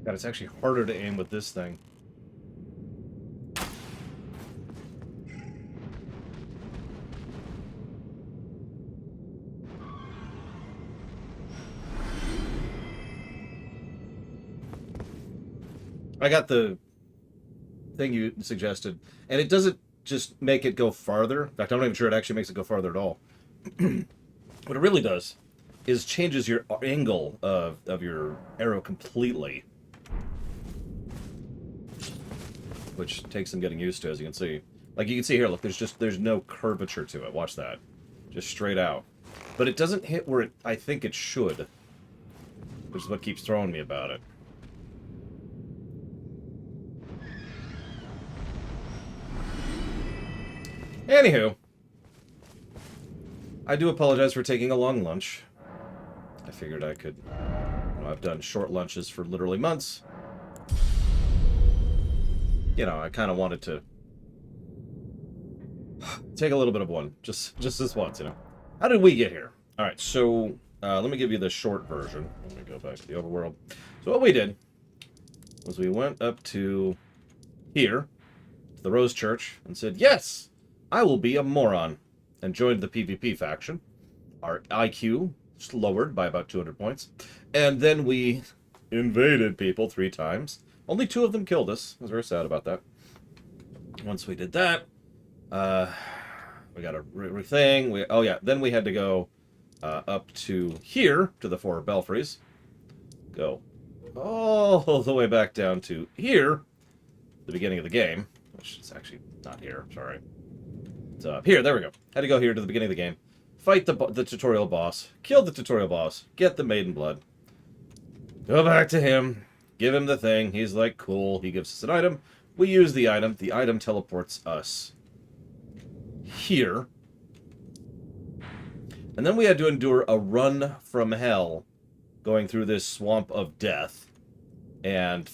God, it's actually harder to aim with this thing. I got the thing you suggested, and it doesn't just make it go farther. In fact, I'm not even sure it actually makes it go farther at all. What it really does is changes your angle of your arrow completely, which takes some getting used to, as you can see. Like you can see here, look, there's no curvature to it. Watch that, just straight out. But it doesn't hit where I think it should, which is what keeps throwing me about it. Anywho, I do apologize for taking a long lunch. I figured I could... I've done short lunches for literally months. You know, I kind of wanted to take a little bit of one. Just this once, you know. How did we get here? Alright, so let me give you the short version. Let me go back to the overworld. So what we did was we went up to here, to the Rose Church, and said, yes! I will be a moron, and joined the PvP faction. Our IQ lowered by about 200 points. And then we invaded people 3 times. Only 2 of them killed us. I was very sad about that. Once we did that, we got a thing. Oh yeah, then we had to go up to here, to the 4 belfries. Go all the way back down to here, the beginning of the game. Which is actually not here, sorry. Here, there we go. Had to go here to the beginning of the game. Fight the tutorial boss. Kill the tutorial boss. Get the maiden blood. Go back to him. Give him the thing. He's like, cool. He gives us an item. We use the item. The item teleports us here. And then we had to endure a run from hell going through this swamp of death and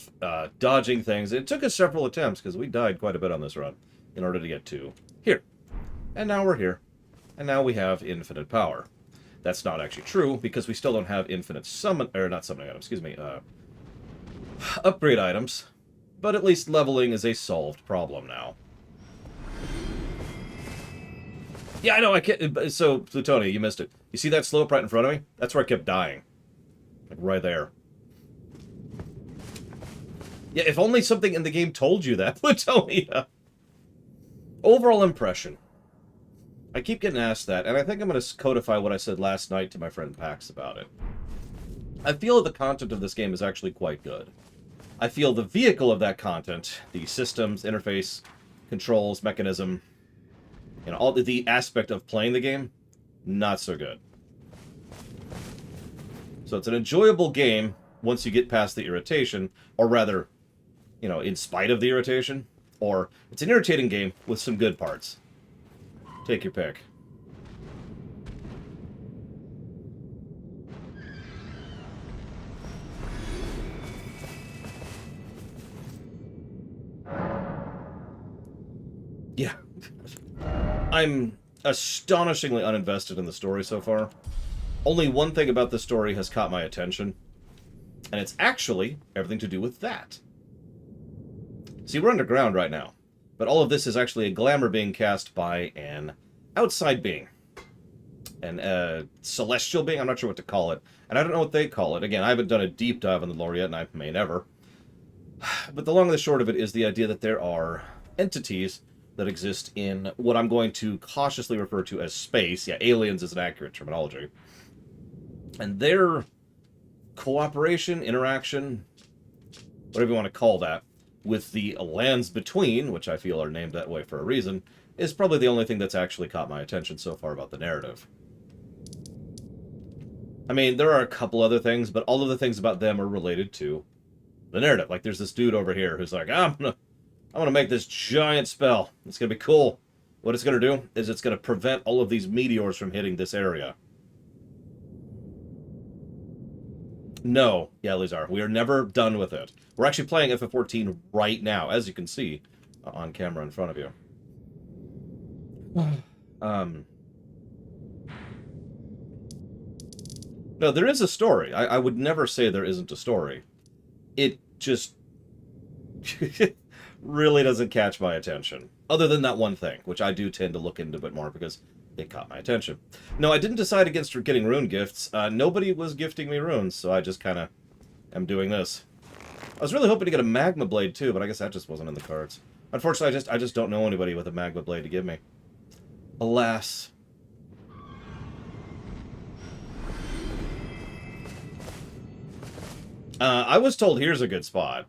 dodging things. It took us several attempts because we died quite a bit on this run in order to get to here. And now we're here. And now we have infinite power. That's not actually true, because we still don't have infinite not summoning items, excuse me, upgrade items. But at least leveling is a solved problem now. Yeah, I know, I can't... So, Plutonia, you missed it. You see that slope right in front of me? That's where I kept dying. Like, right there. Yeah, if only something in the game told you that, Plutonia. Overall impression. I keep getting asked that, and I think I'm going to codify what I said last night to my friend Pax about it. I feel the content of this game is actually quite good. I feel the vehicle of that content, the systems, interface, controls, mechanism, you know, all the aspect of playing the game, not so good. So it's an enjoyable game once you get past the irritation, or rather, you know, in spite of the irritation, or it's an irritating game with some good parts. Take your pick. Yeah. I'm astonishingly uninvested in the story so far. Only one thing about the story has caught my attention, and it's actually everything to do with that. See, we're underground right now. But all of this is actually a glamour being cast by an outside being. An celestial being? I'm not sure what to call it. And I don't know what they call it. Again, I haven't done a deep dive on the lore yet, and I may never. But the long and the short of it is the idea that there are entities that exist in what I'm going to cautiously refer to as space. Yeah, aliens is an accurate terminology. And their cooperation, interaction, whatever you want to call that, with the lands between, which I feel are named that way for a reason, is probably the only thing that's actually caught my attention so far about the narrative. I mean, there are a couple other things, but all of the things about them are related to the narrative. Like, there's this dude over here who's like, I'm gonna make this giant spell. It's gonna be cool. What it's gonna do is it's gonna prevent all of these meteors from hitting this area. No, yeah, Lizar, we are never done with it. We're actually playing FF14 right now, as you can see on camera in front of you. No, there is a story. I would never say there isn't a story. It just really doesn't catch my attention. Other than that one thing, which I do tend to look into a bit more because it caught my attention. No, I didn't decide against getting rune gifts. Nobody was gifting me runes, so I just kind of am doing this. I was really hoping to get a magma blade too, but I guess that just wasn't in the cards. Unfortunately, I just don't know anybody with a magma blade to give me. Alas. I was told here's a good spot.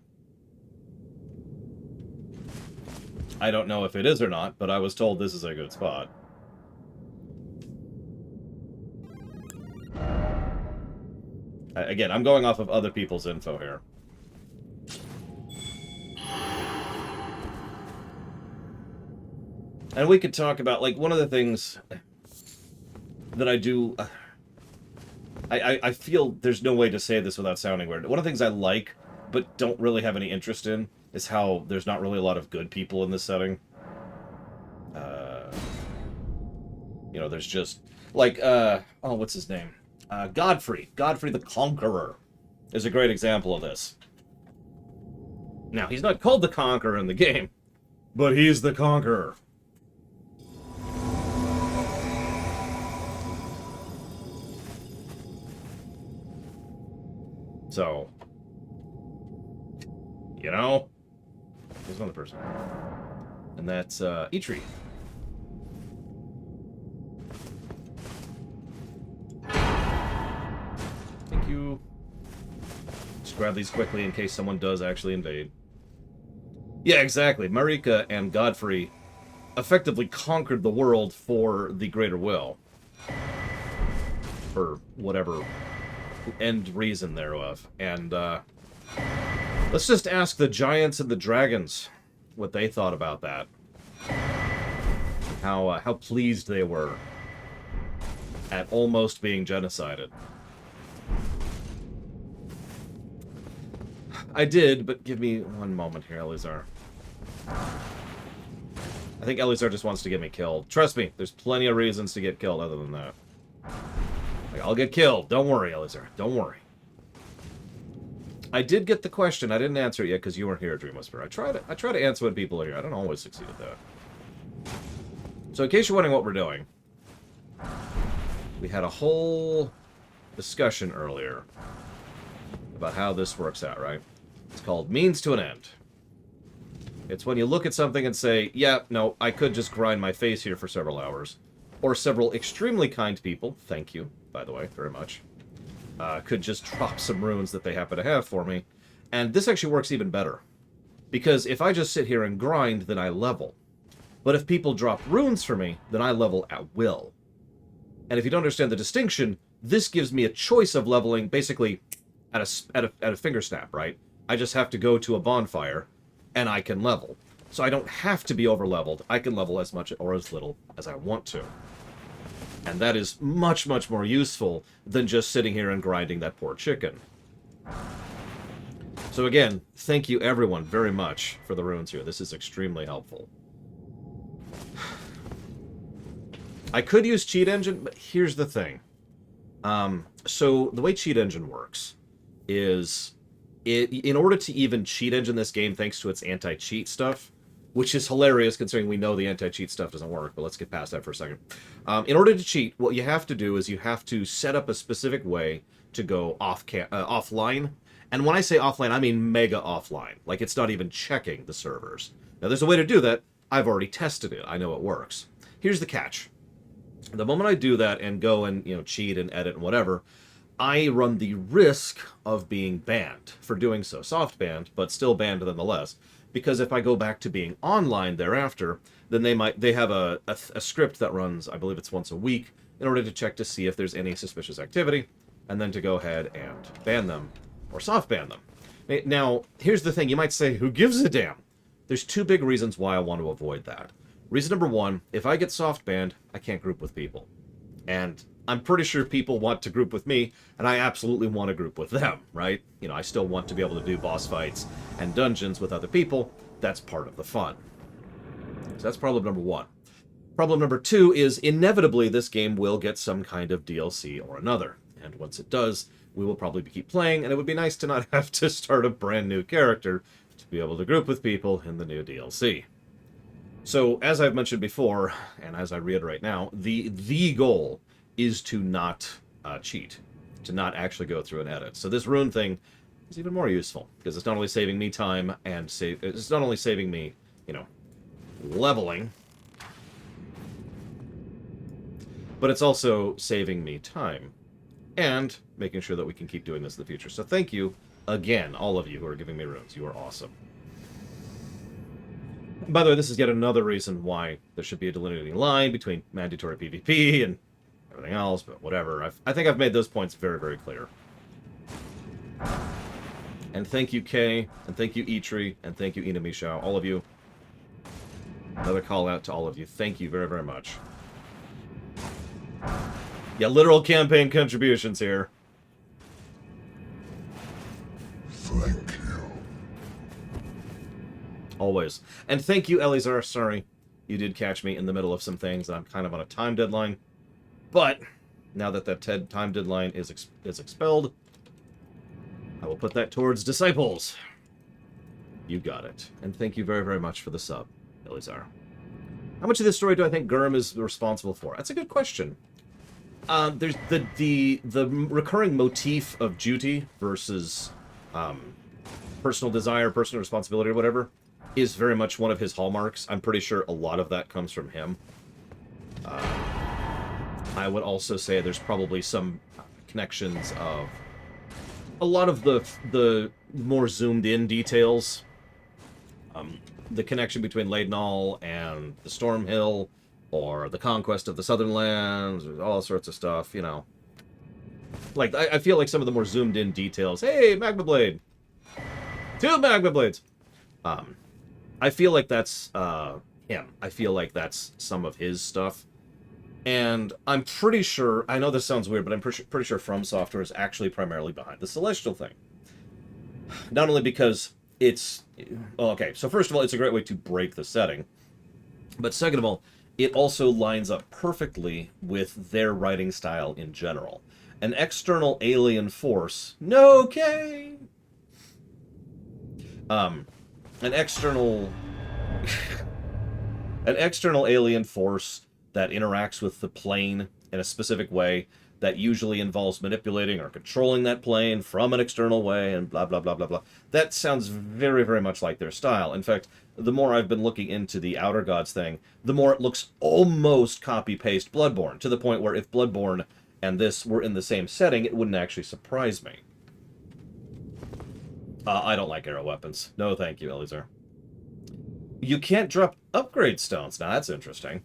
I don't know if it is or not, but I was told this is a good spot. Again, I'm going off of other people's info here. And we could talk about, like, one of the things that I do... I feel there's no way to say this without sounding weird. One of the things I like, but don't really have any interest in, is how there's not really a lot of good people in this setting. You know, there's just... Like, oh, what's his name? Godfrey. Godfrey the Conqueror is a great example of this. Now, he's not called the Conqueror in the game, but he's the Conqueror. So, you know, there's another person. And that's, Eitri. Thank you. Just grab these quickly in case someone does actually invade. Yeah, exactly. Marika and Godfrey effectively conquered the world for the greater will. For whatever end reason thereof. And let's just ask the giants and the dragons what they thought about that. How pleased they were at almost being genocided. I did, but give me one moment here, Elizar. I think Elizar just wants to get me killed. Trust me, there's plenty of reasons to get killed other than that. Like, I'll get killed. Don't worry, Elizar. Don't worry. I did get the question. I didn't answer it yet because you weren't here, Dream Whisperer. I try to answer when people are here. I don't always succeed at that. So in case you're wondering what we're doing, we had a whole discussion earlier about how this works out, right? It's called means to an end. It's when you look at something and say, yeah, no, I could just grind my face here for several hours. Or several extremely kind people, thank you, by the way, very much, could just drop some runes that they happen to have for me. And this actually works even better. Because if I just sit here and grind, then I level. But if people drop runes for me, then I level at will. And if you don't understand the distinction, this gives me a choice of leveling basically at a finger snap, right? I just have to go to a bonfire, and I can level. So I don't have to be over-leveled. I can level as much or as little as I want to. And that is much, much more useful than just sitting here and grinding that poor chicken. So again, thank you everyone very much for the runes here. This is extremely helpful. I could use Cheat Engine, but here's the thing. So the way Cheat Engine works is, in order to even Cheat Engine this game thanks to its anti-cheat stuff, which is hilarious considering we know the anti-cheat stuff doesn't work, but let's get past that for a second. In order to cheat, what you have to do is you have to set up a specific way to go offline. And when I say offline, I mean mega offline. Like, it's not even checking the servers. Now, there's a way to do that. I've already tested it. I know it works. Here's the catch. The moment I do that and go and, cheat and edit and whatever, I run the risk of being banned for doing so. Soft banned, but still banned nonetheless. Because if I go back to being online thereafter, then they have a script that runs, I believe it's once a week, in order to check to see if there's any suspicious activity, and then to go ahead and ban them, or soft ban them. Now, here's the thing. You might say, who gives a damn? There's two big reasons why I want to avoid that. Reason number one, if I get soft banned, I can't group with people. And I'm pretty sure people want to group with me, and I absolutely want to group with them, right? I still want to be able to do boss fights and dungeons with other people. That's part of the fun. So that's problem number one. Problem number two is, inevitably, this game will get some kind of DLC or another. And once it does, we will probably keep playing, and it would be nice to not have to start a brand new character to be able to group with people in the new DLC. So, as I've mentioned before, and as I reiterate now, the goal is to not cheat, to not actually go through and edit. So this rune thing is even more useful, because it's not only saving me time, and it's not only saving me, you know, leveling, but it's also saving me time, and making sure that we can keep doing this in the future. So thank you, again, all of you who are giving me runes. You are awesome. By the way, this is yet another reason why there should be a delineating line between mandatory PvP and everything else, but whatever. I think I've made those points very, very clear. And thank you, Kay, and thank you, Eitri, and thank you, Inamishao, all of you. Another call out to all of you. Thank you very, very much. Yeah, literal campaign contributions here. Thank you. Always. And thank you, Elizar. Sorry, you did catch me in the middle of some things, and I'm kind of on a time deadline. But now that that time deadline is expelled, I will put that towards Disciples. You got it. And thank you very, very much for the sub, Elizar. How much of this story do I think Gurm is responsible for? That's a good question. There's the recurring motif of duty versus personal desire, personal responsibility, or whatever, is very much one of his hallmarks. I'm pretty sure a lot of that comes from him. I would also say there's probably some connections of a lot of the more zoomed-in details. The connection between Leidenall and the Stormhill, or the conquest of the Southern Lands, all sorts of stuff, you know. Like, I feel like some of the more zoomed-in details. Hey, Magma Blade! 2 Magma Blades! I feel like that's him. I feel like that's some of his stuff. And I'm pretty sure, I know this sounds weird, but I'm pretty sure From Software is actually primarily behind the Celestial thing. Not only because it's... Well, okay, so first of all, it's a great way to break the setting. But second of all, it also lines up perfectly with their writing style in general. An external alien force... No, Kay! An external... an external alien force that interacts with the plane in a specific way that usually involves manipulating or controlling that plane from an external way, and blah, blah, blah, blah, blah. That sounds very, very much like their style. In fact, the more I've been looking into the Outer Gods thing, the more it looks almost copy-paste Bloodborne, to the point where if Bloodborne and this were in the same setting, it wouldn't actually surprise me. I don't like arrow weapons. No, thank you, Elizar. You can't drop upgrade stones. Now, that's interesting.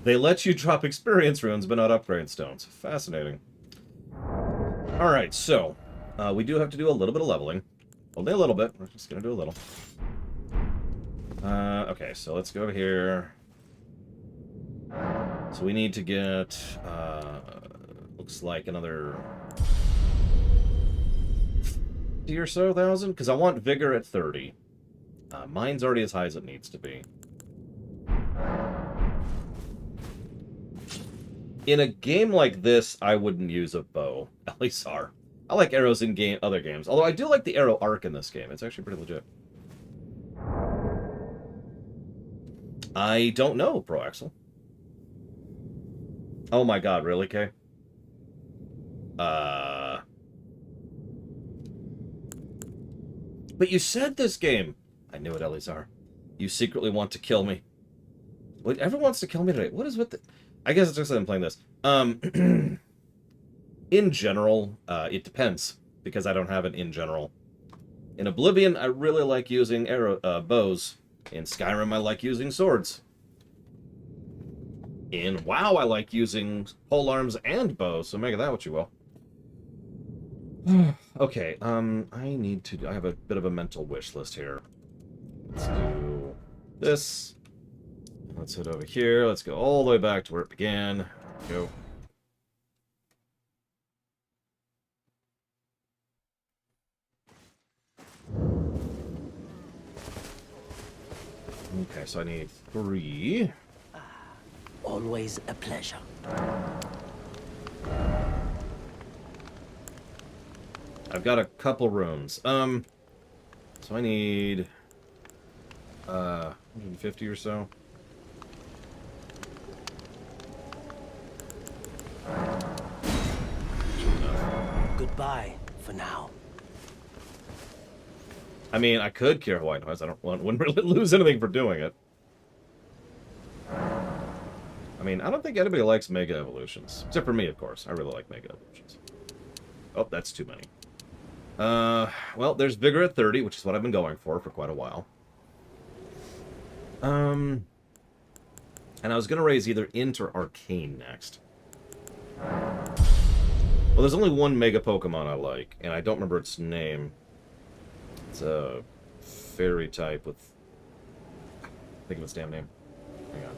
They let you drop experience runes, but not upgrade stones. Fascinating. Alright, so, we do have to do a little bit of leveling. Only a little bit. We're just going to do a little. Okay, so let's go over here. So we need to get, looks like another 50 or so thousand, because I want Vigor at 30. Mine's already as high as it needs to be. In a game like this, I wouldn't use a bow. Elizar. I like arrows in other games. Although I do like the arrow arc in this game. It's actually pretty legit. I don't know, Pro Axel. Oh my god, really, Kay? But you said this game. I knew it, Elizar. You secretly want to kill me. What? Everyone wants to kill me today. What is with the... I guess it's just that I'm playing this. In general, it depends, because I don't have an in general. In Oblivion, I really like using bows. In Skyrim, I like using swords. In WoW, I like using polearms and bows, so make of that what you will. Okay, I have a bit of a mental wish list here. Let's do this. Let's head over here. Let's go all the way back to where it began. Go. Okay, so I need 3. Always a pleasure. I've got a couple rooms. So I need 150 or so. Goodbye for now. I mean, I could cure white noise. Wouldn't really lose anything for doing it. I mean, I don't think anybody likes Mega Evolutions. Except for me, of course. I really like Mega Evolutions. Oh, that's too many. Well, there's Vigor at 30, which is what I've been going for quite a while. And I was going to raise either Int or Arcane next. Well, there's only one Mega Pokemon I like, and I don't remember its name. It's a fairy type with... Think of its damn name. Hang on.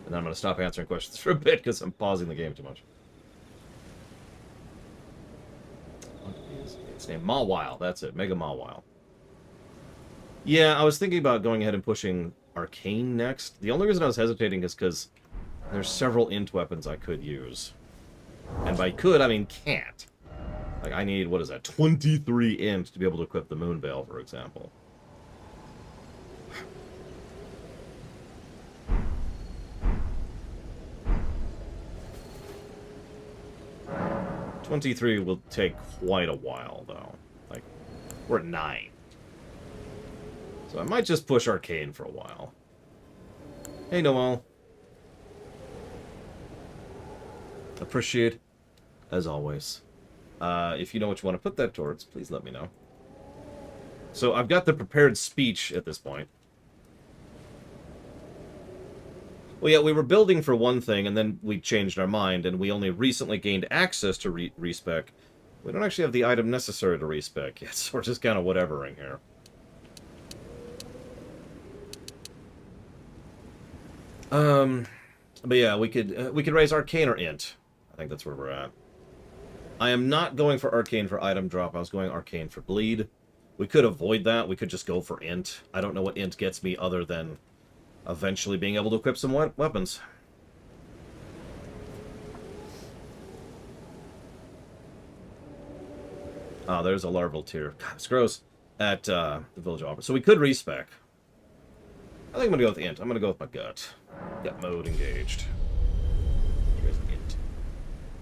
And I'm going to stop answering questions for a bit because I'm pausing the game too much. What is its name? Mawile. That's it. Mega Mawile. Yeah, I was thinking about going ahead and pushing Arcane next. The only reason I was hesitating is because there's several int weapons I could use. And by could, I mean can't. Like, I need, what is that, 23 int to be able to equip the Moon Veil, for example. 23 will take quite a while, though. Like, we're at 9. So I might just push Arcane for a while. Hey, Noel. Appreciate, as always. If you know what you want to put that towards, please let me know. So I've got the prepared speech at this point. Well, yeah, we were building for one thing, and then we changed our mind, and we only recently gained access to respec. We don't actually have the item necessary to respec yet, so we're just kind of whatevering here. But yeah, we could raise Arcane or Int. I think that's where we're at. I am not going for Arcane for item drop. I was going Arcane for bleed. We could avoid that. We could just go for Int. I don't know what Int gets me other than eventually being able to equip some weapons. Oh, there's a larval tier. God, it's gross. At the Village Office. So we could respec. I think I'm going to go with Int. I'm going to go with my gut. Gut mode engaged. Here's Int.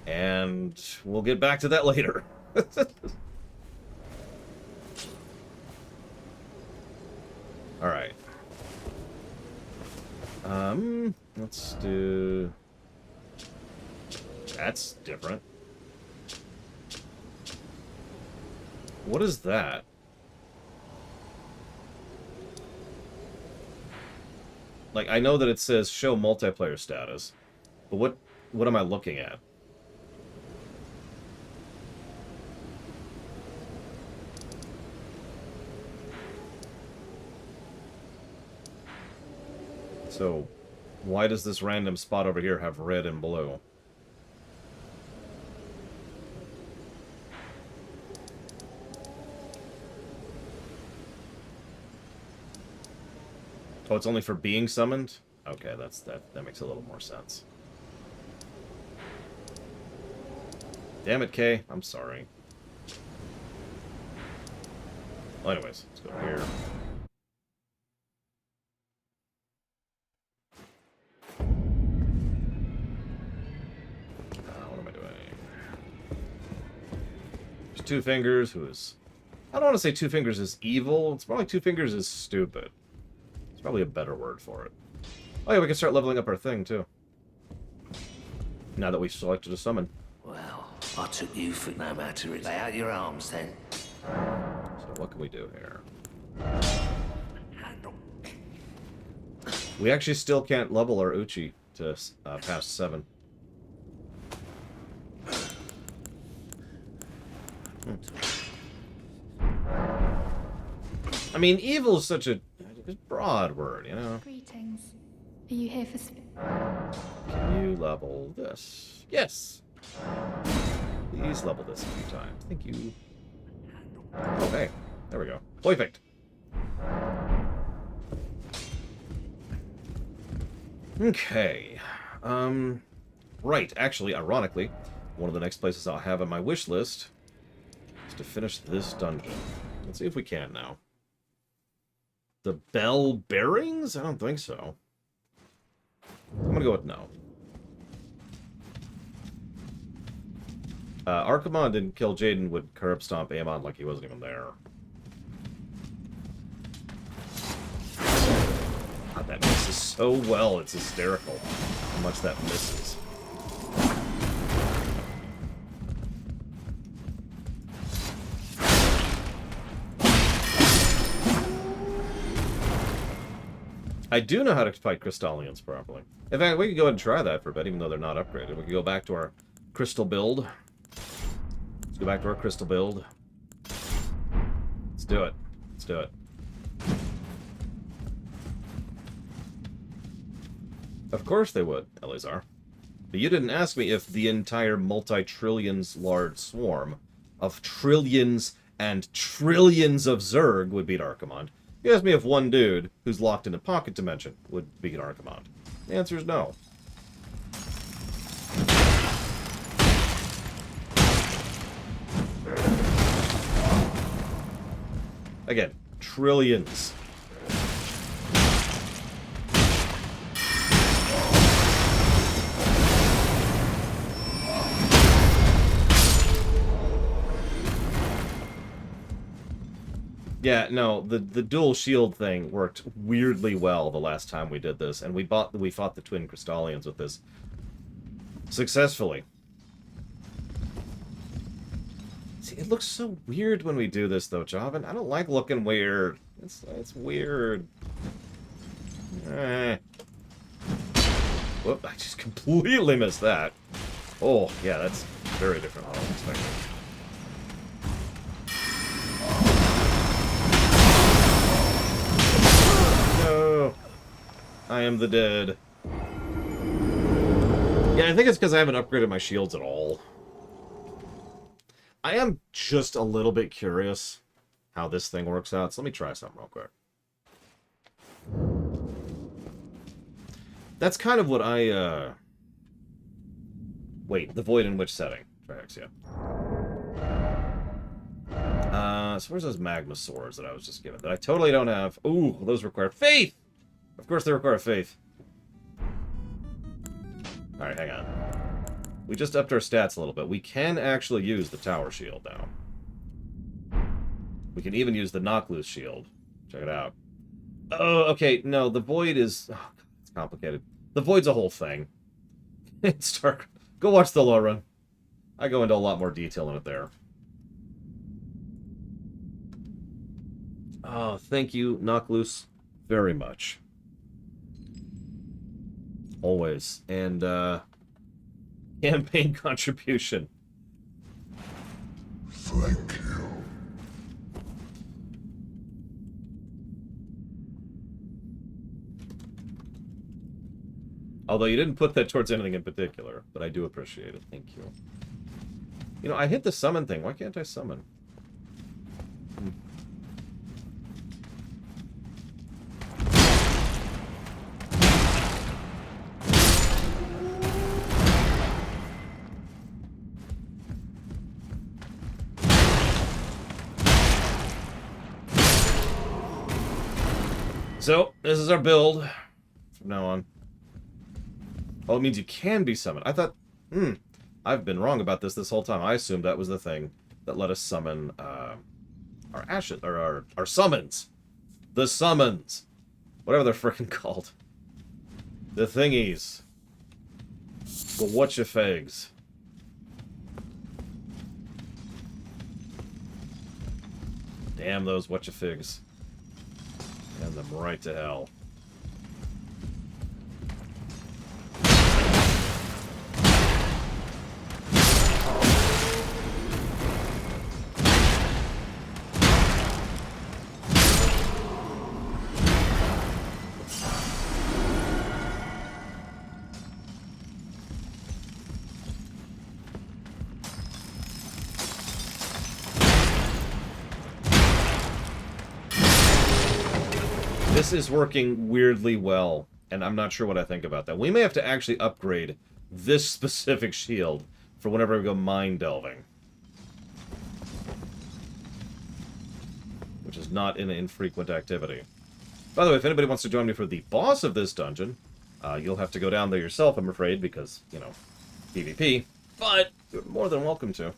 And we'll get back to that later. Alright. Let's do... That's different. What is that? Like, I know that it says show multiplayer status, but what am I looking at? So, why does this random spot over here have red and blue? Oh, it's only for being summoned? Okay, that makes a little more sense. Damn it, Kay. I'm sorry. Well, anyways, let's go here. What am I doing? There's Two Fingers, who is... I don't want to say Two Fingers is evil. It's more like Two Fingers is stupid. It's probably a better word for it. Oh yeah, we can start leveling up our thing, too. Now that we've selected a summon. Well, I took you for no matter it. Lay out your arms, then. So what can we do here? We actually still can't level our Uchi to past 7. I mean, evil is such a broad word, you know? Greetings. Are you here for... Can you level this? Yes! Please level this a few times. Thank you. Oh, hey. There we go. Perfect. Okay. Right. Actually, ironically, one of the next places I'll have on my wish list is to finish this dungeon. Let's see if we can now. The bell bearings? I don't think so. I'm gonna go with no. Archimon didn't kill Jaden with Curb Stomp Amon like he wasn't even there. God, that misses so well, it's hysterical how much that misses. I do know how to fight Crystallians properly. In fact, we could go ahead and try that for a bit, even though they're not upgraded. We could go back to our crystal build. Let's go back to our crystal build. Let's do it. Let's do it. Of course they would, Eleazar. But you didn't ask me if the entire multi-trillions large swarm of trillions and trillions of Zerg would beat Archimon. You asked me if one dude who's locked in a pocket dimension would beat Archimon. The answer is no. Again, trillions. Yeah, no, the dual shield thing worked weirdly well the last time we did this, and we fought the twin Crystallians with this successfully. See, it looks so weird when we do this, though, Joven. I don't like looking weird. It's weird. Whoop, I just completely missed that. Oh, yeah, that's very different than I was expecting. No! I am the dead. Yeah, I think it's because I haven't upgraded my shields at all. I am just a little bit curious how this thing works out, so let me try something real quick. That's kind of what I, Wait, the void in which setting? Triaxia. So where's those magma swords that I was just given that I totally don't have? Ooh, those require faith! Of course they require faith. Alright, hang on. We just upped our stats a little bit. We can actually use the tower shield now. We can even use the knock loose shield. Check it out. Oh, okay, no, the void is... Oh, God, it's complicated. The void's a whole thing. It's dark. Go watch the low run. I go into a lot more detail in it there. Oh, thank you, knock loose, very much. Always. And, campaign contribution. Thank you. Although you didn't put that towards anything in particular, but I do appreciate it. Thank you. You know, I hit the summon thing. Why can't I summon? So, this is our build from now on. Oh, it means you can be summoned. I thought, I've been wrong about this whole time. I assumed that was the thing that let us summon our ashes, or our summons. The summons. Whatever they're frickin' called. The thingies. The whatcha-fags. Damn those whatcha-figs. Send them right to hell. This is working weirdly well. and I'm not sure what I think about that. We may have to actually upgrade this specific shield for whenever we go mine delving. Which is not an infrequent activity. By the way, if anybody wants to join me for the boss of this dungeon, you'll have to go down there yourself, I'm afraid, because, you know, PvP. But you're more than welcome to.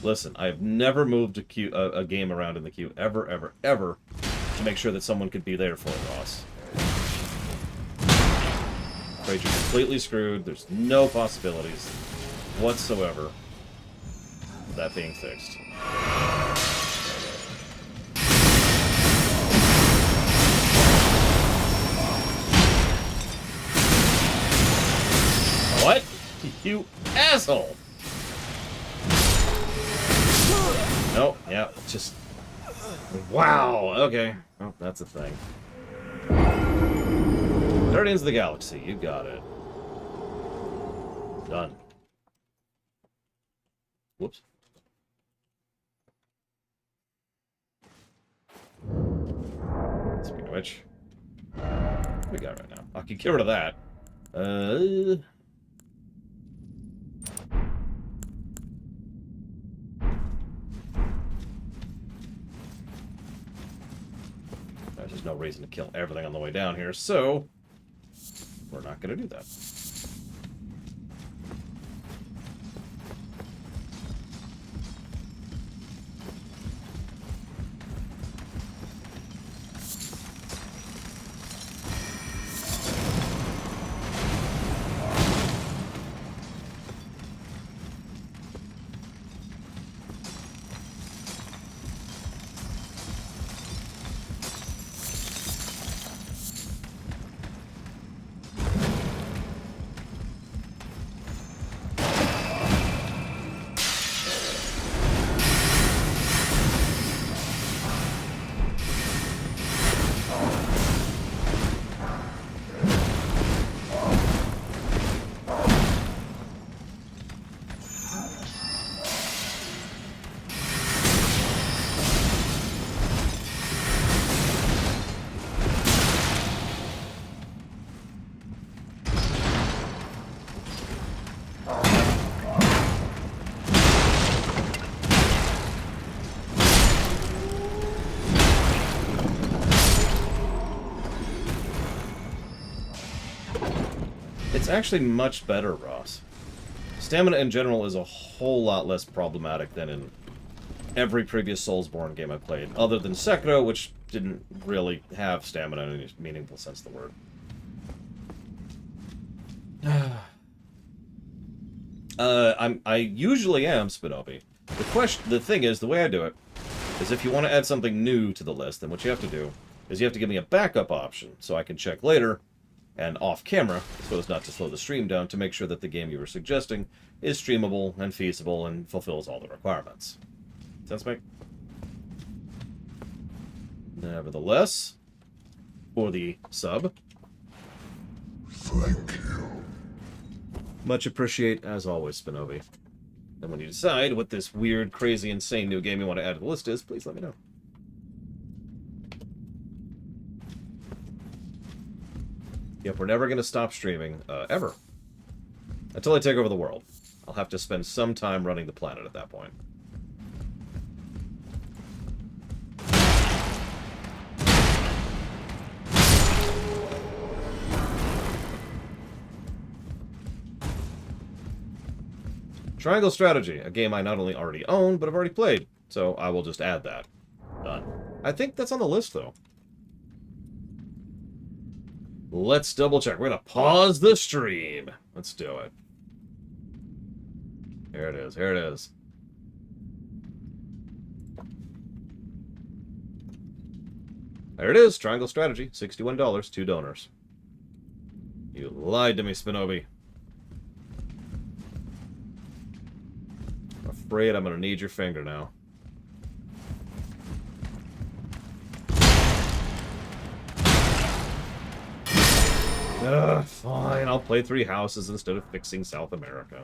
Listen, I have never moved a game around in the queue, ever, ever, ever, to make sure that someone could be there for it, Ross. Afraid you're completely screwed. There's no possibilities whatsoever of that being fixed. What? You asshole! Nope, yeah, just... Wow, okay. Oh, that's a thing. Guardians of the Galaxy, you got it. Done. Whoops. Speaking of which, what we got right now? I can get rid of that. There's no reason to kill everything on the way down here, so we're not going to do that. It's actually much better, Ross. Stamina in general is a whole lot less problematic than in every previous Soulsborne game I played, other than Sekiro, which didn't really have stamina in any meaningful sense of the word. I usually am, Spinobi. The thing is, the way I do it, is if you want to add something new to the list, then what you have to do is you have to give me a backup option, so I can check later, and off-camera, so as not to slow the stream down, to make sure that the game you were suggesting is streamable and feasible and fulfills all the requirements. Sense, mate? Nevertheless, for the sub. Thank you. Much appreciate, as always, Spinobi. And when you decide what this weird, crazy, insane new game you want to add to the list is, please let me know. Yep, we're never going to stop streaming, ever. Until I take over the world. I'll have to spend some time running the planet at that point. Triangle Strategy, a game I not only already own, but I've already played. So I will just add that. Done. I think that's on the list, though. Let's double check. We're going to pause the stream. Let's do it. Here it is. Here it is. There it is. Triangle Strategy. $61. 2 donors. You lied to me, Spinobi. I'm afraid I'm going to need your finger now. Fine, I'll play 3 houses instead of fixing South America.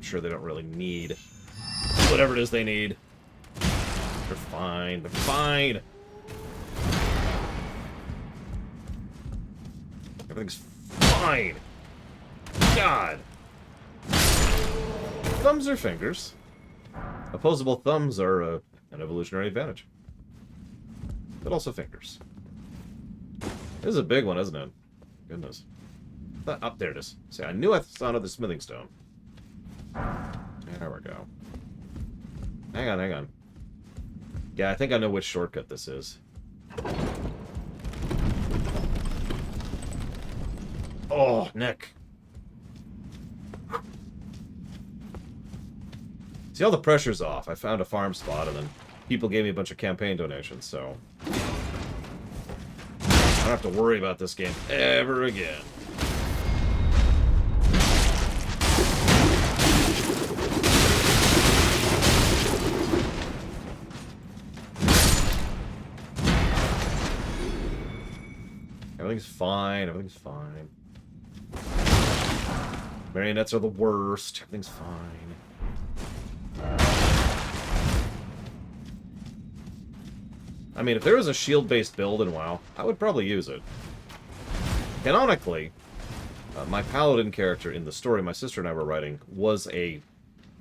I'm sure they don't really need whatever it is they need. They're fine. They're fine. Everything's fine. God. Thumbs or fingers? Opposable thumbs are an evolutionary advantage. But also fingers. This is a big one, isn't it? Goodness. Up there it is. See, I knew I saw another smithing stone. There we go. Hang on, hang on. Yeah, I think I know which shortcut this is. Oh, neck. See, all the pressure's off. I found a farm spot, and then people gave me a bunch of campaign donations, so I don't have to worry about this game ever again. Everything's fine. Everything's fine. Marionettes are the worst. Everything's fine. I mean, if there was a shield-based build in WoW, I would probably use it. Canonically, my paladin character in the story my sister and I were writing was a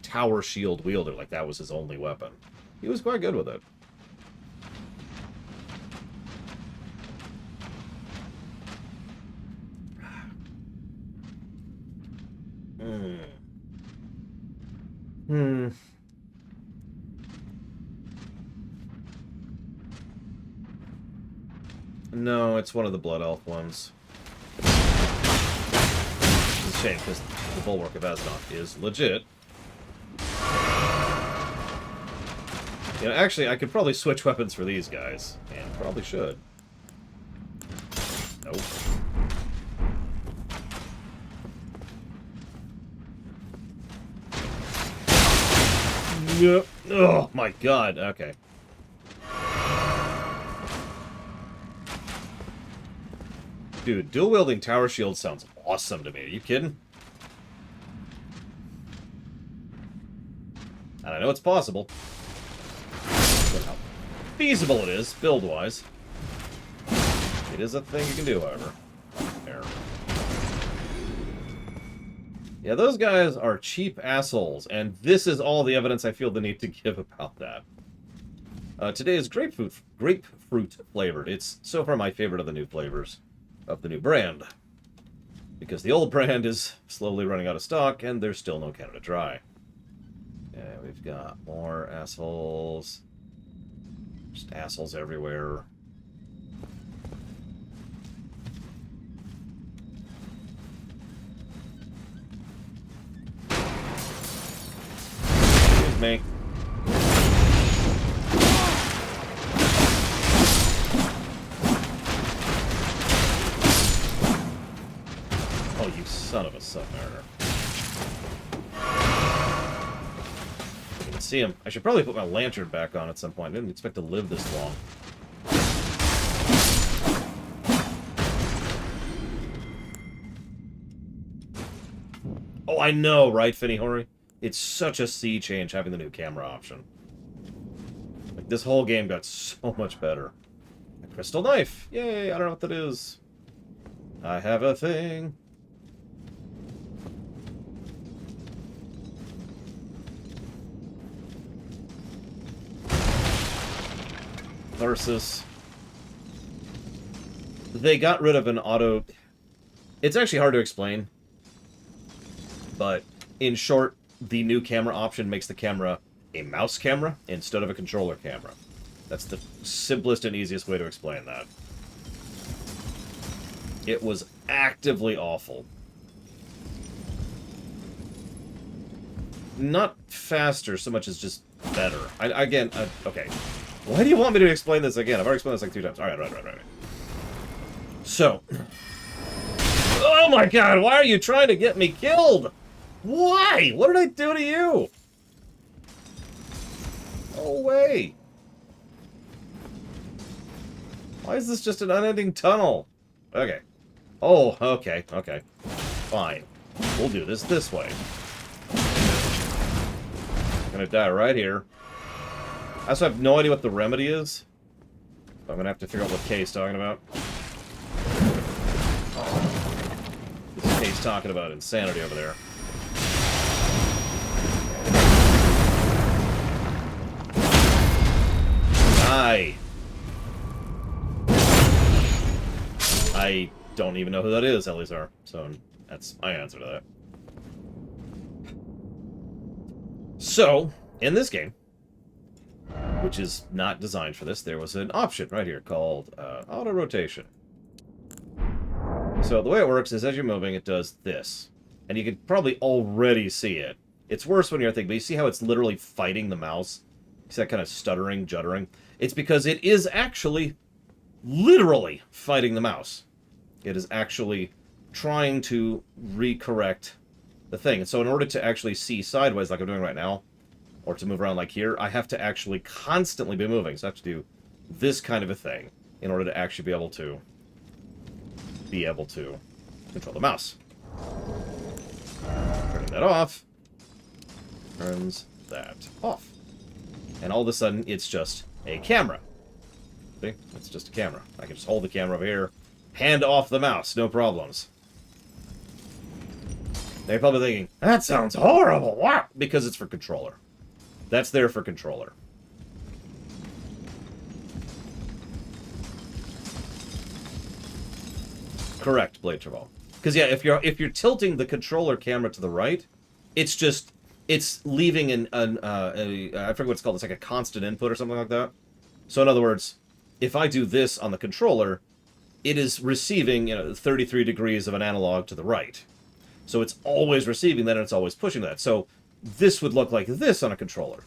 tower shield wielder. Like, that was his only weapon. He was quite good with it. No, it's one of the Blood Elf ones. It's a shame, because the Bulwark of Asnoth is legit. You know, actually, I could probably switch weapons for these guys. And probably should. Nope. Yep. Oh, my God. Okay. Dude, dual-wielding tower shield sounds awesome to me. Are you kidding? And I know it's possible. But how feasible it is, build-wise. It is a thing you can do, however. There. Yeah, those guys are cheap assholes, and this is all the evidence I feel the need to give about that. Today is grapefruit flavored. It's so far my favorite of the new flavors of the new brand, because the old brand is slowly running out of stock, and there's still no Canada Dry. Yeah, we've got more assholes. Just assholes everywhere. Excuse me. Oh, you son of a submariner. I can see him. I should probably put my lantern back on at some point. I didn't expect to live this long. Oh, I know, right, Finny Hori? It's such a sea change having the new camera option. Like, this whole game got so much better. A crystal knife! Yay, I don't know what that is. I have a thing. Versus, they got rid of an auto. It's actually hard to explain, but in short, the new camera option makes the camera a mouse camera instead of a controller camera. That's the simplest and easiest way to explain that. It was actively awful. Not faster so much as just better. Okay. Why do you want me to explain this again? I've already explained this like 2 times. Alright, right. So. Oh my God, why are you trying to get me killed? Why? What did I do to you? No way. Why is this just an unending tunnel? Okay. Oh, okay. Fine. We'll do this way. gonna die right here. I also have no idea what the remedy is. I'm gonna have to figure out what Kay's talking about. Kay's talking about insanity over there. I don't even know who that is, Elizar. So that's my answer to that. So, in this game, which is not designed for this, there was an option right here called auto-rotation. So the way it works is as you're moving, it does this. And you can probably already see it. It's worse when you're thinking, but you see how it's literally fighting the mouse? You see that kind of stuttering, juddering? It's because it is actually literally fighting the mouse. It is actually trying to recorrect the thing. And so in order to actually see sideways like I'm doing right now, or to move around like here, I have to actually constantly be moving. So I have to do this kind of a thing in order to actually be able to control the mouse. Turning that off turns that off. And all of a sudden, it's just a camera. See? It's just a camera. I can just hold the camera over here, hand off the mouse, no problems. They're probably thinking, that sounds horrible. Wow! Because it's for controller. That's there for controller. Correct, Blade Travel. Because yeah, if you're tilting the controller camera to the right, it's leaving I forget what it's called. It's like a constant input or something like that. So in other words, if I do this on the controller, it is receiving 33 degrees of an analog to the right. So it's always receiving that and it's always pushing that. So this would look like this on a controller.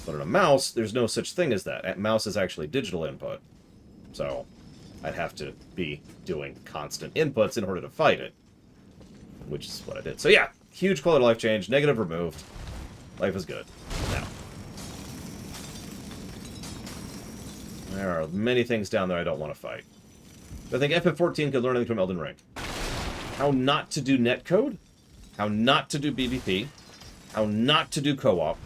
But on a mouse, there's no such thing as that. A mouse is actually digital input. So I'd have to be doing constant inputs in order to fight it. Which is what I did. So yeah, huge quality of life change. Negative removed. Life is good. Now. There are many things down there I don't want to fight. But I think FF14 could learn anything from Elden Ring. How not to do netcode, how not to do BBP, how not to do co-op,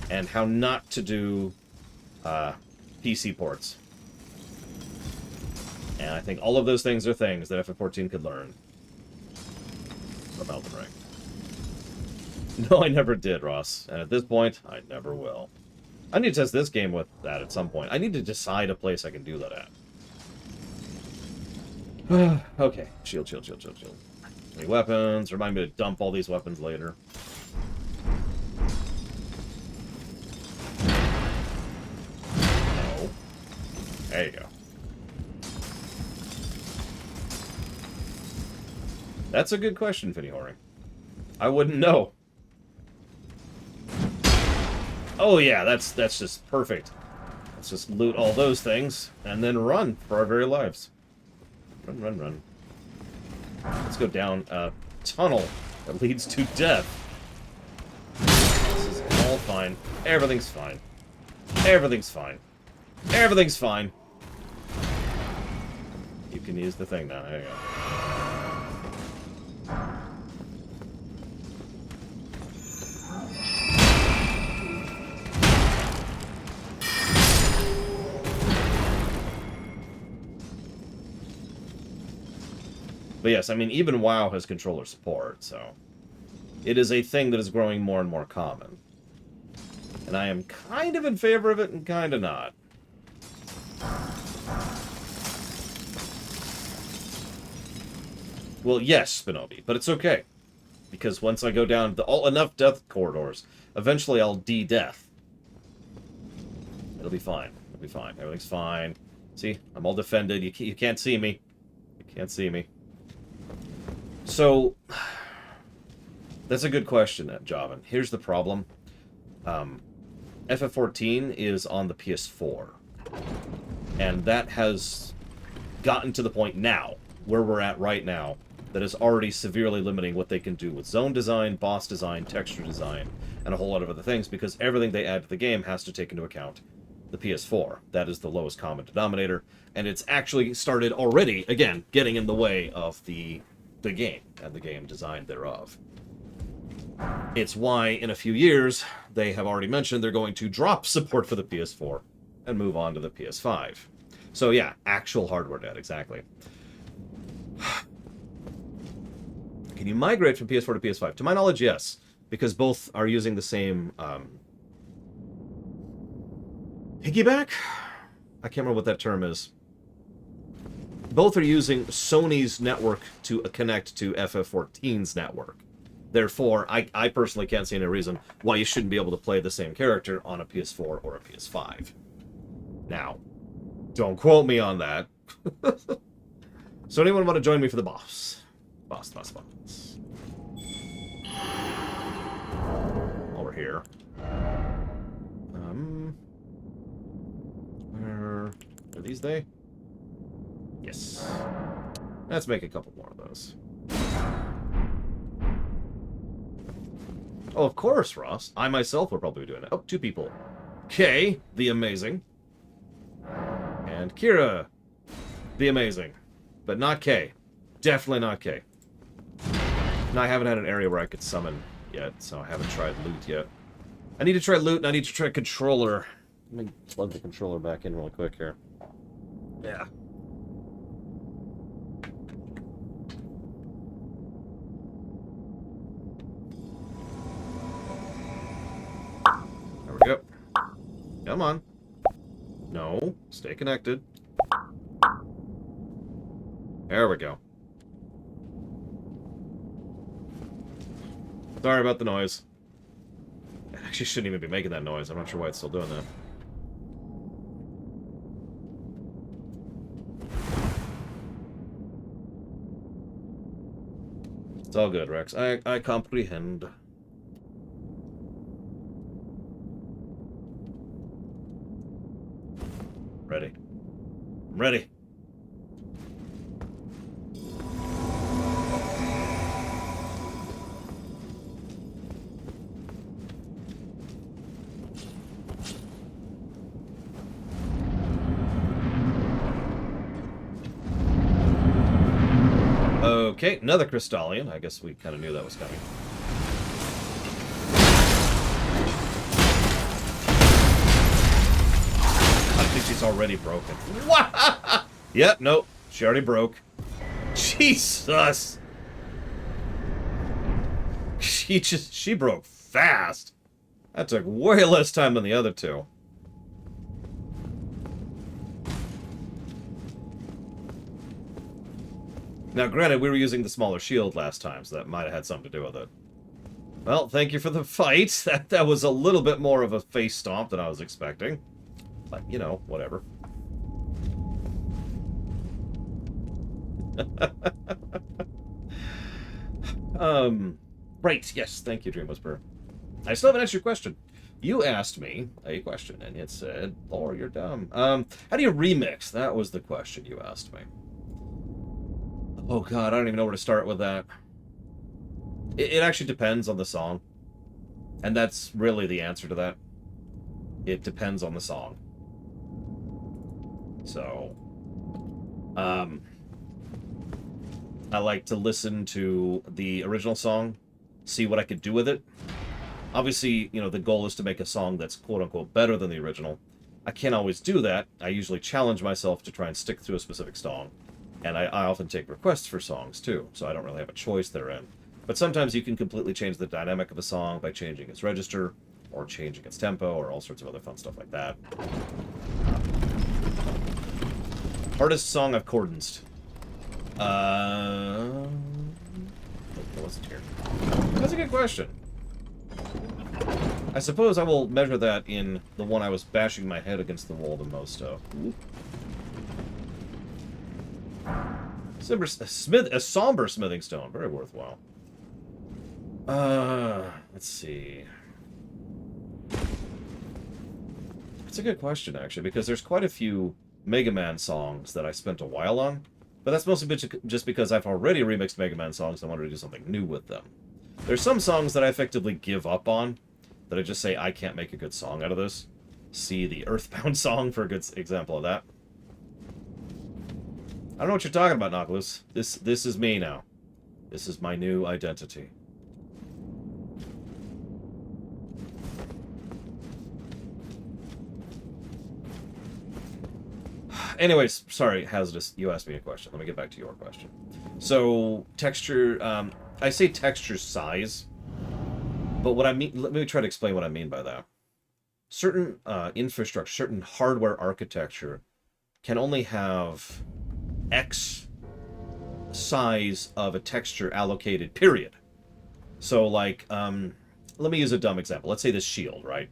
and how not to do PC ports. And I think all of those things are things that FF14 could learn from Elden Ring. No, I never did, Ross. And at this point, I never will. I need to test this game with that at some point. I need to decide a place I can do that at. Okay. Shield. Any weapons? Remind me to dump all these weapons later. No. There you go. That's a good question, Finny Horing. I wouldn't know. Oh yeah, that's just perfect. Let's just loot all those things and then run for our very lives. Run. Let's go down a tunnel that leads to death. This is all fine. Everything's fine. Everything's fine. Everything's fine. You can use the thing now. There you go. But yes, I mean, even WoW has controller support, so it is a thing that is growing more and more common. And I am kind of in favor of it and kind of not. Well, yes, Spinobi, but it's okay. Because once I go down enough death corridors, eventually I'll de-death. It'll be fine. It'll be fine. Everything's fine. See? I'm all defended. You can't see me. You can't see me. So, that's a good question, Javan. Here's the problem. FF14 is on the PS4. And that has gotten to the point now, where we're at right now, that is already severely limiting what they can do with zone design, boss design, texture design, and a whole lot of other things, because everything they add to the game has to take into account the PS4. That is the lowest common denominator, and it's actually started already, again, getting in the way of the game and the game design thereof. It's why, in a few years, they have already mentioned they're going to drop support for the PS4 and move on to the PS5. So yeah, actual hardware debt, exactly. Can you migrate from PS4 to PS5? To my knowledge, yes. Because both are using the same piggyback? I can't remember what that term is. Both are using Sony's network to connect to FF14's network. Therefore, I personally can't see any reason why you shouldn't be able to play the same character on a PS4 or a PS5. Now, don't quote me on that. So anyone want to join me for the boss? Boss. While we're here. Where are these they? Yes. Let's make a couple more of those. Oh, of course, Ross. I myself will probably be doing it. Oh, 2 people. Kay, the amazing. And Kira, the amazing. But not Kay. Definitely not Kay. And I haven't had an area where I could summon yet, so I haven't tried loot yet. I need to try loot, and I need to try controller. Let me plug the controller back in real quick here. Yeah. There we go. Come on. No. Stay connected. There we go. Sorry about the noise. It actually shouldn't even be making that noise. I'm not sure why it's still doing that. It's all good, Rex. I comprehend. Ready. I'm ready. Okay, another Crystallion. I guess we kind of knew that was coming. I think she's already broken. What? Yep, nope. She already broke. Jesus! She broke fast. That took way less time than the other 2. Now, granted, we were using the smaller shield last time, so that might have had something to do with it. Well, thank you for the fight. That was a little bit more of a face stomp than I was expecting. But, you know, whatever. Right, yes, thank you, Dream Whisperer. I still haven't answered your question. You asked me a question, and it said, "Oh, you're dumb." How do you remix? That was the question you asked me. Oh god, I don't even know where to start with that. It actually depends on the song. And that's really the answer to that. It depends on the song. So, I like to listen to the original song, see what I could do with it. Obviously, you know, the goal is to make a song that's quote-unquote better than the original. I can't always do that. I usually challenge myself to try and stick to a specific song. And I often take requests for songs, too, so I don't really have a choice therein. But sometimes you can completely change the dynamic of a song by changing its register, or changing its tempo, or all sorts of other fun stuff like that. Hardest song I've chordanced. It wasn't here. That's a good question. I suppose I will measure that in the one I was bashing my head against the wall the most of. A somber smithing stone. Very worthwhile. Let's see. That's a good question, actually, because there's quite a few Mega Man songs that I spent a while on, but that's mostly just because I've already remixed Mega Man songs and I wanted to do something new with them. There's some songs that I effectively give up on, that I just say, I can't make a good song out of this. See the Earthbound song for a good example of that. I don't know what you're talking about, Nautilus. This is me now. This is my new identity. Anyways, sorry, Hazardous, you asked me a question. Let me get back to your question. So, texture, I say texture size, but what I mean, let me try to explain what I mean by that. Certain infrastructure, certain hardware architecture can only have X size of a texture allocated, period. So, like, let me use a dumb example. Let's say this shield, right?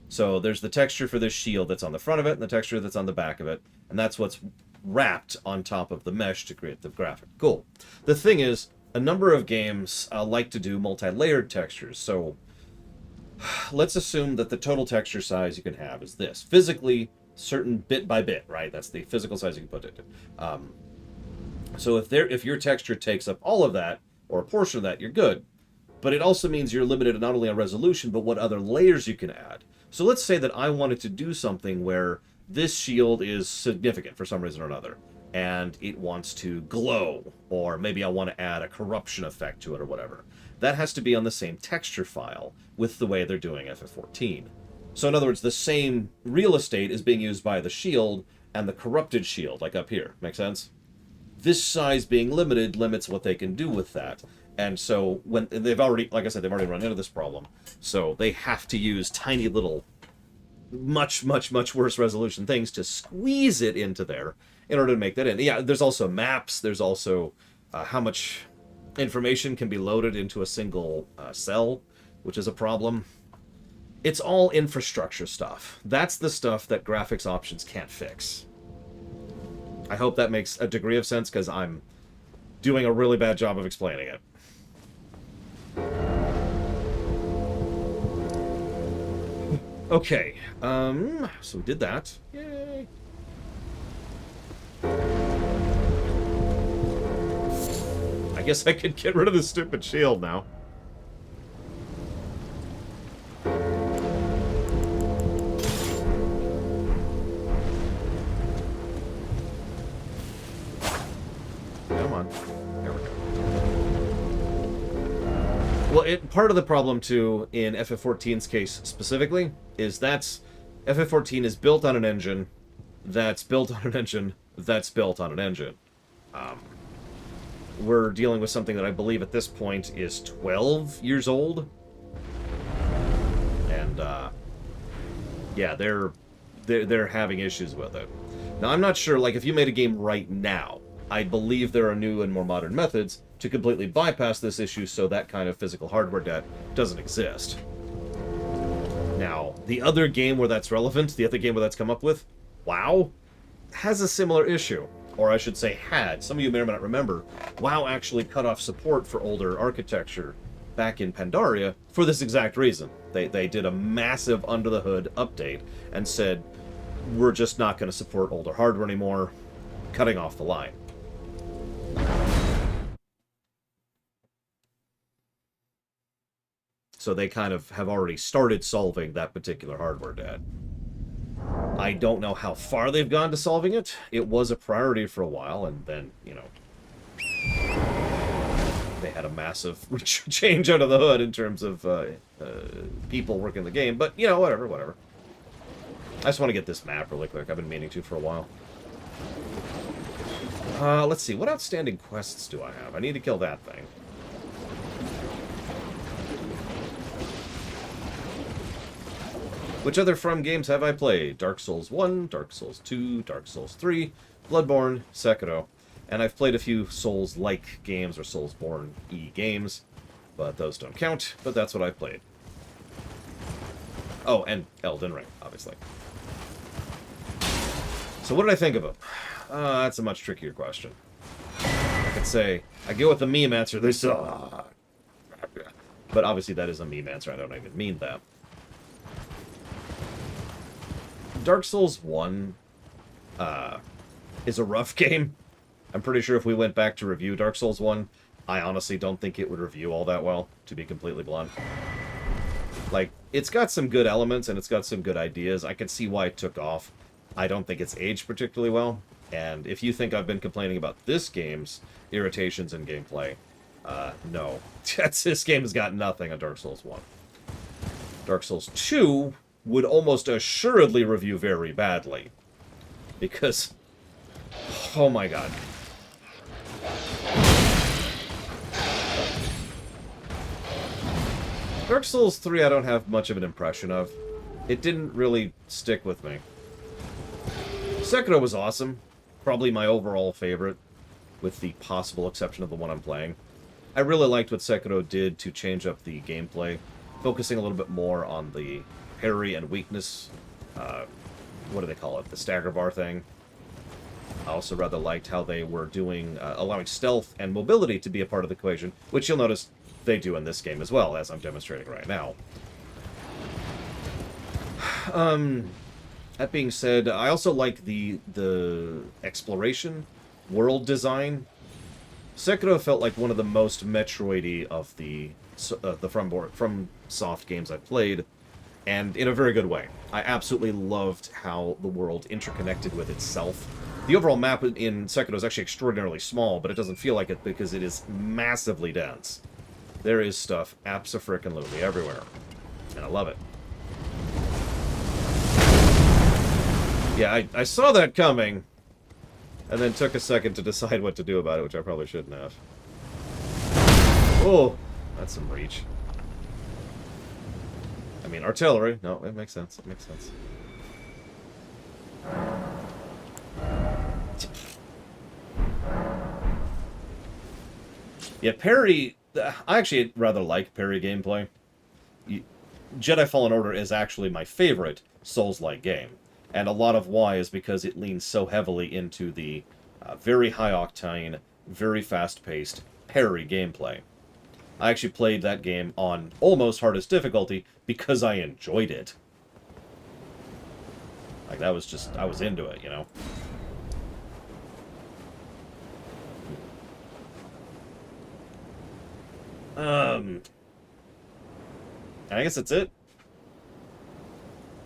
So there's the texture for this shield that's on the front of it, and the texture that's on the back of it, and that's what's wrapped on top of the mesh to create the graphic. Cool. The thing is, a number of games like to do multi-layered textures. So let's assume that the total texture size you can have is this. Physically, certain bit by bit, right? That's the physical size you can put it in. So if your texture takes up all of that, or a portion of that, you're good. But it also means you're limited not only on resolution, but what other layers you can add. So let's say that I wanted to do something where this shield is significant for some reason or another, and it wants to glow, or maybe I want to add a corruption effect to it or whatever. That has to be on the same texture file with the way they're doing FF14. So in other words, the same real estate is being used by the shield and the corrupted shield, like up here. Make sense? This size being limited limits what they can do with that. And so when they've already, like I said, they've already run into this problem. So they have to use tiny little, much worse resolution things to squeeze it into there in order to make that in. Yeah, there's also maps. There's also how much information can be loaded into a single cell, which is a problem. It's all infrastructure stuff. That's the stuff that graphics options can't fix. I hope that makes a degree of sense, because I'm doing a really bad job of explaining it. Okay, so we did that. Yay! I guess I could get rid of the stupid shield now. Come on. There we go. Well, part of the problem, too, in FF14's case specifically, is FF14 is built on an engine that's built on an engine that's built on an engine. We're dealing with something that I believe at this point is 12 years old. And, yeah, they're having issues with it. Now, I'm not sure, like, if you made a game right now, I believe there are new and more modern methods to completely bypass this issue so that kind of physical hardware debt doesn't exist. Now, the other game where that's relevant, the other game where that's come up with, WoW, has a similar issue. Or I should say had. Some of you may or may not remember, WoW actually cut off support for older architecture back in Pandaria for this exact reason. They did a massive under-the-hood update and said, we're just not going to support older hardware anymore, cutting off the line. So they kind of have already started solving that particular hardware debt. I don't know how far they've gone to solving it. It was a priority for a while, and then, you know, they had a massive change under the hood in terms of people working the game. But, you know, whatever. I just want to get this map really quick. I've been meaning to for a while. Let's see. What outstanding quests do I have? I need to kill that thing. Which other From games have I played? Dark Souls 1, Dark Souls 2, Dark Souls 3, Bloodborne, Sekiro. And I've played a few Souls-like games or Soulsborne-y games, but those don't count, but that's what I've played. Oh, and Elden Ring, obviously. So what did I think of them? That's a much trickier question. I could say, I go with the meme answer, they suck. But obviously that is a meme answer, I don't even mean that. Dark Souls 1 is a rough game. I'm pretty sure if we went back to review Dark Souls 1, I honestly don't think it would review all that well, to be completely blunt. Like, it's got some good elements and it's got some good ideas. I can see why it took off. I don't think it's aged particularly well. And if you think I've been complaining about this game's irritations in gameplay, no. This game has got nothing on Dark Souls 1. Dark Souls 2 would almost assuredly review very badly. Because Oh my god. Dark Souls 3 I don't have much of an impression of. It didn't really stick with me. Sekiro was awesome. Probably my overall favorite, with the possible exception of the one I'm playing. I really liked what Sekiro did to change up the gameplay, focusing a little bit more on the parry and weakness. What do they call it? The stagger bar thing. I also rather liked how they were doing, allowing stealth and mobility to be a part of the equation, which you'll notice they do in this game as well, as I'm demonstrating right now. That being said, I also like the exploration, world design. Sekiro felt like one of the most Metroid-y of the From Soft games I've played, and in a very good way. I absolutely loved how the world interconnected with itself. The overall map in Sekiro is actually extraordinarily small, but it doesn't feel like it because it is massively dense. There is stuff abso-frickin-lutely everywhere, and I love it. Yeah, I saw that coming, and then took a second to decide what to do about it, which I probably shouldn't have. Oh, that's some reach. I mean, artillery. No, it makes sense. It makes sense. Yeah, parry... I actually rather like parry gameplay. Jedi Fallen Order is actually my favorite Souls-like game. And a lot of why is because it leans so heavily into the very high-octane, very fast-paced parry gameplay. I actually played that game on almost hardest difficulty because I enjoyed it. Like, that was just... I was into it, you know? I guess that's it.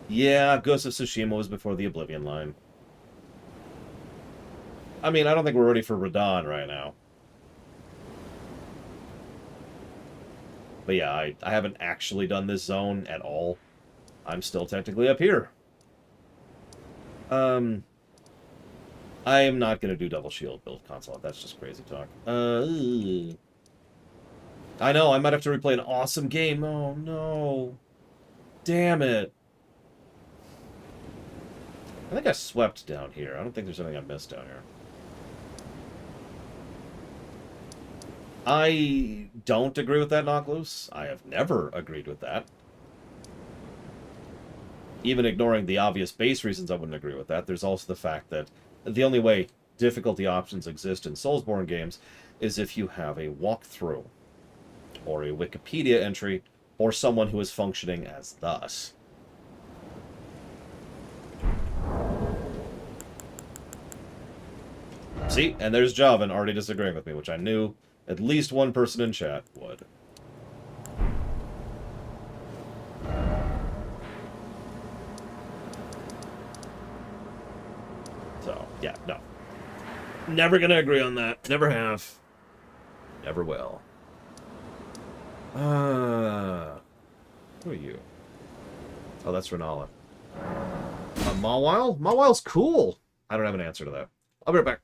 Yeah, Ghost of Tsushima was before the Oblivion line. I mean, I don't think we're ready for Radon right now. But yeah, I haven't actually done this zone at all. I'm still technically up here. I am not going to do double shield build console. That's just crazy talk. I know, I might have to replay an awesome game. Oh, no. Damn it. I think I swept down here. I don't think there's anything I missed down here. I don't agree with that, Knock Loose. I have never agreed with that. Even ignoring the obvious base reasons I wouldn't agree with that, there's also the fact that the only way difficulty options exist in Soulsborne games is if you have a walkthrough, or a Wikipedia entry, or someone who is functioning as thus. See? And there's Javan already disagreeing with me, which I knew at least one person in chat would. So, yeah, no. Never gonna agree on that. Never have. Never will. Who are you? Oh, that's Renala. Mawile? Mawile's cool! I don't have an answer to that. I'll be right back.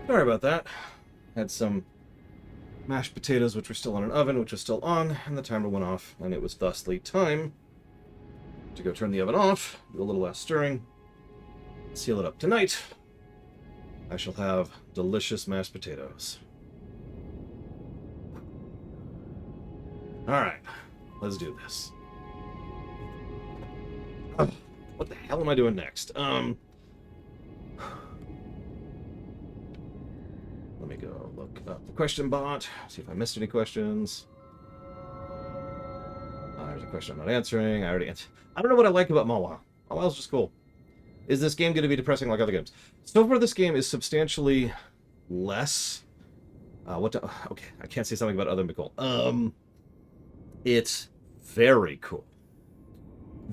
Sorry about that. Had some mashed potatoes which were still in an oven, which was still on, and the timer went off, and it was thusly time to go turn the oven off, do a little less stirring, seal it up tonight. I shall have delicious mashed potatoes. Alright, let's do this. What the hell am I doing next? Let me go look up the question bot, see if I missed any questions. There's a question I'm not answering. I already answered. I don't know what I like about Mawile. Mawile's just cool. Is this game going to be depressing like other games? So far, this game is substantially less. Okay, I can't say something about other than cool. It's very cool.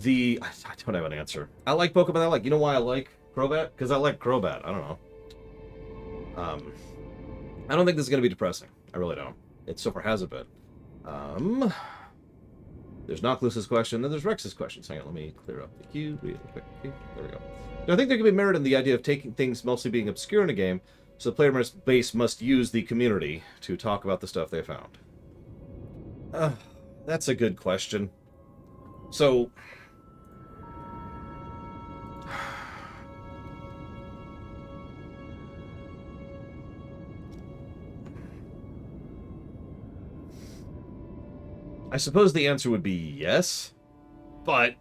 I don't have an answer. I like Pokemon. You know why I like Crobat? Because I like Crobat. I don't know. I don't think this is going to be depressing. I really don't. It so far hasn't been. There's Noclus's question, then there's Rex's questions. Hang on, let me clear up the queue real quick. There we go. Now, I think there could be merit in the idea of taking things mostly being obscure in a game, so the player base must use the community to talk about the stuff they found. That's a good question. So, I suppose the answer would be yes, but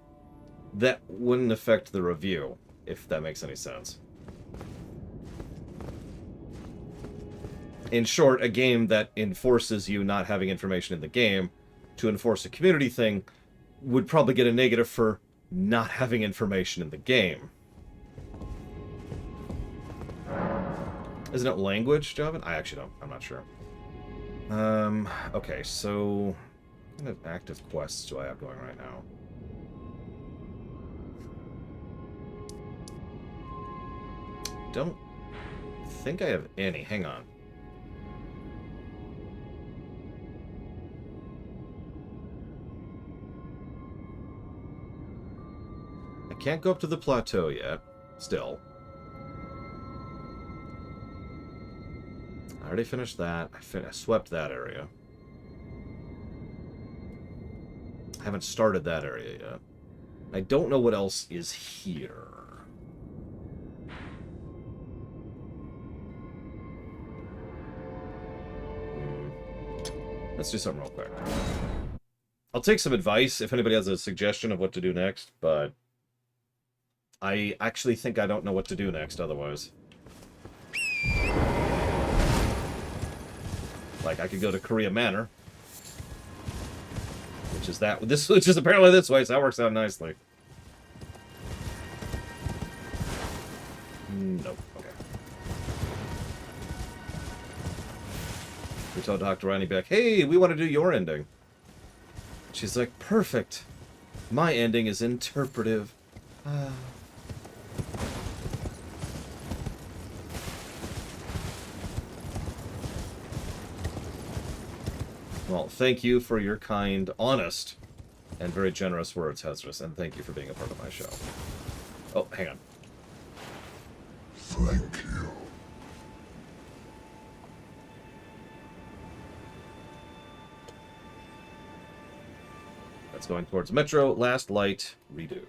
that wouldn't affect the review, if that makes any sense. In short, a game that enforces you not having information in the game to enforce a community thing would probably get a negative for not having information in the game. Isn't it language, Javin? I actually don't. I'm not sure. Okay, so what kind of active quests do I have going right now? Don't think I have any. Hang on. I can't go up to the plateau yet. Still. I already finished that. I swept that area. I haven't started that area yet. I don't know what else is here. Let's do something real quick. I'll take some advice if anybody has a suggestion of what to do next, but I actually think I don't know what to do next otherwise. Like, I could go to Korea Manor. Which is apparently this way, so that works out nicely. Nope. Okay. We told Dr. Ronnie back, hey, we want to do your ending. She's like, perfect. My ending is interpretive. Well, thank you for your kind, honest, and very generous words, Hezras, and thank you for being a part of my show. Oh, hang on. Thank you. That's going towards Metro, Last Light, redo.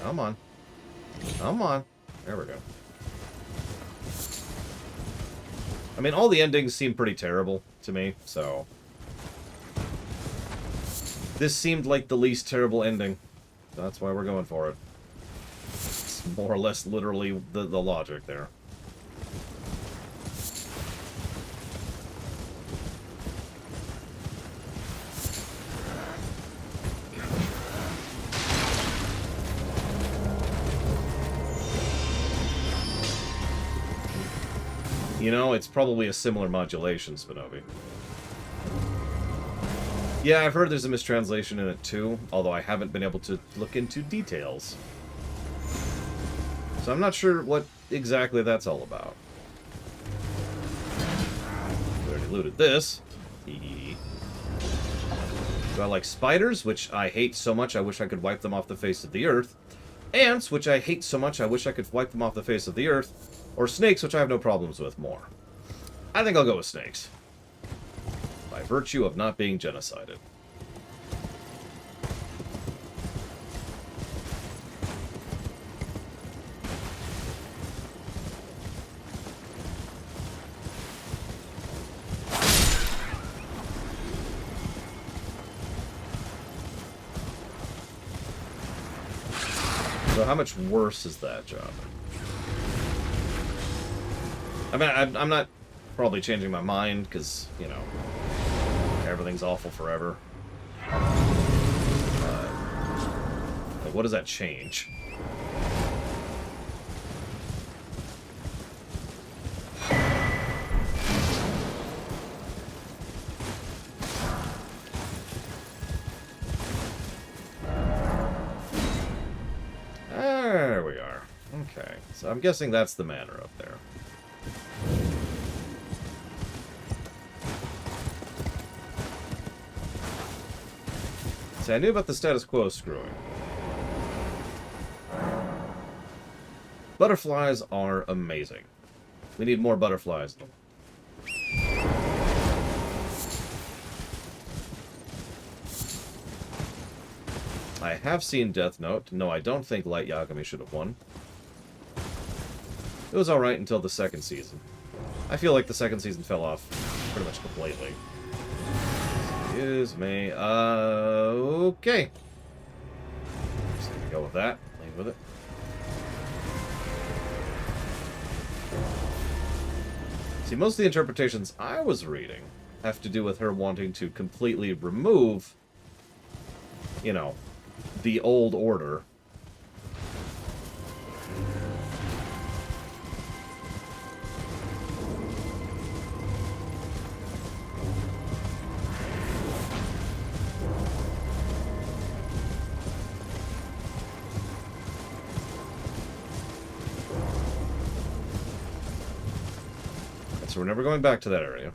Come on. Come on. There we go. I mean, all the endings seem pretty terrible to me, so this seemed like the least terrible ending. That's why we're going for it. It's more or less literally the logic there. You know, it's probably a similar modulation, Spinovi. Yeah, I've heard there's a mistranslation in it too, although I haven't been able to look into details. So I'm not sure what exactly that's all about. We already looted this. Do I like spiders, which I hate so much I wish I could wipe them off the face of the earth? Ants, which I hate so much I wish I could wipe them off the face of the earth? Or snakes, which I have no problems with more? I think I'll go with snakes. By virtue of not being genocided. So how much worse is that job? I mean, I'm not probably changing my mind, because, you know, everything's awful forever. Like, what does that change? There we are. Okay, so I'm guessing that's the manor up there. See, I knew about the status quo screwing. Butterflies are amazing. We need more butterflies. I have seen Death Note. No, I don't think Light Yagami should have won. It was alright until the second season. I feel like the second season fell off pretty much completely. Excuse me. Okay. Just gonna go with that. Leave with it. See, most of the interpretations I was reading have to do with her wanting to completely remove, you know, the old order. So we're never going back to that area.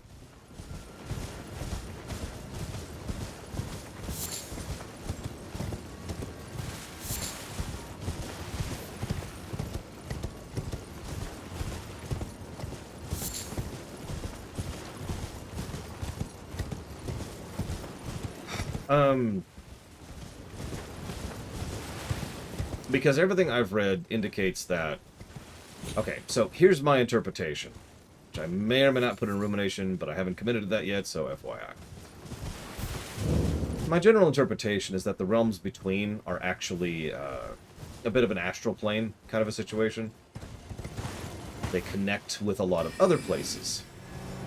Because everything I've read indicates that... Okay, so here's my interpretation, which I may or may not put in rumination, but I haven't committed to that yet, so FYI. My general interpretation is that the realms between are actually a bit of an astral plane kind of a situation. They connect with a lot of other places.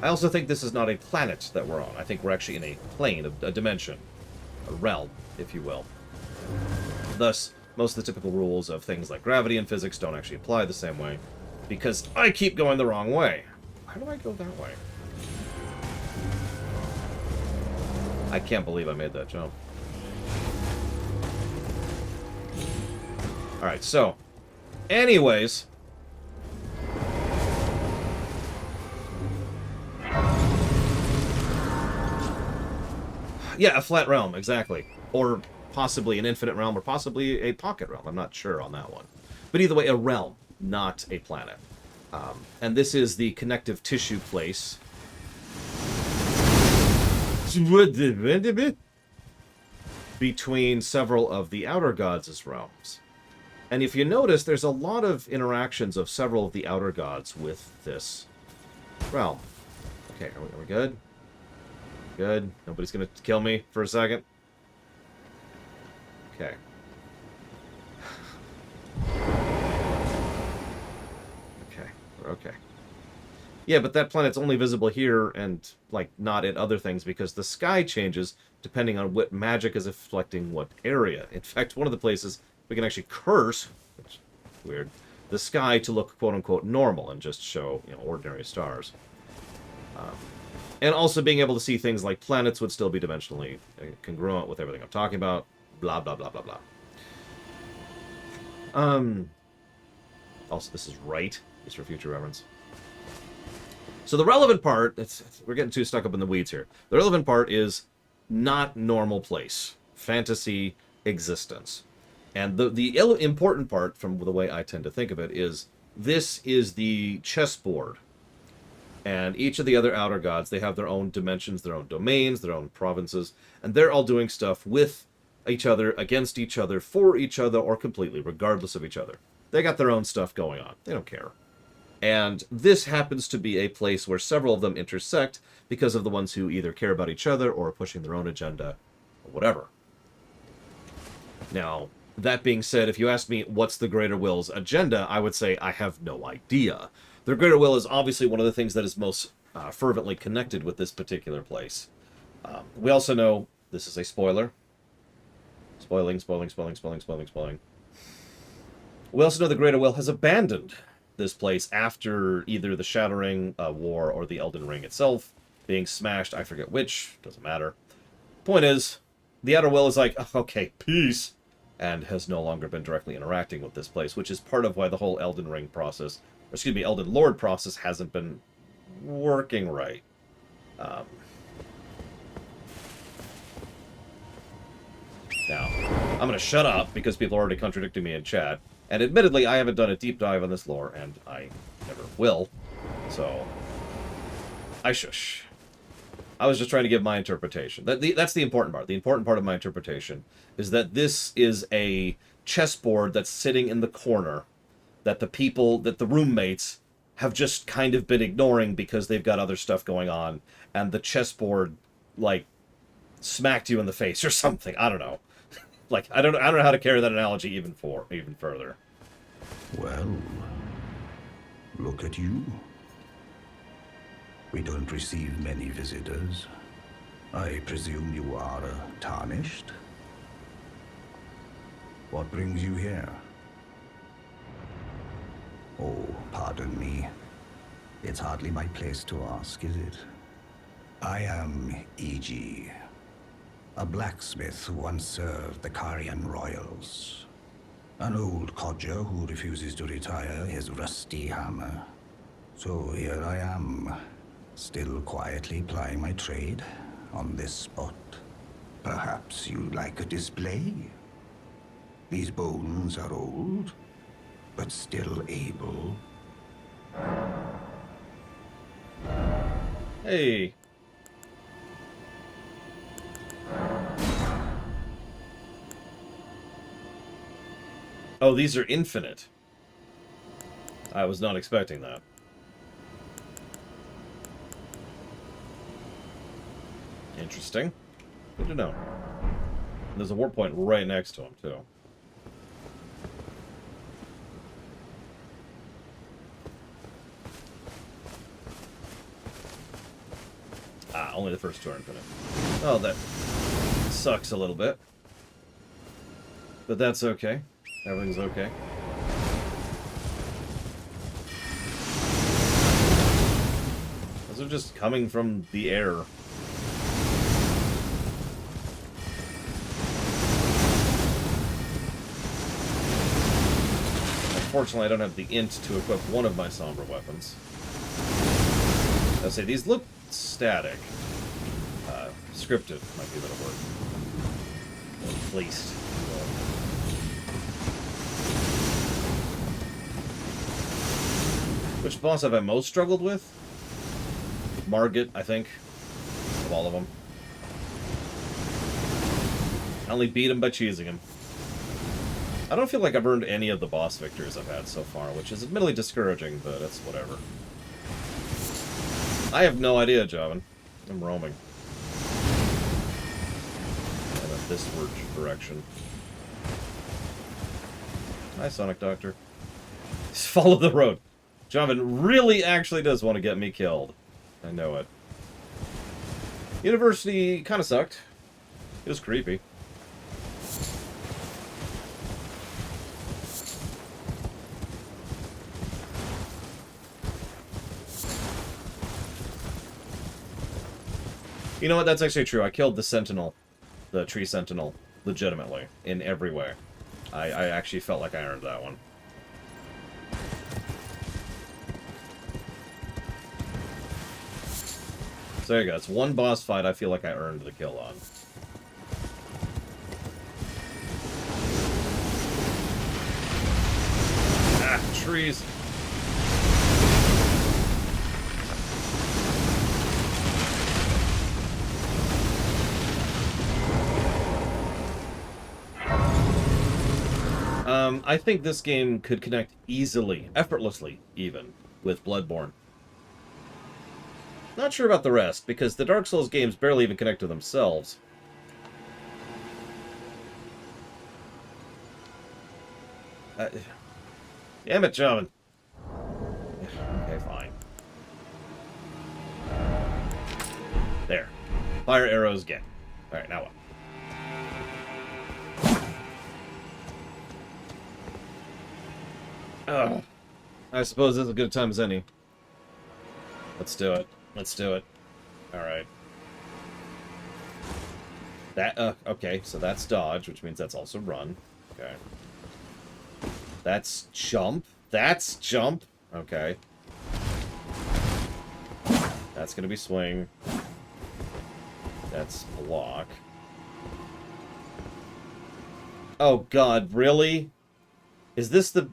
I also think this is not a planet that we're on. I think we're actually in a plane, a dimension, a realm, if you will. Thus, most of the typical rules of things like gravity and physics don't actually apply the same way, because I keep going the wrong way. Why do I go that way? I can't believe I made that jump. Alright, so, anyways... Yeah, a flat realm, exactly. Or possibly an infinite realm, or possibly a pocket realm. I'm not sure on that one. But either way, a realm, not a planet. And this is the connective tissue place. Between several of the outer gods' realms. And if you notice, there's a lot of interactions of several of the outer gods with this realm. Okay, are we good? Good. Nobody's gonna kill me for a second. Okay. Okay, we're okay. Yeah, but that planet's only visible here and, like, not in other things because the sky changes depending on what magic is affecting what area. In fact, one of the places we can actually curse, which is weird, the sky to look quote-unquote normal and just show, you know, ordinary stars. And also being able to see things like planets would still be dimensionally congruent with everything I'm talking about. Blah, blah, blah, blah, blah. Also, this is right, just for future reference. So the relevant part, we're getting too stuck up in the weeds here. The relevant part is not normal place. Fantasy existence. And the important part, from the way I tend to think of it, is this is the chessboard. And each of the other outer gods, they have their own dimensions, their own domains, their own provinces, and they're all doing stuff with each other, against each other, for each other, or completely, regardless of each other. They got their own stuff going on. They don't care. And this happens to be a place where several of them intersect because of the ones who either care about each other or are pushing their own agenda, or whatever. Now, that being said, if you ask me what's the Greater Will's agenda, I would say I have no idea. The Greater Will is obviously one of the things that is most fervently connected with this particular place. We also know, this is a spoiler. Spoiling. We also know the Greater Will has abandoned this place after either the Shattering War or the Elden Ring itself being smashed. I forget which. Doesn't matter. Point is, the Outer Will is like, okay, peace, and has no longer been directly interacting with this place, which is part of why the whole Elden Ring process, or excuse me, Elden Lord process hasn't been working right. Now, I'm going to shut up because people are already contradicting me in chat. And admittedly, I haven't done a deep dive on this lore, and I never will. So, I shush. I was just trying to give my interpretation. That's the important part. The important part of my interpretation is that this is a chessboard that's sitting in the corner that the roommates have just kind of been ignoring because they've got other stuff going on, and the chessboard, like, smacked you in the face or something. I don't know. Like, I don't know how to carry that analogy even further. Well, look at you. We don't receive many visitors. I presume you are tarnished? What brings you here? Oh, pardon me. It's hardly my place to ask, is it? I am E.G., a blacksmith who once served the Carian royals. An old codger who refuses to retire his rusty hammer. So here I am, still quietly plying my trade on this spot. Perhaps you'd like a display? These bones are old, but still able. Hey. Oh, these are infinite. I was not expecting that. Interesting. Good to know. There's a warp point right next to him, too. Ah, only the first two are infinite. Oh, that sucks a little bit. But that's okay. Everything's okay. Those are just coming from the air. Unfortunately, I don't have the int to equip one of my somber weapons. I'll say these look static. Scripted might be a better word. Or placed. Which boss have I most struggled with? Margit, I think. Of all of them. I only beat him by cheesing him. I don't feel like I've earned any of the boss victories I've had so far, which is admittedly discouraging, but it's whatever. I have no idea, Javin. I'm roaming. And in this direction. Hi, Sonic Doctor. Just follow the road. Javin really actually does want to get me killed. I know it. University kind of sucked. It was creepy. You know what? That's actually true. I killed the Sentinel, the Tree Sentinel, legitimately, in every way. I actually felt like I earned that one. So there you go. It's one boss fight I feel like I earned the kill on. Ah, trees. I think this game could connect easily, effortlessly even, with Bloodborne. Not sure about the rest, because the Dark Souls games barely even connect to themselves. Damn it, John. Okay, fine. There. Fire arrows again. Alright, now what? Ugh. I suppose this is as good a time as any. Let's do it. Let's do it. Alright. That, okay, so that's dodge, which means that's also run. Okay. That's jump. That's jump. Okay. That's gonna be swing. That's block. Oh god, really? Is this the...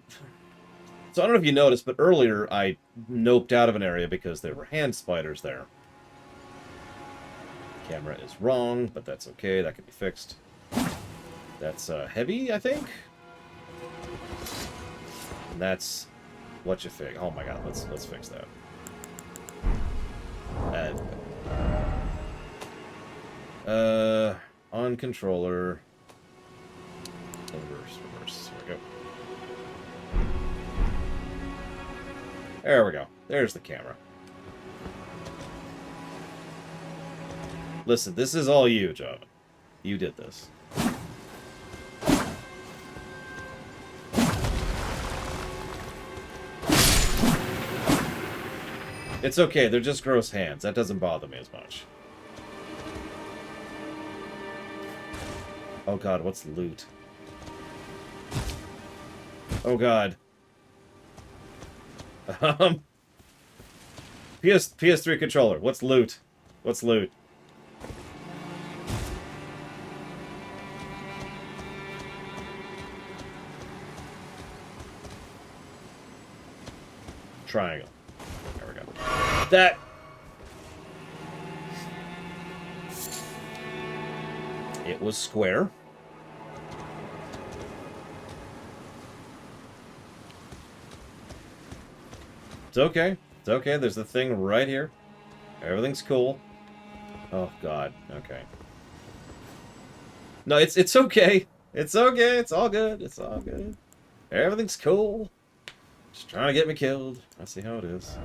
So I don't know if you noticed, but earlier I noped out of an area because there were hand spiders there. Camera is wrong, but that's okay. That can be fixed. That's heavy, I think? And that's what you think. Oh my god, let's fix that. On controller. Reverse. There we go. There we go. There's the camera. Listen, this is all you, John. You did this. It's okay, they're just gross hands. That doesn't bother me as much. Oh god, what's loot? Oh god. PS3 controller. What's loot? What's loot? Triangle. There we go. That... It was square. It's okay. It's okay. There's the thing right here. Everything's cool. Oh, God. Okay. No, it's okay. It's okay. It's all good. It's all good. Everything's cool. Just trying to get me killed. I see how it is.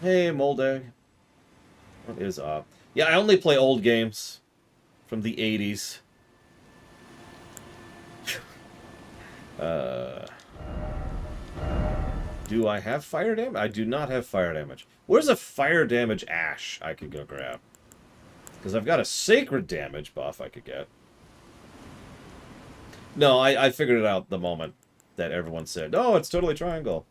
Hey, Moldag. What is up? Yeah, I only play old games from the 80s. Do I have fire damage? I do not have fire damage. Where's a fire damage ash I could go grab? Because I've got a sacred damage buff I could get. No, I figured it out the moment that everyone said, oh, it's totally triangle.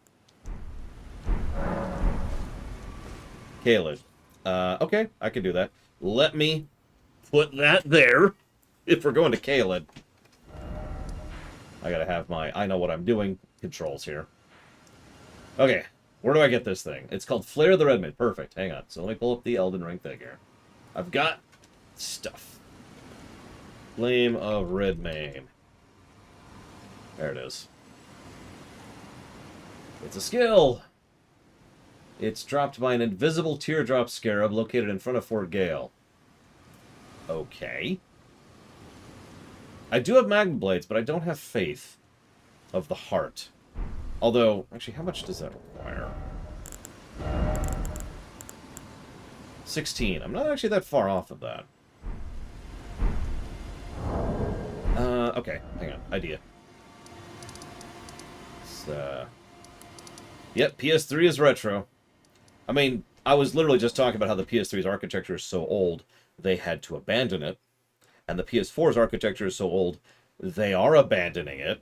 Caelid. Okay, I can do that. Let me put that there. If we're going to Caelid. I gotta have my I know what I'm doing controls here. Okay, where do I get this thing? It's called Flare of the Redmane. Perfect, hang on. So let me pull up the Elden Ring thing here. I've got stuff. Flame of Redmane. There it is. It's a skill! It's dropped by an invisible teardrop scarab located in front of Fort Gale. Okay. I do have magma blades, but I don't have faith of the heart. Although, actually, how much does that require? 16. I'm not actually that far off of that. Okay, hang on. Idea. Let's, Yep, PS3 is retro. I mean, I was literally just talking about how the PS3's architecture is so old, they had to abandon it. And the PS4's architecture is so old, they are abandoning it.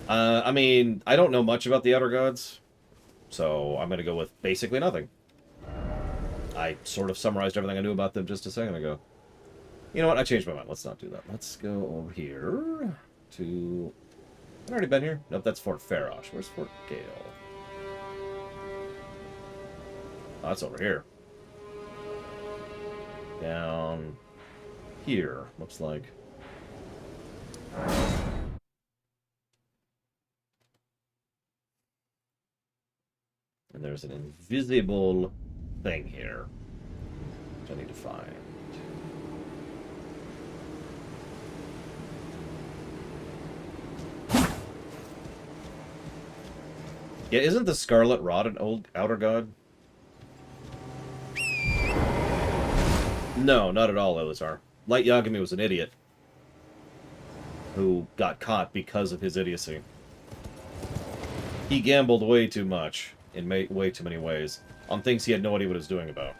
I mean, I don't know much about the Outer Gods, so I'm going to go with basically nothing. I sort of summarized everything I knew about them just a second ago. You know what? I changed my mind. Let's not do that. Let's go over here to... I've already been here? Nope, that's Fort Farosh. Where's Fort Gale? Oh, that's over here. Down here, looks like. And there's an invisible thing here, which I need to find. Yeah, isn't the Scarlet Rod an old Outer God? No, not at all, Elazar. Light Yagami was an idiot who got caught because of his idiocy. He gambled way too much, in way too many ways, on things he had no idea what he was doing about.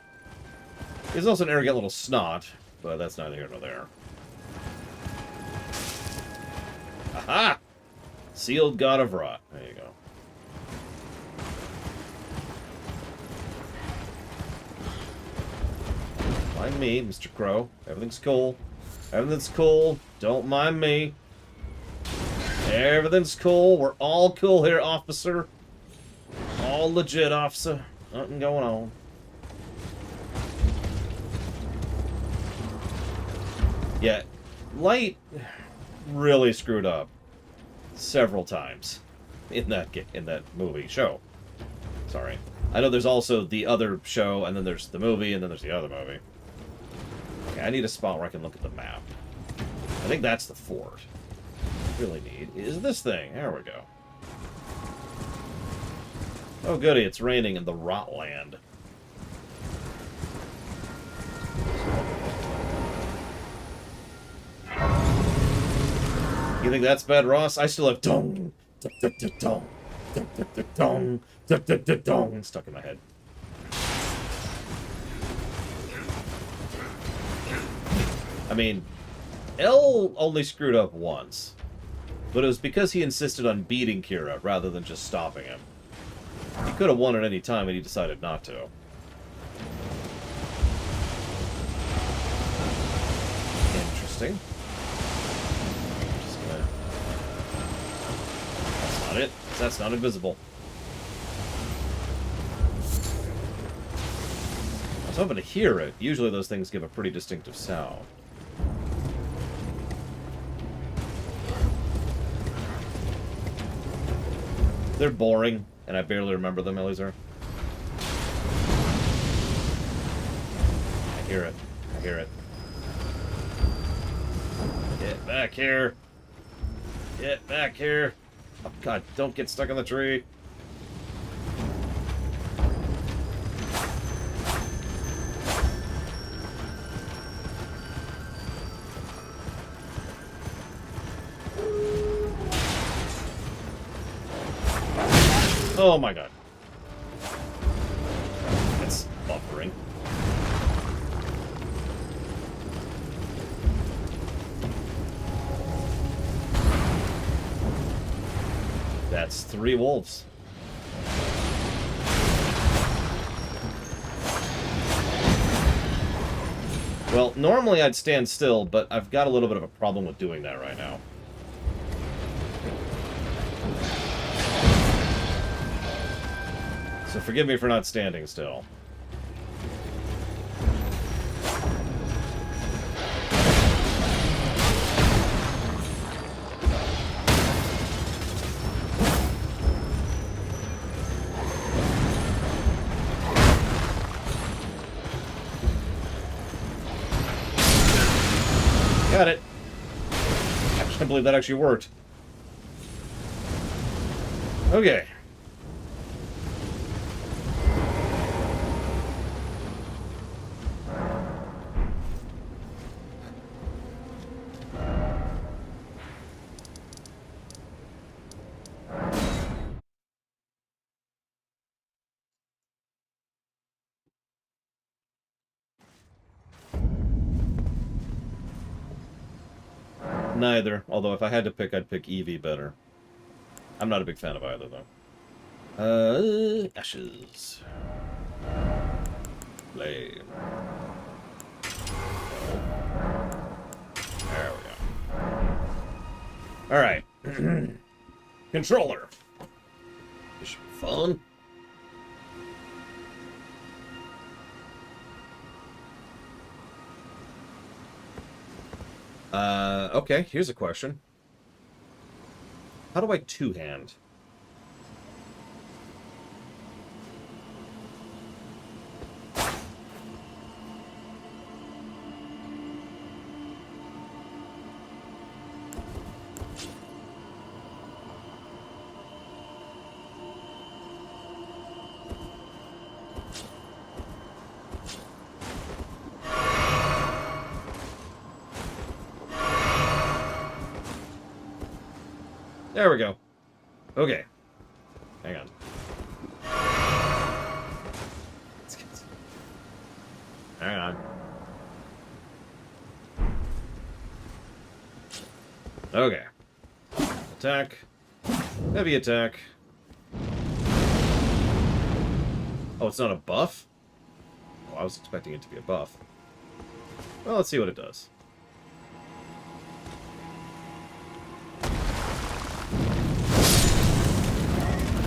He's also an arrogant little snot, but that's neither here nor there. Aha! Sealed God of Rot. There you go. Mind me, Mr. Crow. Everything's cool. Everything's cool. Don't mind me. Everything's cool. We're all cool here, officer. All legit, officer. Nothing going on. Yeah, Light really screwed up several times in that movie show. Sorry. I know there's also the other show, and then there's the movie, and then there's the other movie. Okay, I need a spot where I can look at the map. I think that's the fort. What I really need is this thing. There we go. Oh goody, it's raining in the Rotland. You think that's bad, Ross? I still have dong, dong, dong, dong, dong, dong stuck in my head. I mean, L only screwed up once, but it was because he insisted on beating Kira rather than just stopping him. He could have won at any time, and he decided not to. Interesting. Just gonna... That's not it. That's not invisible. I was hoping to hear it. Usually those things give a pretty distinctive sound. They're boring, and I barely remember them, Elazar. I hear it. I hear it. Get back here. Get back here. Oh, God, don't get stuck in the tree. Oh my God. It's buffering. That's 3 wolves. Well, normally I'd stand still, but I've got a little bit of a problem with doing that right now. So forgive me for not standing still. Got it. I can't believe that actually worked. Okay. Neither. Although if I had to pick, I'd pick Eevee better. I'm not a big fan of either, though. Ashes. Flame. There we go. Alright. Controller. This should be fun. Okay, here's a question. How do I two-hand? There we go. Okay. Hang on. Hang on. Okay. Attack. Heavy attack. Oh, it's not a buff? Oh, I was expecting it to be a buff. Well, let's see what it does.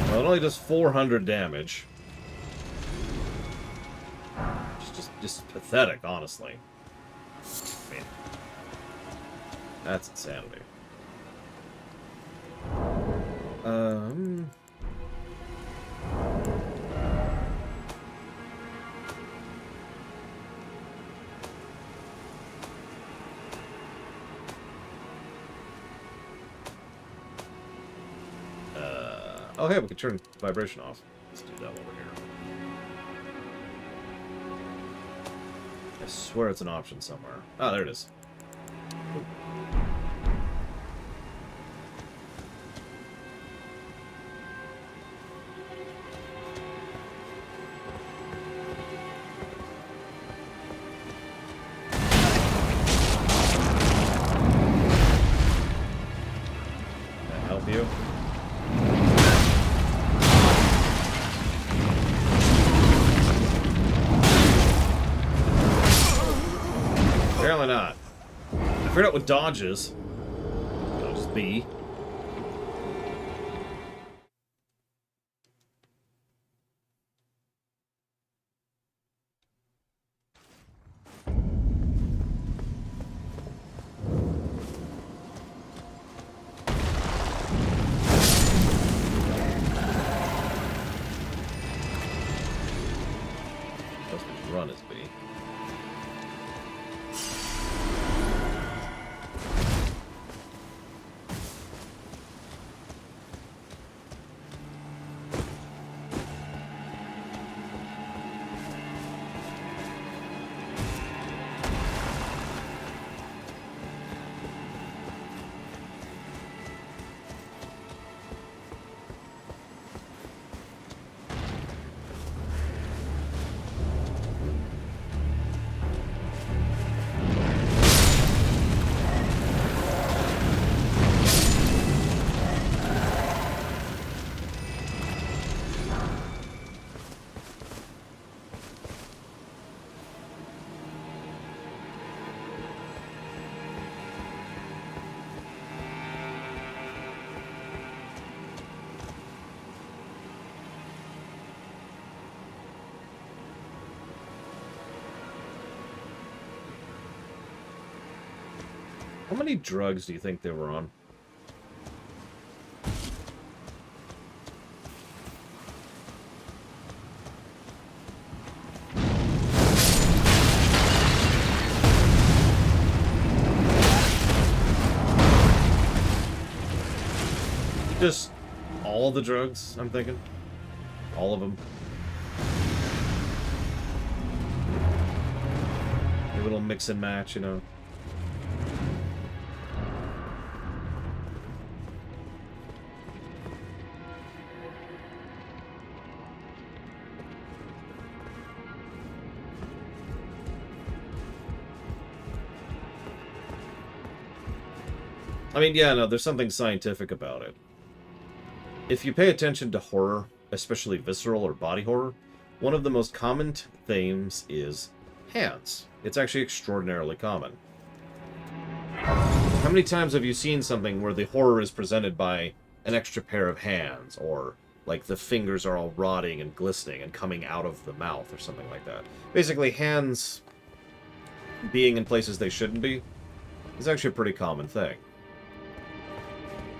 Well, it only does 400 damage. Just pathetic, honestly. I mean, that's insanity. Oh, hey, we can turn vibration off. Let's do that over here. I swear it's an option somewhere. Ah, there it is. Can I help you? Apparently not. I figured out what dodge is. Dodge is B. Run is B. How many drugs do you think they were on? Just all the drugs, I'm thinking. All of them. A little mix and match, you know. I mean, yeah, no, there's something scientific about it. If you pay attention to horror, especially visceral or body horror, one of the most common themes is hands. It's actually extraordinarily common. How many times have you seen something where the horror is presented by an extra pair of hands, or like the fingers are all rotting and glistening and coming out of the mouth or something like that? Basically, hands being in places they shouldn't be is actually a pretty common thing.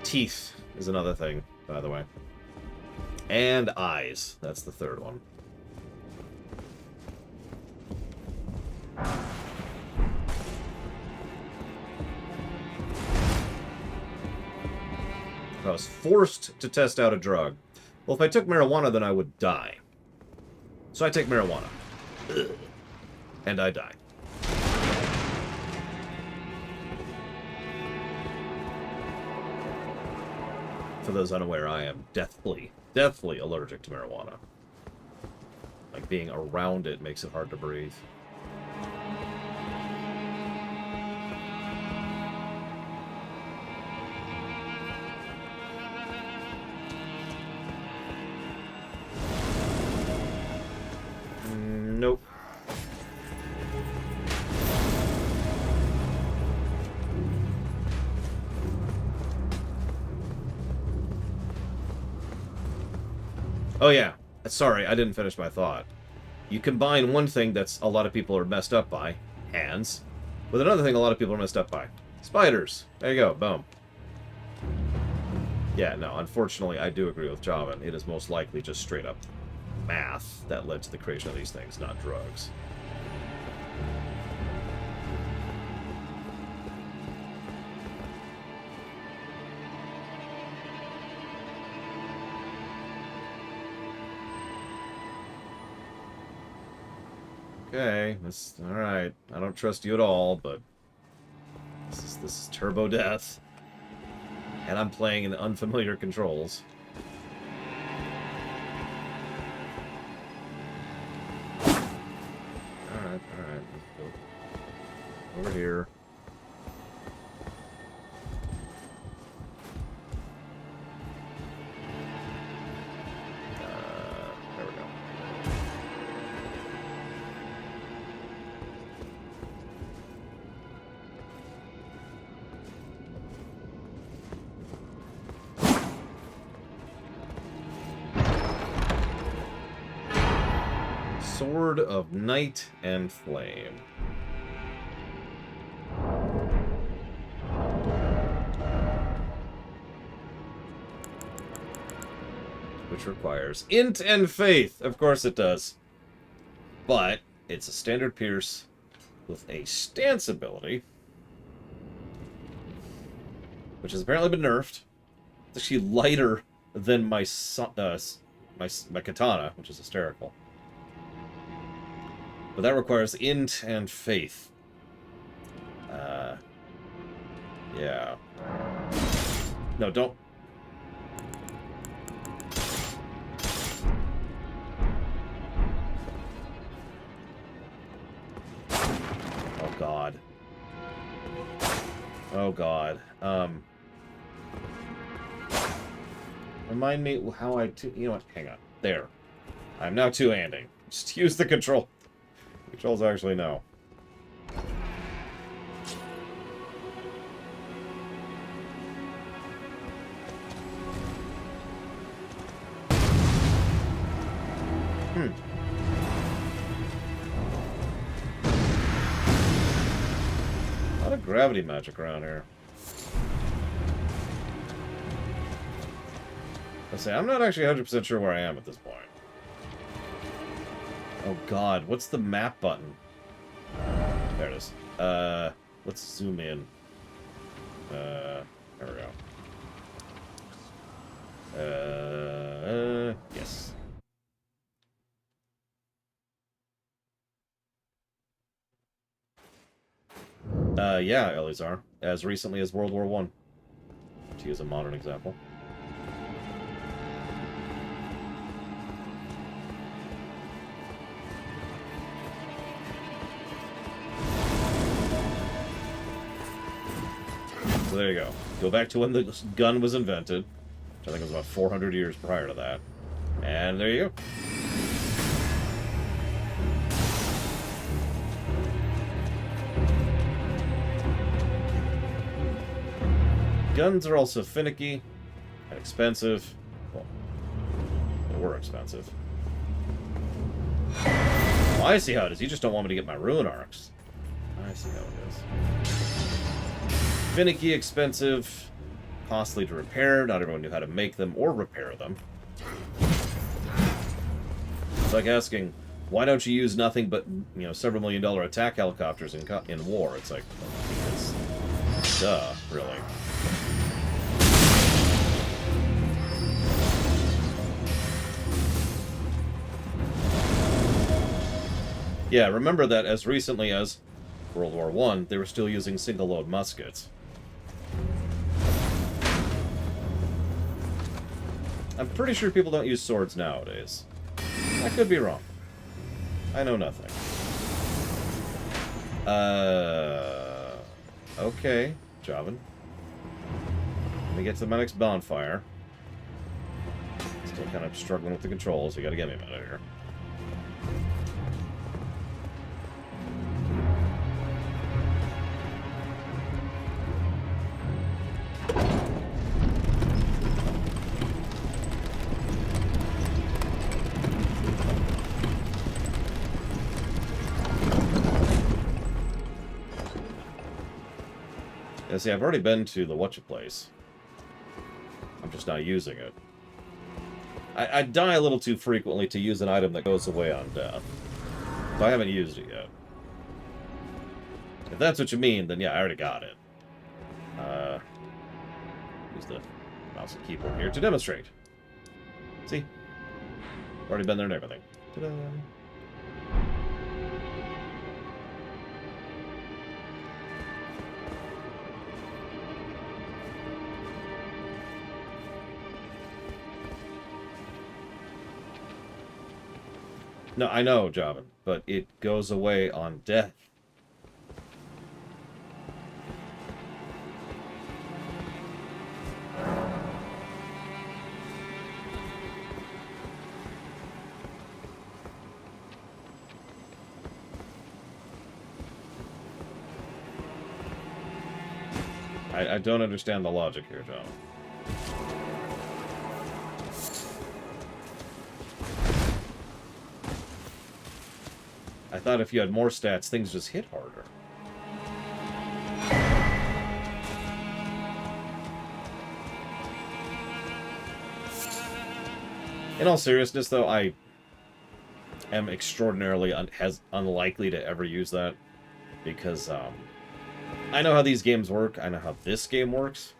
Teeth is another thing, by the way. And eyes. That's the third one. If I was forced to test out a drug, well, if I took marijuana, then I would die. So I take marijuana. Ugh. And I die. For those unaware, I am deathly allergic to marijuana. Like, being around it makes it hard to breathe. Nope. Oh yeah, sorry, I didn't finish my thought. You combine one thing that's a lot of people are messed up by, hands, with another thing a lot of people are messed up by, spiders. There you go, boom. Yeah, no, unfortunately, I do agree with Javan. It is most likely just straight up math that led to the creation of these things, not drugs. Okay, this alright. I don't trust you at all, but this is Turbo Death. And I'm playing in unfamiliar controls. Alright. Let's go over here. There we go. Sword of Night and Flame. Which requires int and faith. Of course it does. But it's a standard pierce with a stance ability, which has apparently been nerfed. It's actually lighter than my katana, which is hysterical. But that requires int and faith. Yeah. No, don't. Oh, God. Oh, God. Remind me how I... You know what? Hang on. There. I'm now two-handing. Just use the control. Controls actually no. A lot of gravity magic around here. Let's say I'm not actually 100% sure where I am at this point. Oh God, what's the map button? There it is. Let's zoom in. There we go. Yes. Yeah, Elizar. As recently as World War I. To use a modern example. So there you go. Go back to when the gun was invented, which I think was about 400 years prior to that. And there you go. Guns are also finicky and expensive. Well, they were expensive. Oh, I see how it is. You just don't want me to get my rune arcs. I see how it is. Finicky, expensive, costly to repair. Not everyone knew how to make them or repair them. It's like asking, why don't you use nothing but, you know, several $1 million attack helicopters in war? It's like, because, duh, really. Yeah, remember that as recently as World War I, they were still using single-load muskets. I'm pretty sure people don't use swords nowadays. I could be wrong. I know nothing. Okay, Javan. Let me get to my next bonfire. Still kind of struggling with the controls. You gotta get me out of here. Yeah, see, I've already been to the whatcha-place. I'm just not using it. I die a little too frequently to use an item that goes away on death. So I haven't used it yet. If that's what you mean, then yeah, I already got it. Use the mouse and keyboard here to demonstrate. See? Already been there and everything. Ta-da! No, I know, Javan, but it goes away on death. I don't understand the logic here, John. I thought if you had more stats, things just hit harder. In all seriousness, though, I am extraordinarily unlikely to ever use that. Because, I know how these games work, I know how this game works,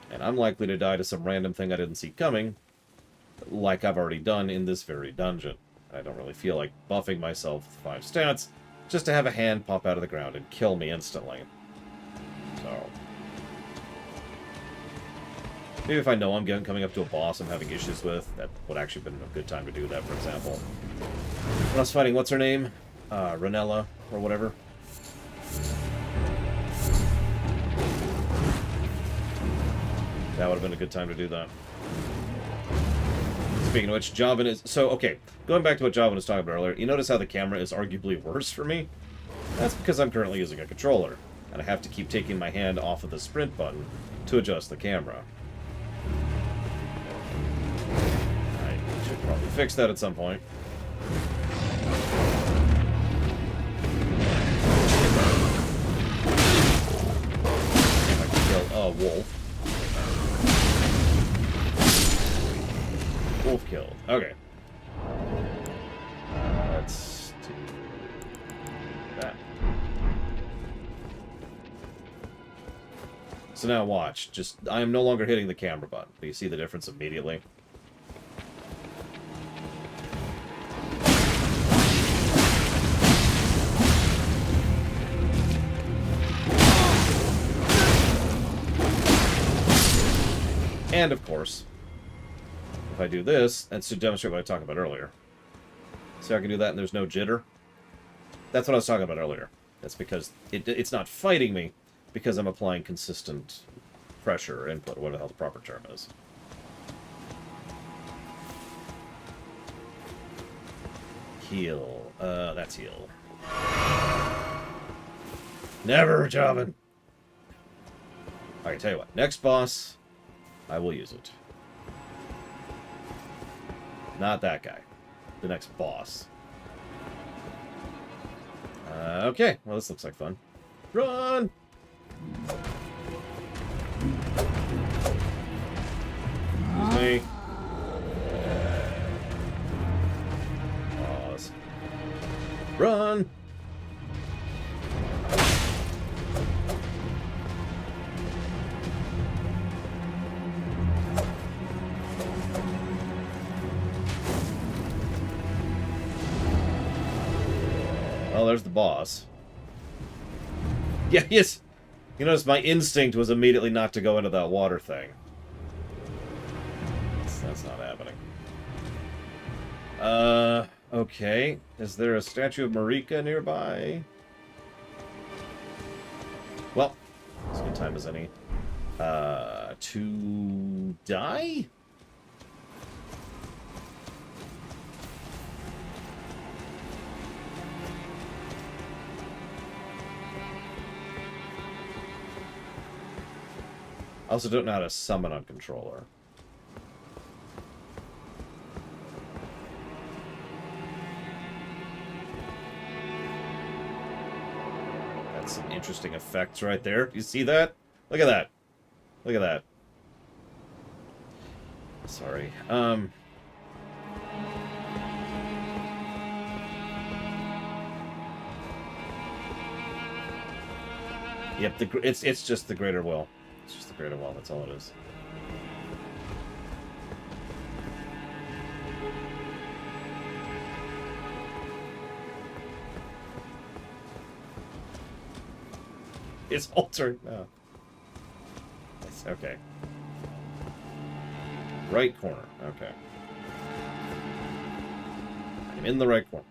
and I'm likely to die to some random thing I didn't see coming, like I've already done in this very dungeon. I don't really feel like buffing myself with 5 stats, just to have a hand pop out of the ground and kill me instantly. So, maybe if I know I'm coming up to a boss I'm having issues with, that would actually have been a good time to do that, for example. When I was fighting, what's her name? Ranella, or whatever. That would have been a good time to do that. Speaking of which, Javan is... So, okay, going back to what Javan was talking about earlier, you notice how the camera is arguably worse for me? That's because I'm currently using a controller, and I have to keep taking my hand off of the sprint button to adjust the camera. I should probably fix that at some point. If I can kill a wolf. Wolf killed. Okay. Let's do that. So now watch. Just, I am no longer hitting the camera button. Do you see the difference immediately? And of course, if I do this, that's to demonstrate what I talked about earlier. See how I can do that and there's no jitter? That's what I was talking about earlier. That's because it's not fighting me, because I'm applying consistent pressure input, whatever the hell the proper term is. Heal. That's heal. Never, Javin. Alright, tell you what. Next boss, I will use it. Not that guy. The next boss. Okay, well, this looks like fun. Run! Excuse me. Pause. Run! Well, there's the boss. Yeah, yes. You notice my instinct was immediately not to go into that water thing. That's not happening. Okay. Is there a statue of Marika nearby? Well, as good time as any. To die? I also don't know how to summon on controller. That's some interesting effects right there. You see that? Look at that. Look at that. Sorry. Yep, it's just the greater will. It's just the greater will, that's all it is. It's altered. Oh. Okay. Right corner. Okay. I'm in the right corner.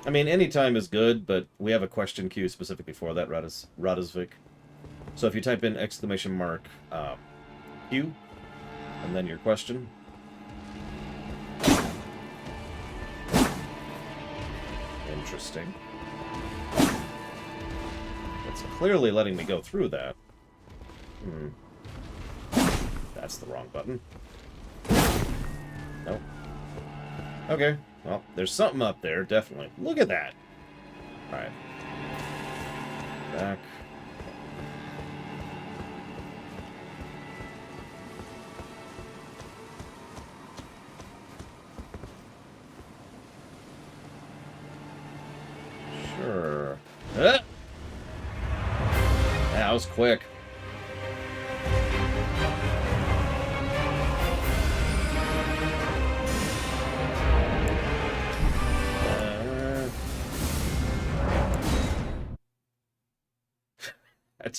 I mean, any time is good, but we have a question queue specifically for that, Radosvik. So if you type in exclamation mark Q, and then your question. Interesting. It's clearly letting me go through that. That's the wrong button. Nope. Okay. Well, there's something up there, definitely. Look at that. Alright. Back. Sure. Ah! That was quick.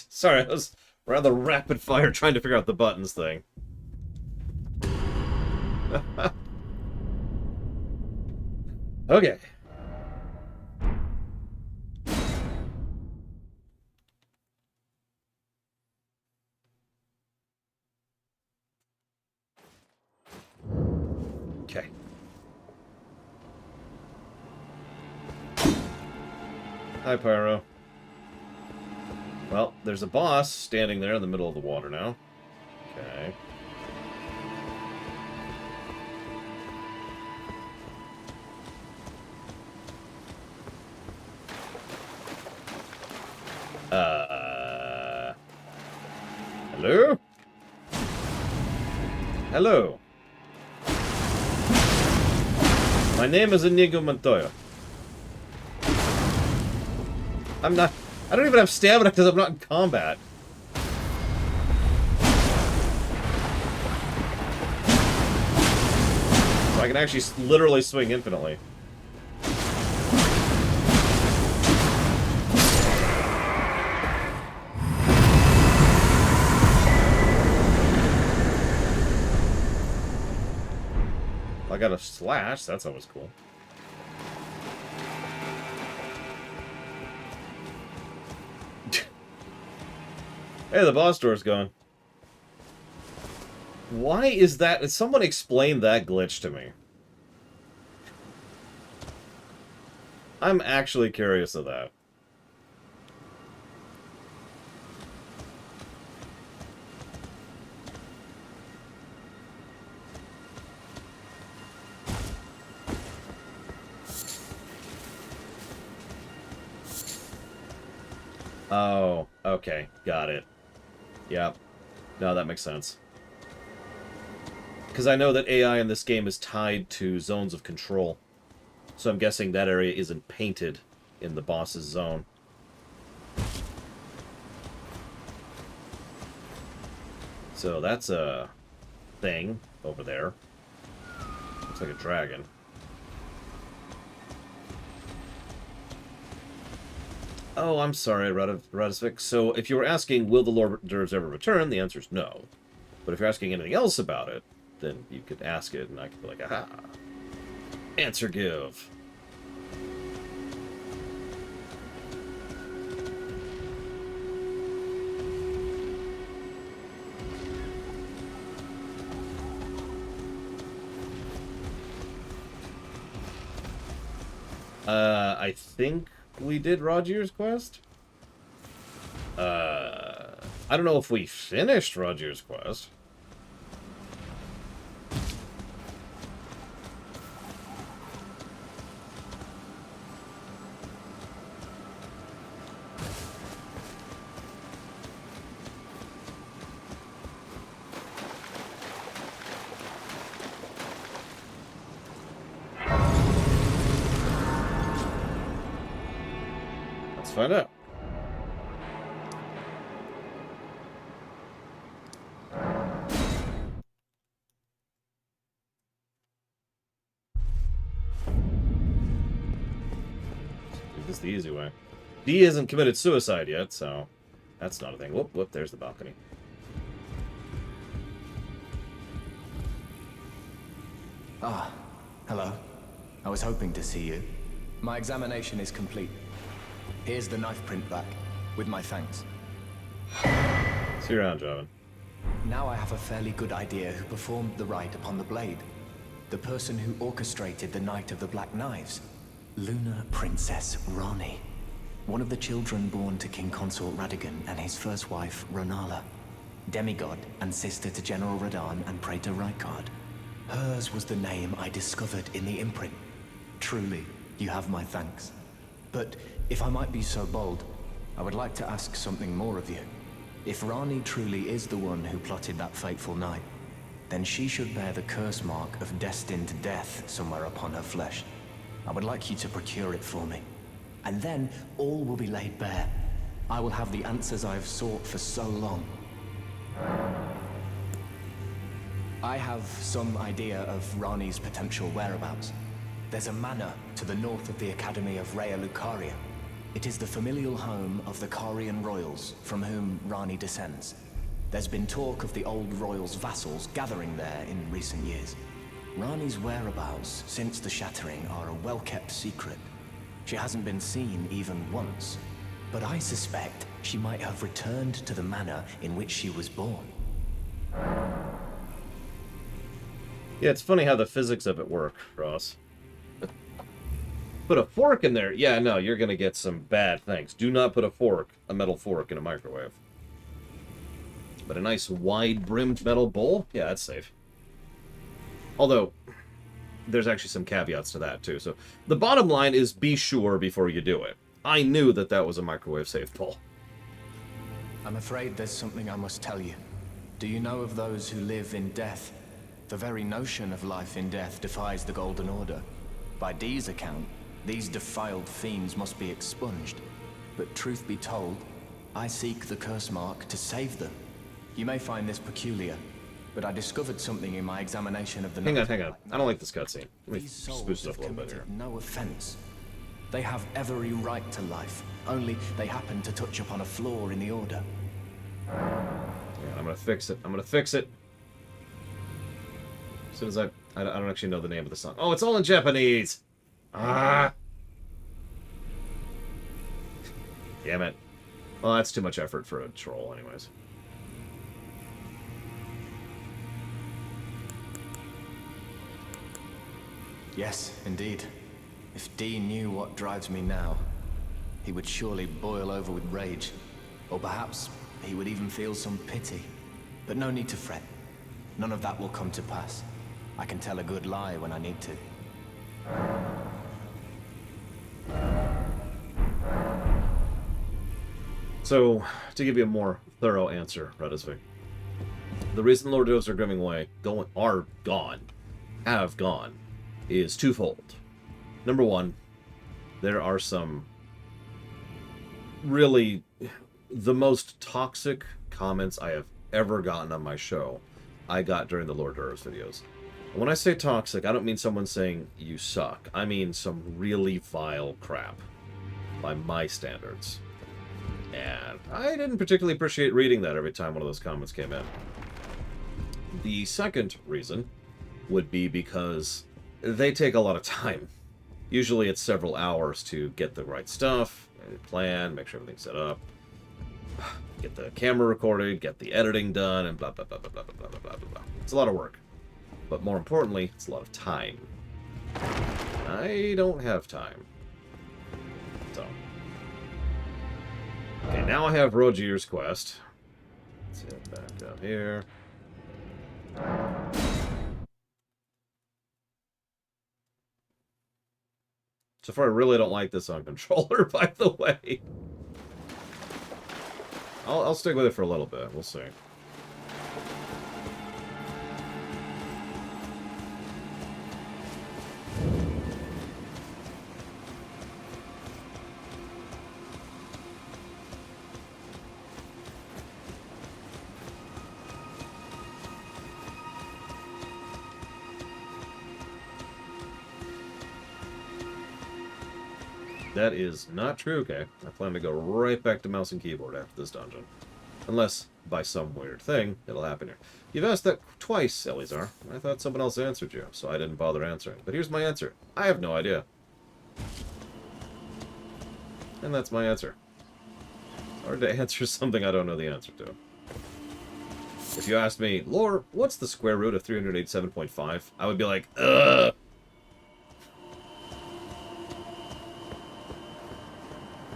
Sorry, I was rather rapid fire trying to figure out the buttons thing. Okay. Okay. Hi, Pyro. Well, there's a boss standing there in the middle of the water now. Okay. Hello? Hello. My name is Inigo Montoya. I don't even have stamina because I'm not in combat. So I can actually literally swing infinitely. I got a slash, that's always cool. Hey, the boss door's gone. Why is that? Someone explain that glitch to me. I'm actually curious of that. Oh, okay. Got it. Yep. No, that makes sense. Because I know that AI in this game is tied to zones of control. So I'm guessing that area isn't painted in the boss's zone. So that's a thing over there. Looks like a dragon. Oh, I'm sorry, Radosvik. So if you were asking, will the Lorders ever return, the answer is no. But if you're asking anything else about it, then you could ask it, and I could be like, aha. Answer give. I think we did Roger's quest. I don't know if we finished Roger's quest. Let's find out. This is the easy way. D hasn't committed suicide yet, so that's not a thing. Whoop, whoop, there's the balcony. Ah, hello. I was hoping to see you. My examination is complete. Here's the knife print back, with my thanks. See you around, Javin. Now I have a fairly good idea who performed the rite upon the blade. The person who orchestrated the Night of the Black Knives. Lunar Princess Rani. One of the children born to King Consort Radigan and his first wife, Ronala. Demigod and sister to General Radon and Praetor Rykard. Hers was the name I discovered in the imprint. Truly, you have my thanks. But if I might be so bold, I would like to ask something more of you. If Rani truly is the one who plotted that fateful night, then she should bear the curse mark of destined death somewhere upon her flesh. I would like you to procure it for me. And then all will be laid bare. I will have the answers I have sought for so long. I have some idea of Rani's potential whereabouts. There's a manor to the north of the Academy of Rea Lucaria. It is the familial home of the Carian royals, from whom Rani descends. There's been talk of the old royals' vassals gathering there in recent years. Rani's whereabouts since the shattering are a well-kept secret. She hasn't been seen even once, but I suspect she might have returned to the manor in which she was born. Yeah, it's funny how the physics of it work, Ross. Put a fork in there. Yeah, no, you're going to get some bad things. Do not put a metal fork in a microwave. But a nice wide-brimmed metal bowl? Yeah, that's safe. Although, there's actually some caveats to that, too. So, the bottom line is be sure before you do it. I knew that that was a microwave-safe bowl. I'm afraid there's something I must tell you. Do you know of those who live in death? The very notion of life in death defies the Golden Order. By Dee's account, these defiled fiends must be expunged. But truth be told, I seek the curse mark to save them. You may find this peculiar, but I discovered something in my examination of the... Hang on. I don't like this cutscene. Let me These souls spruce it up have a little bit here. committed no offense. They have every right to life, only they happen to touch upon a flaw in the Order. Yeah, I'm gonna fix it. As soon as I don't actually know the name of the song. Oh, it's all in Japanese! Ah! Damn it. Well, that's too much effort for a troll, anyways. Yes, indeed. If Dean knew what drives me now, he would surely boil over with rage. Or perhaps he would even feel some pity. But no need to fret. None of that will come to pass. I can tell a good lie when I need to. So, to give you a more thorough answer, Redisvig, the reason Lord Doves are have gone, is twofold. Number one, there are some really the most toxic comments I have ever gotten on my show I got during the Lord Doves videos. And when I say toxic, I don't mean someone saying you suck. I mean some really vile crap by my standards. And I didn't particularly appreciate reading that every time one of those comments came in. The second reason would be because they take a lot of time. Usually it's several hours to get the right stuff, plan, make sure everything's set up, get the camera recorded, get the editing done, and blah, blah, blah, blah, blah, blah, blah, blah, blah. It's a lot of work. But more importantly, it's a lot of time. I don't have time. So. Okay, now I have Rogier's Quest. Let's head back up here. So far, I really don't like this on controller, by the way. I'll stick with it for a little bit. We'll see. That is not true, okay. I plan to go right back to mouse and keyboard after this dungeon. Unless, by some weird thing, it'll happen here. You've asked that twice, Eleazar. I thought someone else answered you, so I didn't bother answering. But here's my answer. I have no idea. And that's my answer. It's hard to answer something I don't know the answer to. If you asked me, Lore, what's the square root of 387.5? I would be like, ugh!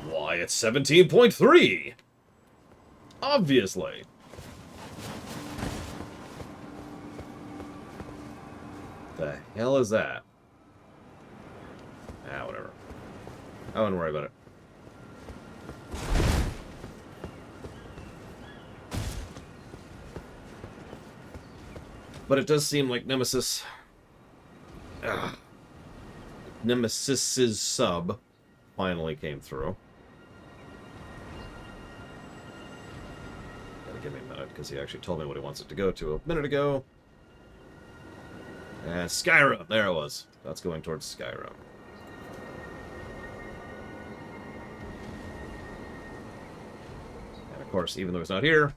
Why, it's 17.3! Obviously! The hell is that? Ah, whatever. I wouldn't worry about it. But it does seem like Nemesis's sub finally came through. Give me a minute, because he actually told me what he wants it to go to a minute ago. And Skyrim! There it was. That's going towards Skyrim. And of course, even though he's not here,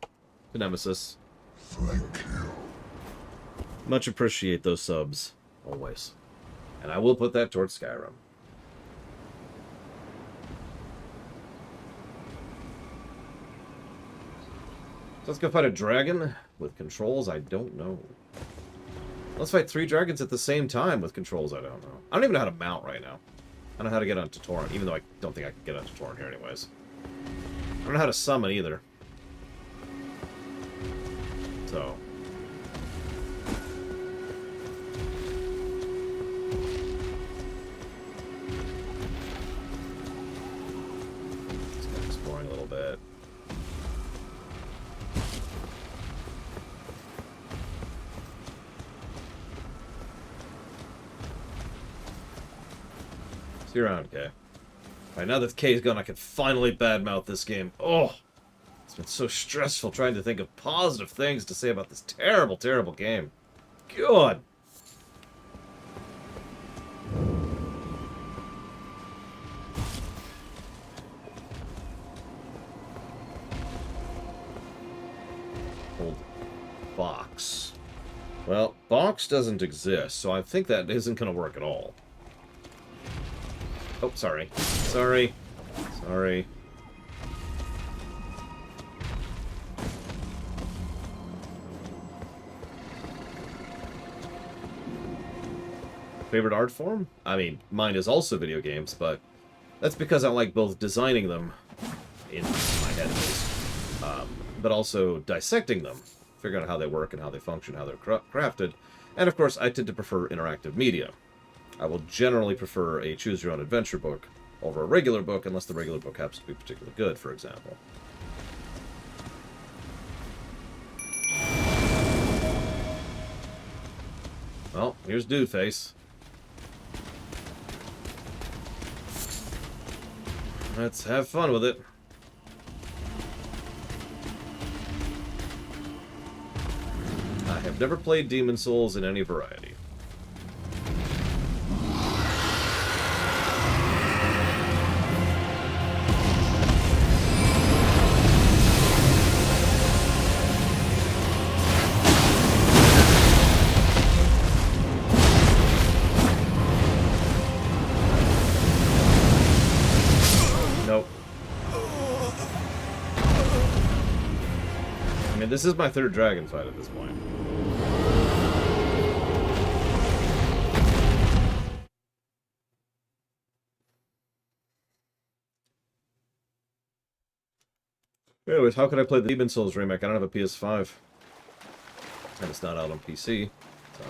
to Nemesis. Thank you. Much appreciate those subs. Always. And I will put that towards Skyrim. So let's go fight a dragon with controls I don't know. Let's fight 3 dragons at the same time with controls I don't know. I don't even know how to mount right now. I don't know how to get onto Torrent, even though I don't think I can get onto Torrent here anyways. I don't know how to summon either. So. Let's go exploring a little bit. You're on, Kay. Alright, now that Kay's gone, I can finally badmouth this game. Oh! It's been so stressful trying to think of positive things to say about this terrible, terrible game. God! Hold box. Well, box doesn't exist, so I think that isn't going to work at all. Oh, sorry. Sorry. Sorry. favorite art form? I mean, mine is also video games, but that's because I like both designing them, in my head at least, but also dissecting them, figuring out how they work and how they function, how they're crafted, and of course, I tend to prefer interactive media. I will generally prefer a choose-your-own-adventure book over a regular book, unless the regular book happens to be particularly good, for example. Well, here's Dude Face. Let's have fun with it. I have never played Demon Souls in any variety. Nope. I mean, this is my third dragon fight at this point. Anyways, how can I play the Demon Souls remake? I don't have a PS5. And it's not out on PC. So.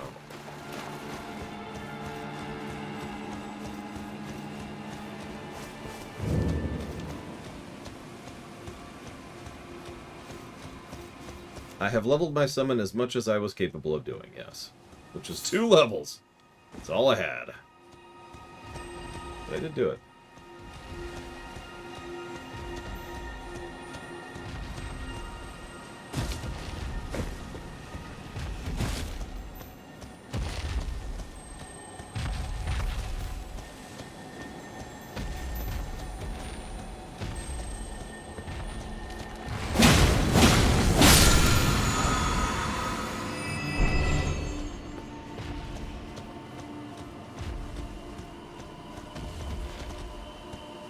I have leveled my summon as much as I was capable of doing, yes. Which is 2 levels. That's all I had. But I did do it.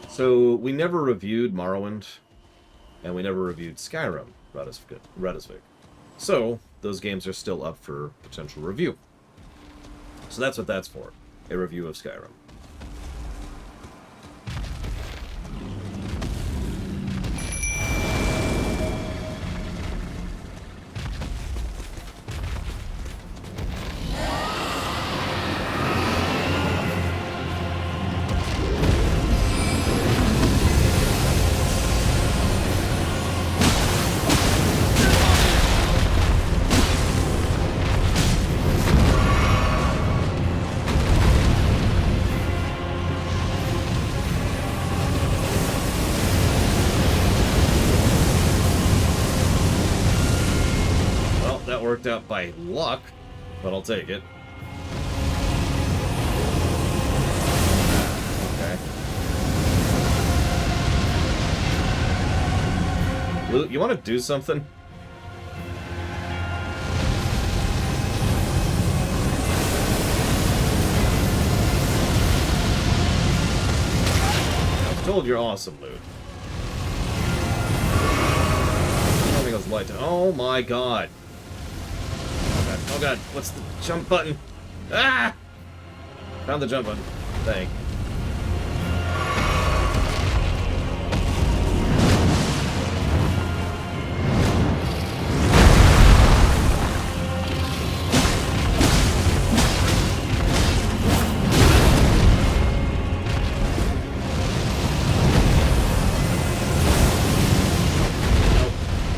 So, we never reviewed Morrowind, and we never reviewed Skyrim, Radisvik. So, those games are still up for potential review. So that's what that's for, a review of Skyrim. Worked out by luck, but I'll take it. Okay. Luke, you want to do something? I was told you're awesome, Luke. I think I was light. Oh my god. Oh god, what's the jump button? Ah! Found the jump button. Thank you.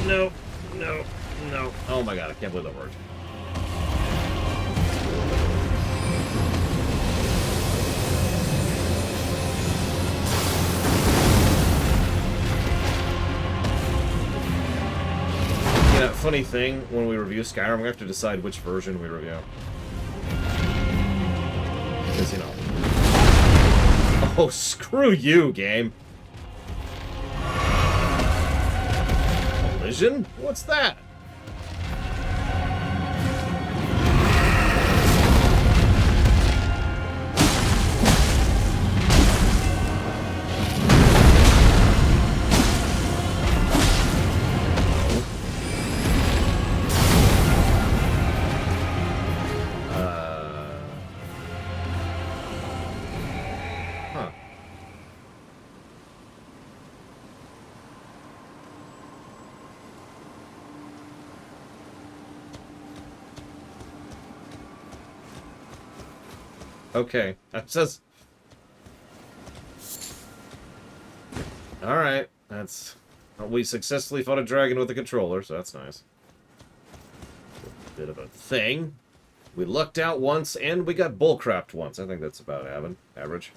No, no, no. Oh my god, I can't believe that worked. Funny thing, when we review Skyrim, we have to decide which version we review. Because, you know... Oh, screw you, game! Collision? What's that? Okay. That says... Alright. That's... Well, we successfully fought a dragon with a controller, so that's nice. Bit of a thing. We lucked out once, and we got bullcrapped once. I think that's about average.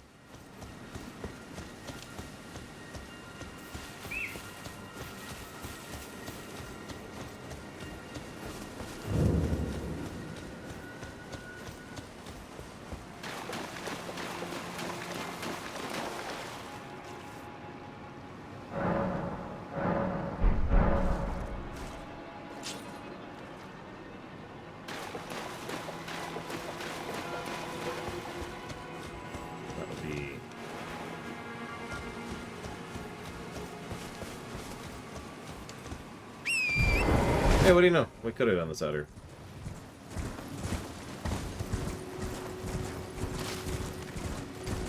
Hey, what do you know? We could have done this out here.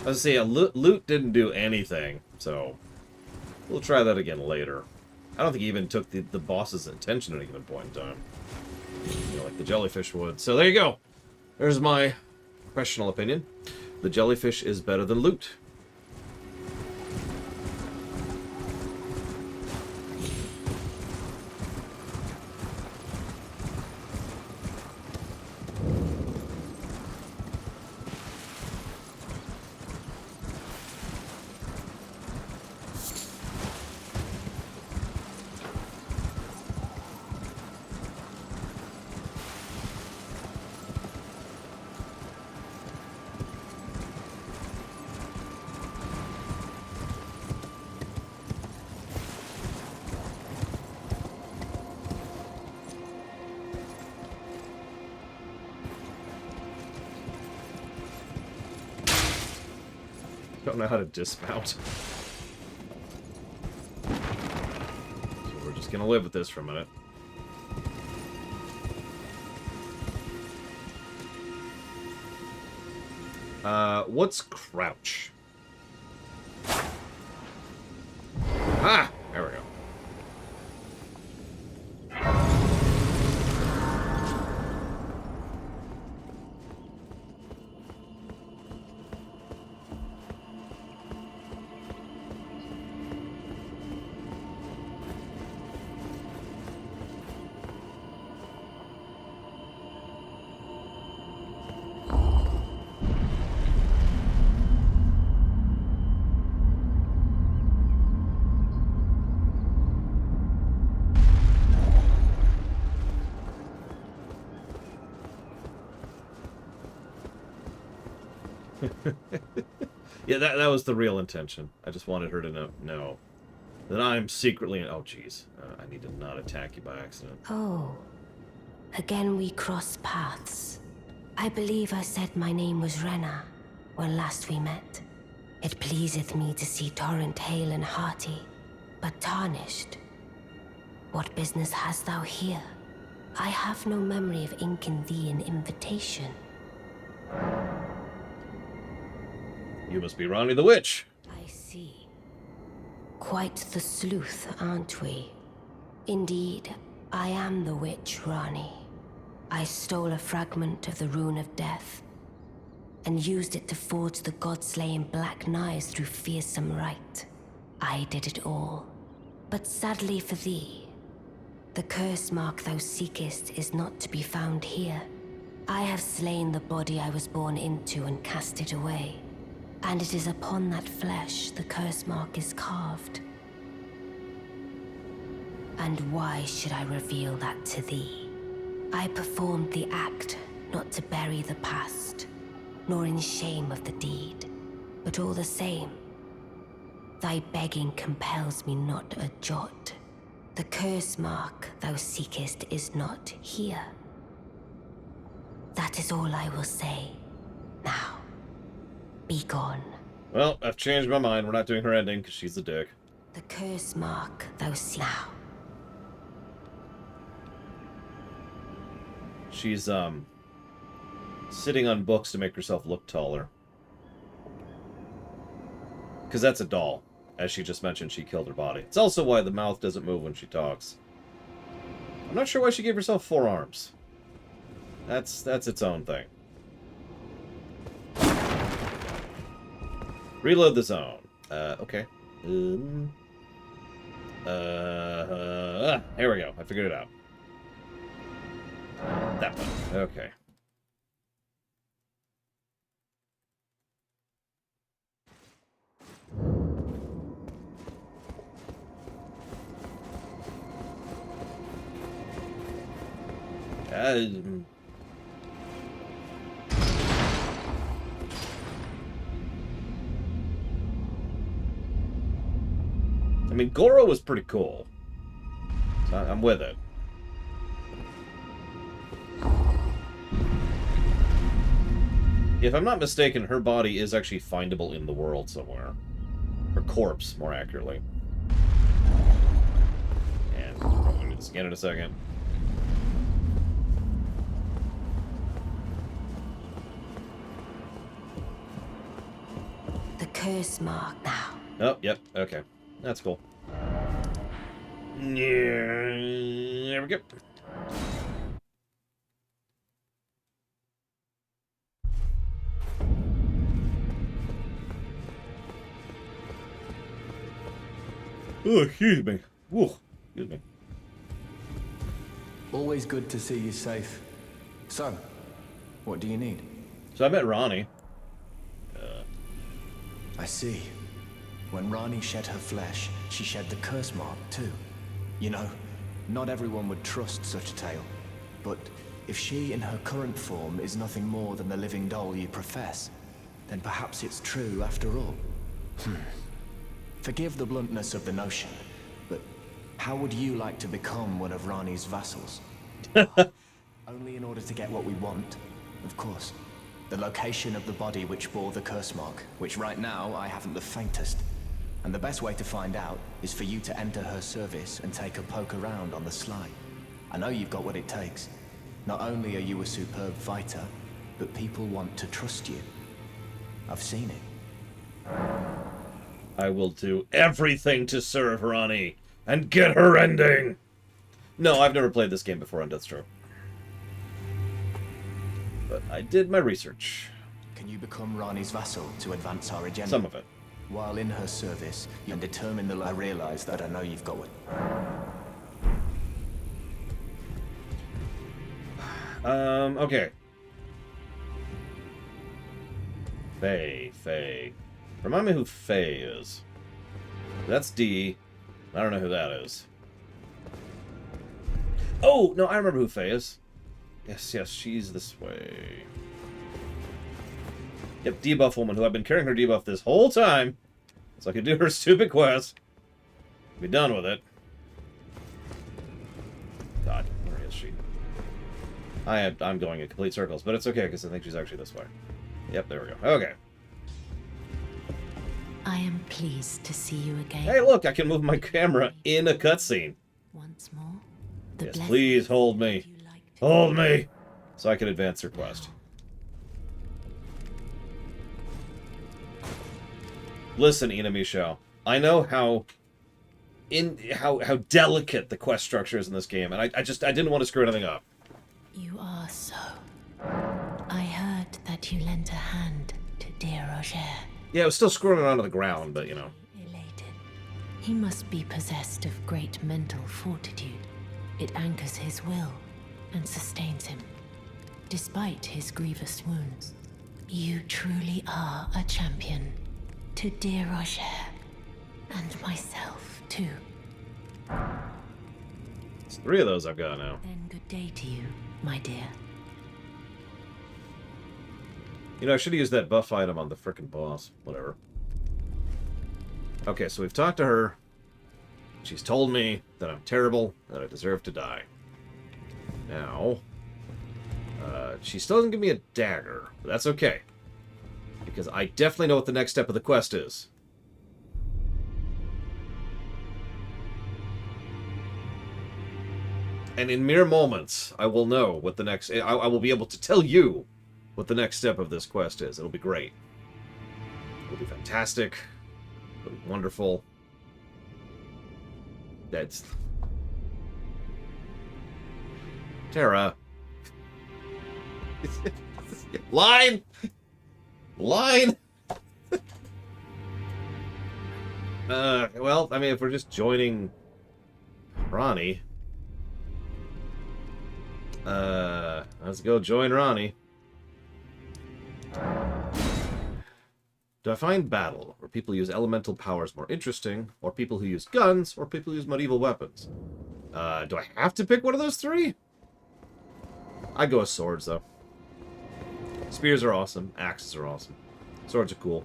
I was saying, loot didn't do anything, so we'll try that again later. I don't think he even took the boss's attention at any given point in time. You know, like the jellyfish would. So there you go. There's my professional opinion. The jellyfish is better than loot. Don't know how to dismount. So we're just gonna live with this for a minute. What's crouch? Ah! There we go. Yeah, that was the real intention. I just wanted her to know that I'm secretly... Oh, jeez. I need to not attack you by accident. Oh. Again we cross paths. I believe I said my name was Rena when last we met. It pleaseth me to see Torrent hale and hearty, but tarnished. What business hast thou here? I have no memory of inking thee an invitation. You must be Ronnie the Witch. I see. Quite the sleuth, aren't we? Indeed, I am the witch, Ronnie. I stole a fragment of the Rune of Death and used it to forge the god-slaying black knives through fearsome rite. I did it all. But sadly for thee, the curse mark thou seekest is not to be found here. I have slain the body I was born into and cast it away. And it is upon that flesh the curse mark is carved. And why should I reveal that to thee? I performed the act not to bury the past, nor in shame of the deed, but all the same, thy begging compels me not a jot. The curse mark thou seekest is not here. That is all I will say. Now, be gone. Well, I've changed my mind. We're not doing her ending because she's a dick. The curse mark thou seekest. Now. She's, sitting on books to make herself look taller. Because that's a doll. As she just mentioned, she killed her body. It's also why the mouth doesn't move when she talks. I'm not sure why she gave herself 4 arms. That's its own thing. Reload the zone. Okay. Here we go. I figured it out. That one. Okay. I mean, Goro was pretty cool. So I'm with it. If I'm not mistaken, her body is actually findable in the world somewhere. Her corpse, more accurately. And we're probably going to do this again in a second. The curse mark now. Oh, yep, okay. That's cool. Yeah, there we go. Oh, excuse me. Whoa, excuse me. Always good to see you safe. So, what do you need? So I met Ronnie. I see. When Rani shed her flesh, she shed the curse mark too. You know, not everyone would trust such a tale. But if she in her current form is nothing more than the living doll you profess, then perhaps it's true after all. Forgive the bluntness of the notion, but how would you like to become one of Rani's vassals? Only in order to get what we want, of course. The location of the body which bore the curse mark, which right now I haven't the faintest. And the best way to find out is for you to enter her service and take a poke around on the sly. I know you've got what it takes. Not only are you a superb fighter, but people want to trust you. I've seen it. I will do everything to serve Ronnie and get her ending. No, I've never played this game before on Deathstroke. But I did my research. Can you become Rani's vassal to advance our agenda? Some of it. While in her service, you can determine the... I realize that I know you've got what... Okay. Faye. Remind me who Faye is. That's D. I don't know who that is. Oh, no, I remember who Faye is. Yes, she's this way. Yep, debuff woman, who I've been carrying her debuff this whole time, so I could do her stupid quest. Be done with it. God, where is she? I'm going in complete circles, but it's okay, because I think she's actually this way. Yep, there we go. Okay. I am pleased to see you again. Hey, look, I can move my camera in a cutscene. Once more. Yes, please hold me. Hold me! So I can advance her quest. Listen, Ina Michelle, I know how delicate the quest structure is in this game, and I didn't want to screw anything up. You are so. I heard that you lent a hand to dear Roger. Yeah, it was still scrolling around to the ground, but you know. Elated. He must be possessed of great mental fortitude. It anchors his will and sustains him, despite his grievous wounds. You truly are a champion. To dear Roger, and myself, too. It's 3 of those I've got now. Then good day to you, my dear. You know, I should have used that buff item on the frickin' boss. Whatever. Okay, so we've talked to her. She's told me that I'm terrible, that I deserve to die. Now, she still doesn't give me a dagger, but that's okay. Because I definitely know what the next step of the quest is. And in mere moments, I will know what the next... I will be able to tell you what the next step of this quest is. It'll be great. It'll be fantastic. It'll be wonderful. That's... Terra. Line! Line! Well, I mean, if we're just joining Ronnie, let's go join Ronnie. Do I find battle, where people use elemental powers more interesting, or people who use guns, or people who use medieval weapons? Do I have to pick one of those three? I'd go with swords, though. Spears are awesome. Axes are awesome. Swords are cool.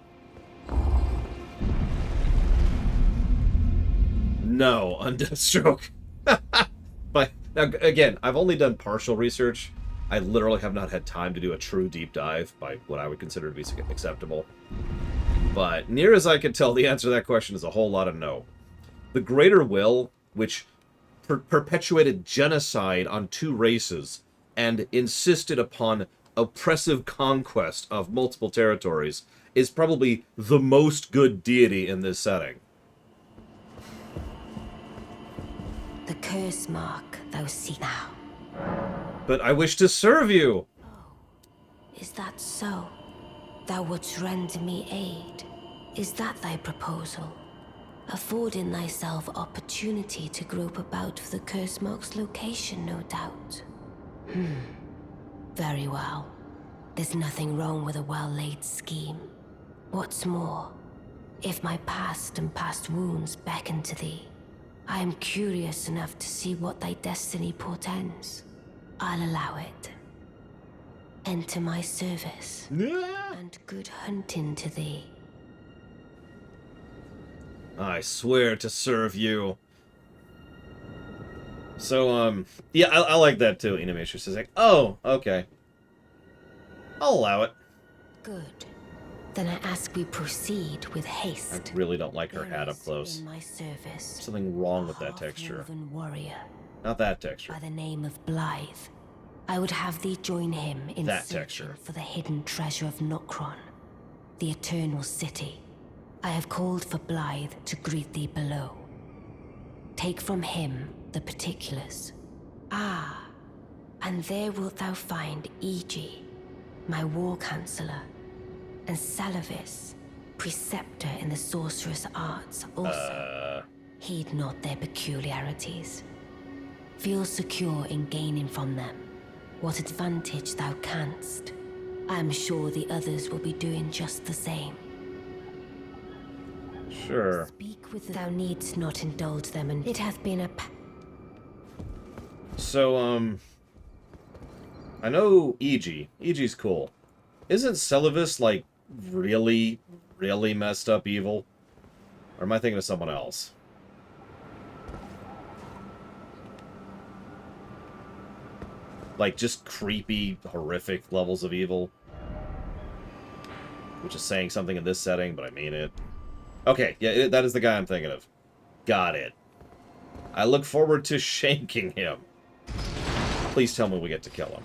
No, Undeathstroke. But, now, again, I've only done partial research. I literally have not had time to do a true deep dive by what I would consider to be acceptable. But near as I can tell, the answer to that question is a whole lot of no. The Greater Will, which perpetuated genocide on two races and insisted upon oppressive conquest of multiple territories, is probably the most good deity in this setting. The curse mark thou seek now. But I wish to serve you! Is that so? Thou wouldst render me aid? Is that thy proposal? Affording thyself opportunity to grope about for the curse mark's location, no doubt. Very well. There's nothing wrong with a well-laid scheme. What's more, if my past and past wounds beckon to thee, I am curious enough to see what thy destiny portends. I'll allow it. Enter my service, and good hunting to thee. I swear to serve you. So, yeah, I like that too, Inamistress is like, oh, okay. I'll allow it. Good. Then I ask we proceed with haste. I really don't like her There hat up is close. in my service Something wrong with that a texture. half-woven warrior Not that texture. by the name of Blythe. I would have thee join him in That searching texture. for the hidden treasure of Nokron, the Eternal City. I have called for Blythe to greet thee below. Take from him the particulars. Ah, and there wilt thou find Iji, my war counselor, and Salavis, preceptor in the sorcerous arts also. Heed not their peculiarities. Feel secure in gaining from them what advantage thou canst. I am sure the others will be doing just the same. Sure. Speak with thou needst not indulge them, and it hath been a So, I know Iji. Iji's cool. Isn't Celavis, like, really, really messed up evil? Or am I thinking of someone else? Like, just creepy, horrific levels of evil. Which is saying something in this setting, but I mean it. Okay, yeah, that is the guy I'm thinking of. Got it. I look forward to shanking him. Please tell me we get to kill him.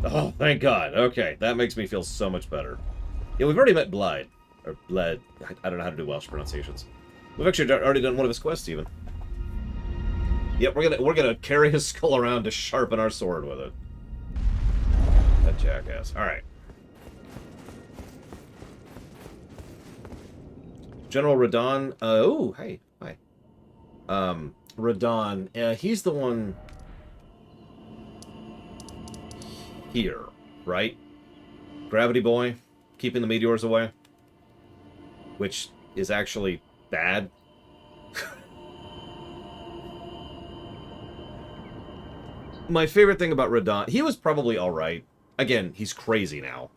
Oh, thank God. Okay, that makes me feel so much better. Yeah, we've already met Blythe. Or Bled. I don't know how to do Welsh pronunciations. We've actually already done one of his quests, even. Yep, we're gonna carry his skull around to sharpen our sword with it. That jackass. Alright. General Radon. Oh, hey. Hi. Radon. He's the one here, right? Gravity Boy, keeping the meteors away. Which is actually bad. My favorite thing about Radon, he was probably alright. Again, he's crazy now.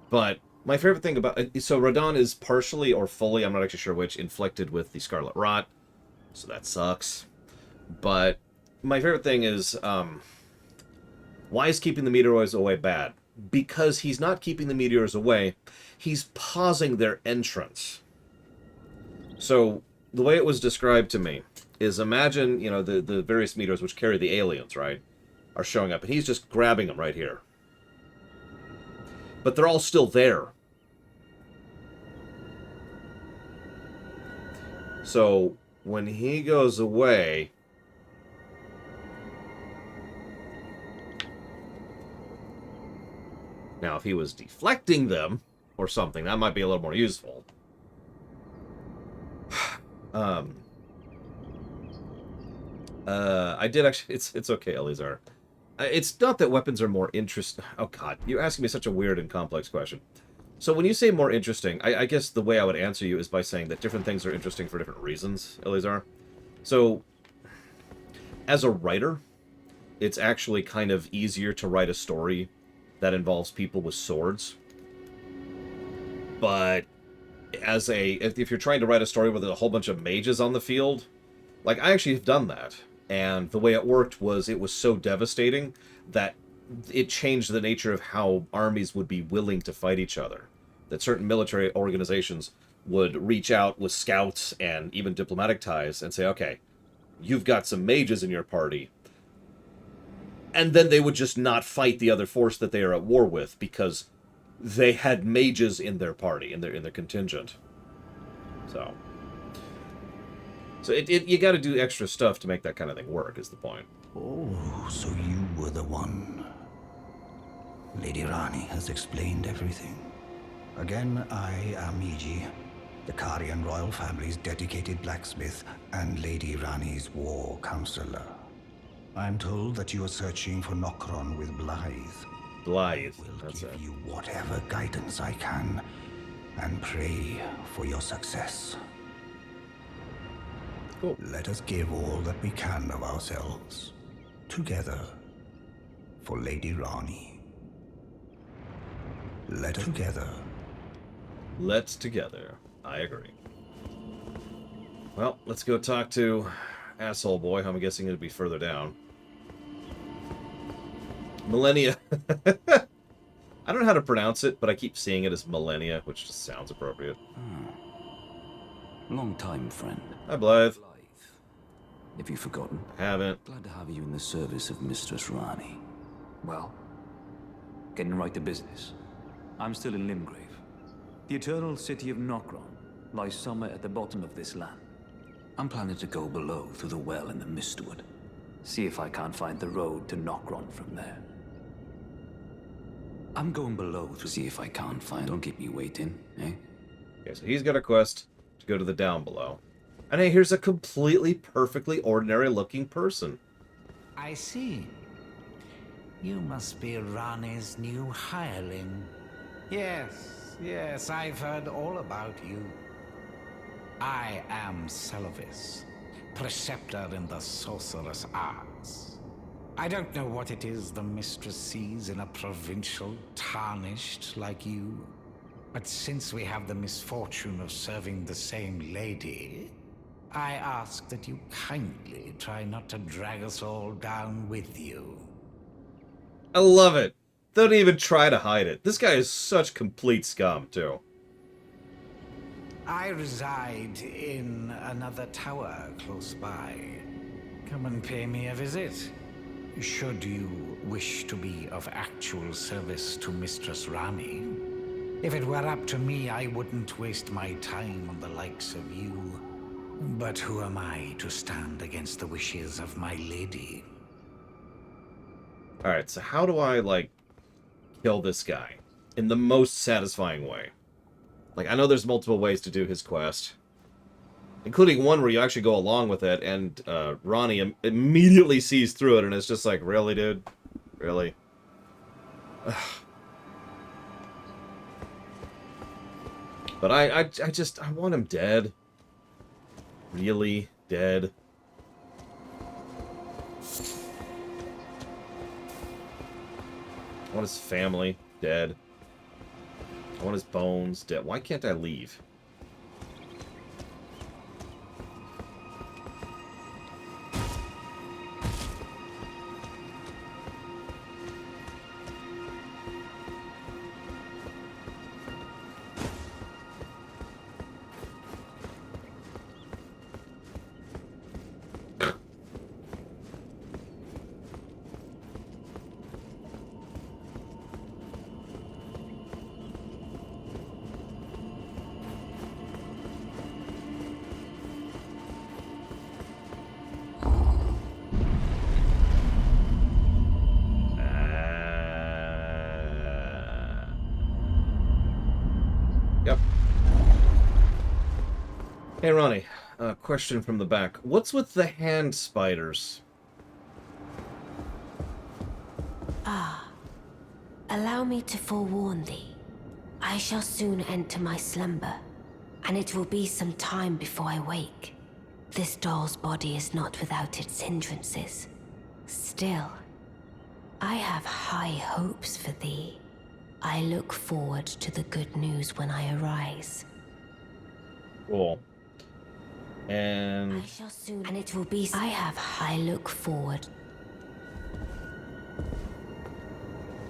But my favorite thing about... So Radon is partially or fully, I'm not actually sure which, inflicted with the Scarlet Rot. So that sucks. But my favorite thing is... why is keeping the meteors away bad? Because he's not keeping the meteors away. He's pausing their entrance. So the way it was described to me is imagine, you know, the various meteors which carry the aliens, right? Are showing up, and he's just grabbing them right here. But they're all still there. So, when he goes away... Now, if he was deflecting them or something, that might be a little more useful. I did actually... It's okay, Eleazar. It's not that weapons are more interesting... Oh, God. You're asking me such a weird and complex question. So when you say more interesting, I guess the way I would answer you is by saying that different things are interesting for different reasons, Eleazar. So, as a writer, it's actually kind of easier to write a story that involves people with swords. But if you're trying to write a story where there's a whole bunch of mages on the field, like, I actually have done that. And the way it worked was it was so devastating that it changed the nature of how armies would be willing to fight each other. That certain military organizations would reach out with scouts and even diplomatic ties and say, okay, you've got some mages in your party. And then they would just not fight the other force that they are at war with because they had mages in their party, in their contingent. So you got to do extra stuff to make that kind of thing work, is the point. Oh, so you were the one. Lady Rani has explained everything. Again, I am Iji, the Karian royal family's dedicated blacksmith and Lady Rani's war counselor. I'm told that you are searching for Nokron with Blythe. Blythe, I will that's give it. you whatever guidance I can, and pray for your success. Cool. Let us give all that we can of ourselves, together, for Lady Rani. Let us together. Let's together. I agree. Well, let's go talk to asshole boy. I'm guessing it'd be further down. Millennia. I don't know how to pronounce it, but I keep seeing it as Millennia, which just sounds appropriate. Long time, friend. Hi, Blythe. Have you forgotten? Haven't. Glad to have you in the service of Mistress Rani. Well, getting right to business. I'm still in Limgrave. The eternal city of Nokron lies somewhere at the bottom of this land. I'm planning to go below through the well in the Mistwood. See if I can't find the road to Nokron from there. I'm going below to see if I can't find... Don't keep me waiting, eh? Okay, so he's got a quest to go to the down below. And hey, here's a completely, perfectly ordinary-looking person. I see. You must be Rani's new hireling. Yes, I've heard all about you. I am Selvis, preceptor in the sorcerous arts. I don't know what it is the mistress sees in a provincial tarnished like you, but since we have the misfortune of serving the same lady, I ask that you kindly try not to drag us all down with you. I love it. Don't even try to hide it. This guy is such complete scum, too. I reside in another tower close by. Come and pay me a visit. Should you wish to be of actual service to Mistress Rani. If it were up to me, I wouldn't waste my time on the likes of you. But who am I to stand against the wishes of my lady? Alright, so how do I, like, kill this guy in the most satisfying way? Like, I know there's multiple ways to do his quest, including one where you actually go along with it, and Rani immediately sees through it, and it's just like, really, dude? Really? Ugh. But I want him dead. Really dead. I want his family dead. I want his bones dead. Why can't I leave? Yep. Hey, Ronnie. Question from the back. What's with the hand spiders? Allow me to forewarn thee. I shall soon enter my slumber, and it will be some time before I wake. This doll's body is not without its hindrances. Still, I have high hopes for thee. I look forward to the good news when I arise. Cool. And I shall soon, and it will be. I look forward.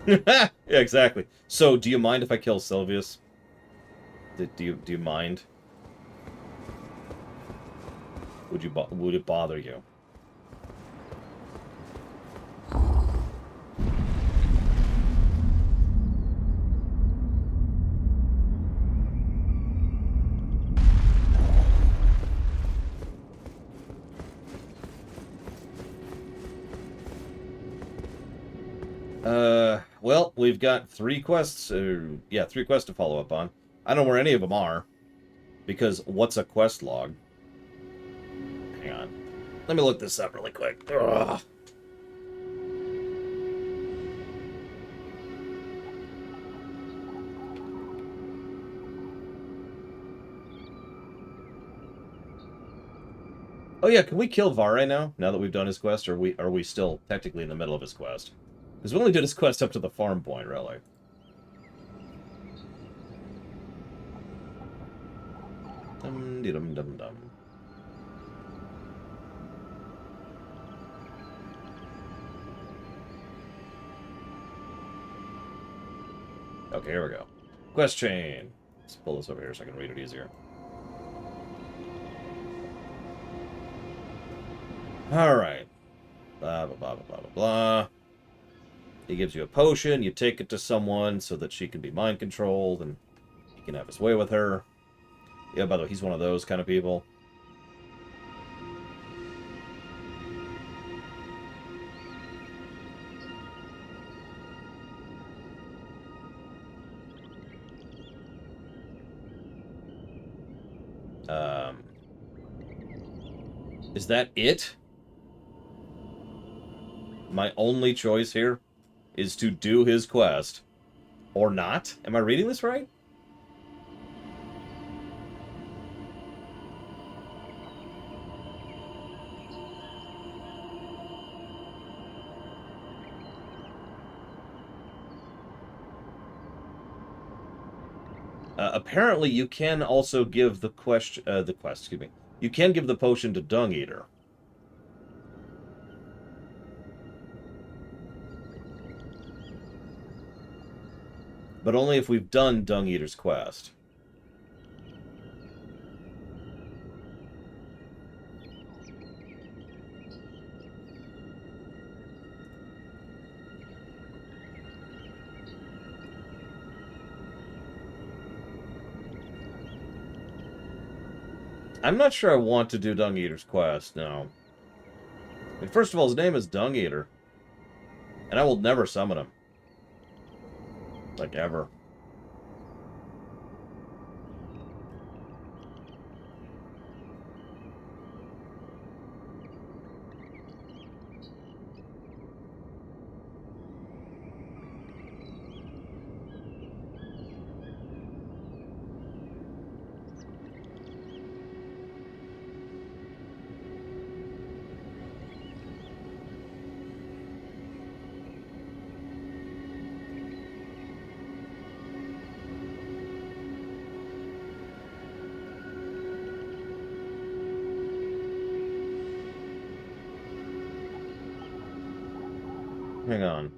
yeah, exactly. So, do you mind if I kill Sylvius? Do you mind? Would it bother you? Well, we've got 3 quests. 3 quests to follow up on. I don't know where any of them are. Because what's a quest log? Hang on. Let me look this up really quick. Ugh. Oh yeah, can we kill Vare now that we've done his quest, or are we still technically in the middle of his quest? Because we only did his quest up to the farm point, really. Dum-de-dum-dum-dum. Okay, here we go. Quest chain. Let's pull this over here so I can read it easier. Alright. Blah, blah, blah, blah, blah, blah. He gives you a potion, you take it to someone so that she can be mind-controlled, and he can have his way with her. Yeah, by the way, he's one of those kind of people. Is that it? My only choice here is to do his quest. Or not? Am I reading this right? Apparently, you can also give the quest, excuse me. You can give the potion to Dung Eater. But only if we've done Dung Eater's quest. I'm not sure I want to do Dung Eater's quest, no. I mean, first of all, his name is Dung Eater. And I will never summon him. Like, ever. Hang on.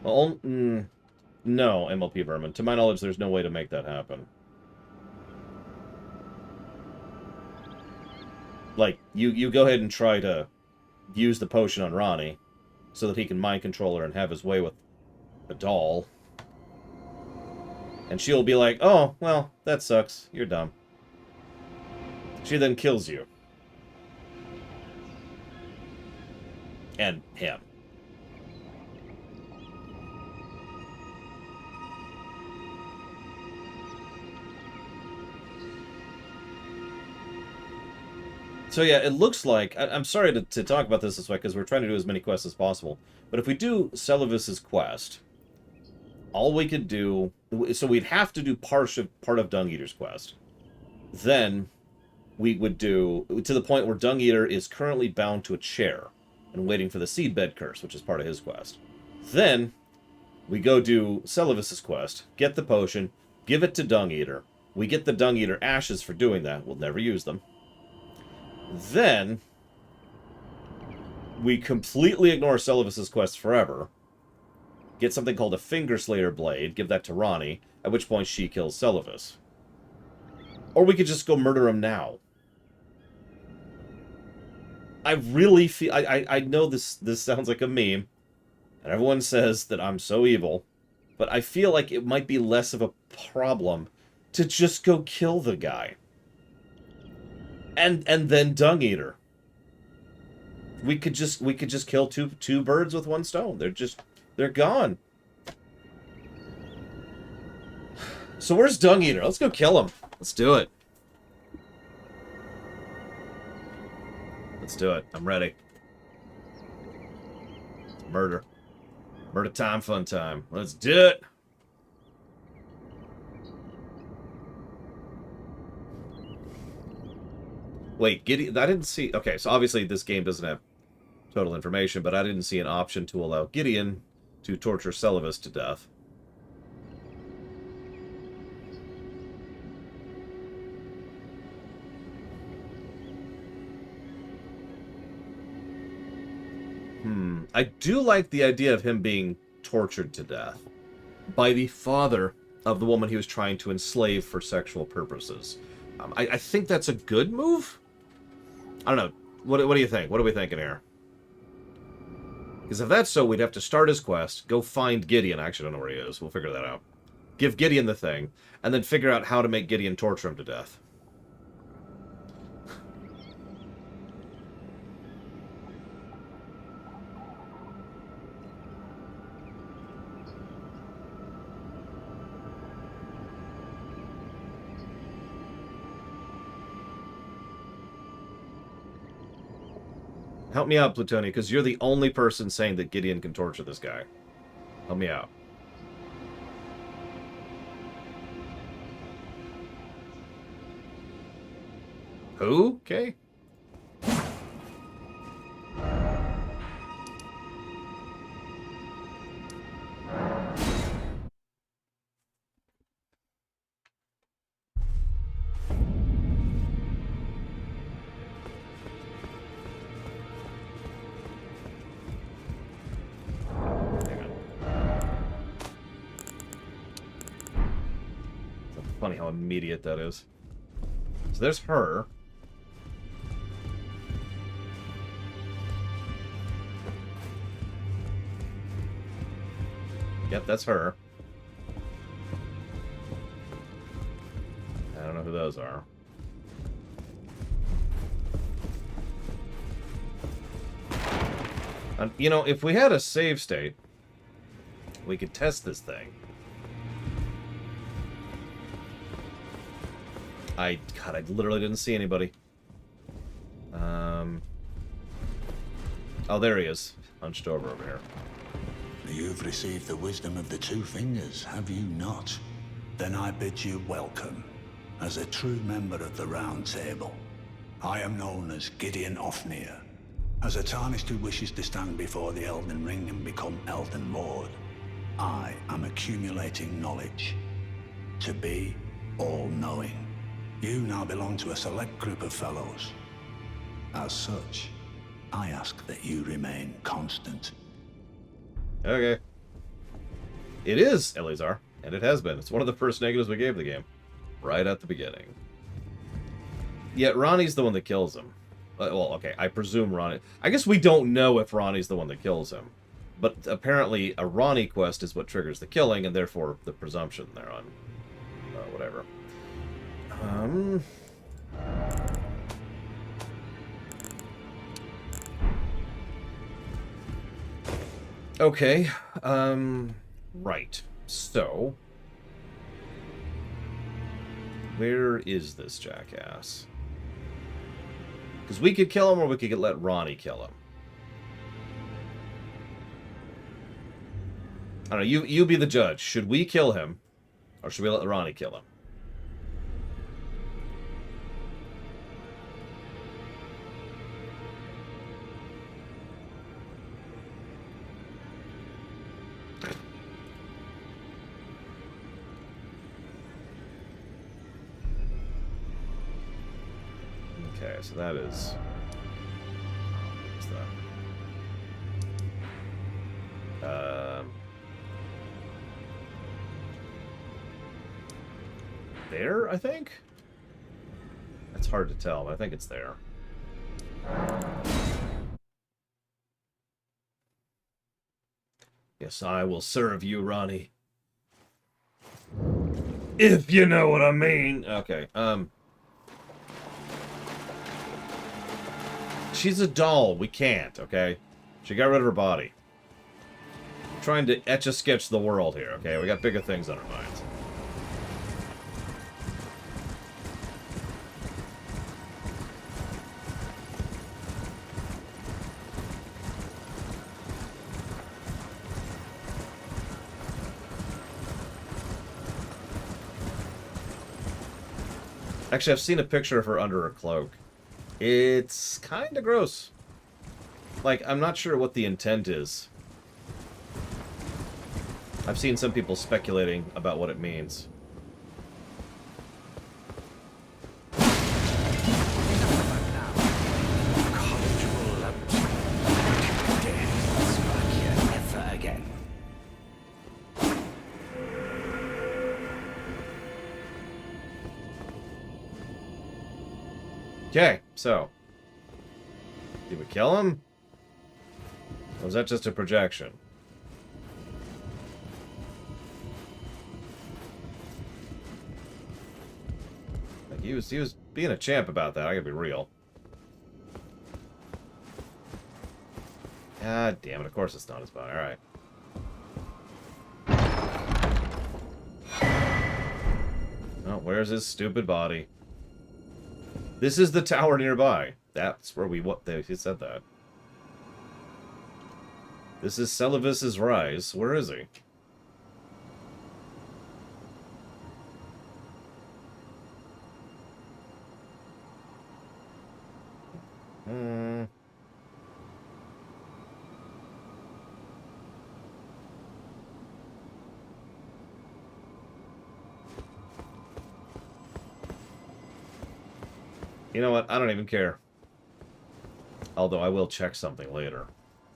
Well, no, MLP Vermin. To my knowledge, there's no way to make that happen. Like, you go ahead and try to use the potion on Ronnie so that he can mind control her and have his way with the doll. And she'll be like, oh, well, that sucks. You're dumb. She then kills you. And him. So yeah, it looks like... I'm sorry to talk about this way, because we're trying to do as many quests as possible. But if we do Celivis's quest, all we could do... So we'd have to do part of Dung Eater's quest. Then we would do... To the point where Dung Eater is currently bound to a chair and waiting for the Seedbed Curse, which is part of his quest. Then we go do Celivis's quest, get the potion, give it to Dung Eater. We get the Dung Eater ashes for doing that. We'll never use them. Then we completely ignore Celivis's quest forever. Get something called a Fingerslayer Blade, give that to Ronnie, at which point she kills Celivis. Or we could just go murder him now. I really feel... I know this sounds like a meme, and everyone says that I'm so evil, but I feel like it might be less of a problem to just go kill the guy. And then Dung Eater. We could just kill two birds with one stone. They're gone. So where's Dung Eater? Let's go kill him. Let's do it. Let's do it. I'm ready. Murder. Murder time, fun time. Let's do it. Wait, Gideon... I didn't see... Okay, so obviously this game doesn't have total information, but I didn't see an option to allow Gideon to torture Celivis to death. I do like the idea of him being tortured to death by the father of the woman he was trying to enslave for sexual purposes. I think that's a good move? I don't know. What do you think? What are we thinking here? Because if that's so, we'd have to start his quest, go find Gideon. I actually don't know where he is. We'll figure that out. Give Gideon the thing, and then figure out how to make Gideon torture him to death. Help me out, Plutonia, because you're the only person saying that Gideon can torture this guy. Help me out. Who? Okay. Funny how immediate that is. So there's her. Yep, that's her. I don't know who those are. And, you know, if we had a save state, we could test this thing. God, I literally didn't see anybody. Oh, there he is. Hunched over here. You've received the wisdom of the two fingers, have you not? Then I bid you welcome, as a true member of the Round Table. I am known as Gideon Ofnir. As a Tarnished who wishes to stand before the Elden Ring and become Elden Lord, I am accumulating knowledge. To be all-knowing. You now belong to a select group of fellows. As such, I ask that you remain constant. Okay. It is Eleazar, and it has been. It's one of the first negatives we gave the game. Right at the beginning. Yet Ronnie's the one that kills him. Well, okay, I presume Ronnie... I guess we don't know if Ronnie's the one that kills him. But apparently a Ronnie quest is what triggers the killing, and therefore the presumption thereon. whatever. Okay. Right. So, where is this jackass? Because we could kill him, or we could let Ronnie kill him. I don't know. You be the judge. Should we kill him, or should we let Ronnie kill him? Okay, so that is... What's that? There, I think? That's hard to tell, but I think it's there. Yes, I will serve you, Ronnie. If you know what I mean. Okay, she's a doll. We can't, okay? She got rid of her body. We're trying to etch-a-sketch the world here, okay? We got bigger things on our minds. Actually, I've seen a picture of her under her cloak. It's kind of gross. Like, I'm not sure what the intent is. I've seen some people speculating about what it means. Okay, so. Did we kill him? Or was that just a projection? Like he was being a champ about that, I gotta be real. God damn it, of course it's not his body, alright. Oh, where's his stupid body? This is the tower nearby. That's where he said that. This is Celavis's Rise. Where is he? You know what? I don't even care. Although I will check something later.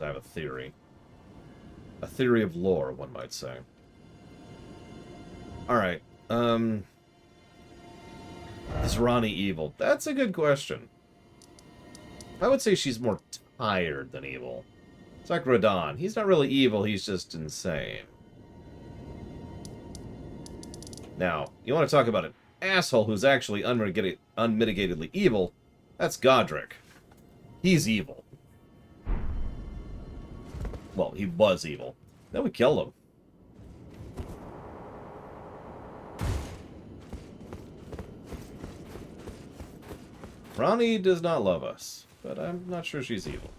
I have a theory. A theory of lore, one might say. Alright. Is Ronnie evil? That's a good question. I would say she's more tired than evil. It's like Radon. He's not really evil, he's just insane. Now, you want to talk about an asshole who's actually unmitigatedly evil? That's Godric. He's evil. Well, he was evil. Then we killed him. Ronnie does not love us, but I'm not sure she's evil.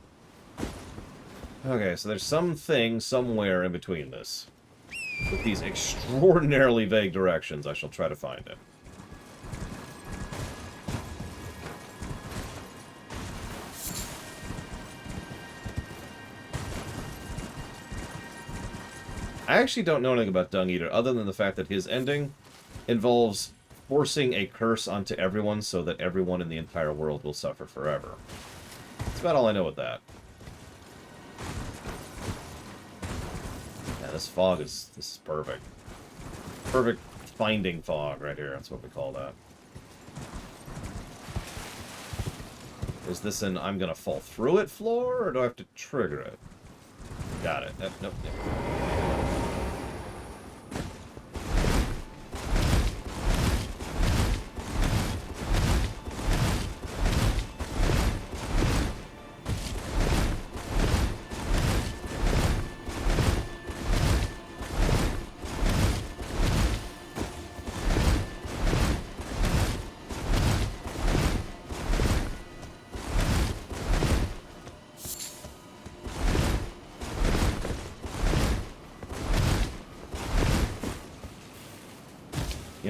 Okay, so there's something somewhere in between this. With these extraordinarily vague directions, I shall try to find it. I actually don't know anything about Dung Eater, other than the fact that his ending involves forcing a curse onto everyone so that everyone in the entire world will suffer forever. That's about all I know with that. Yeah, this fog this is perfect. Perfect finding fog right here, that's what we call that. Is this an I'm gonna fall through it floor, or do I have to trigger it? Got it. Nope.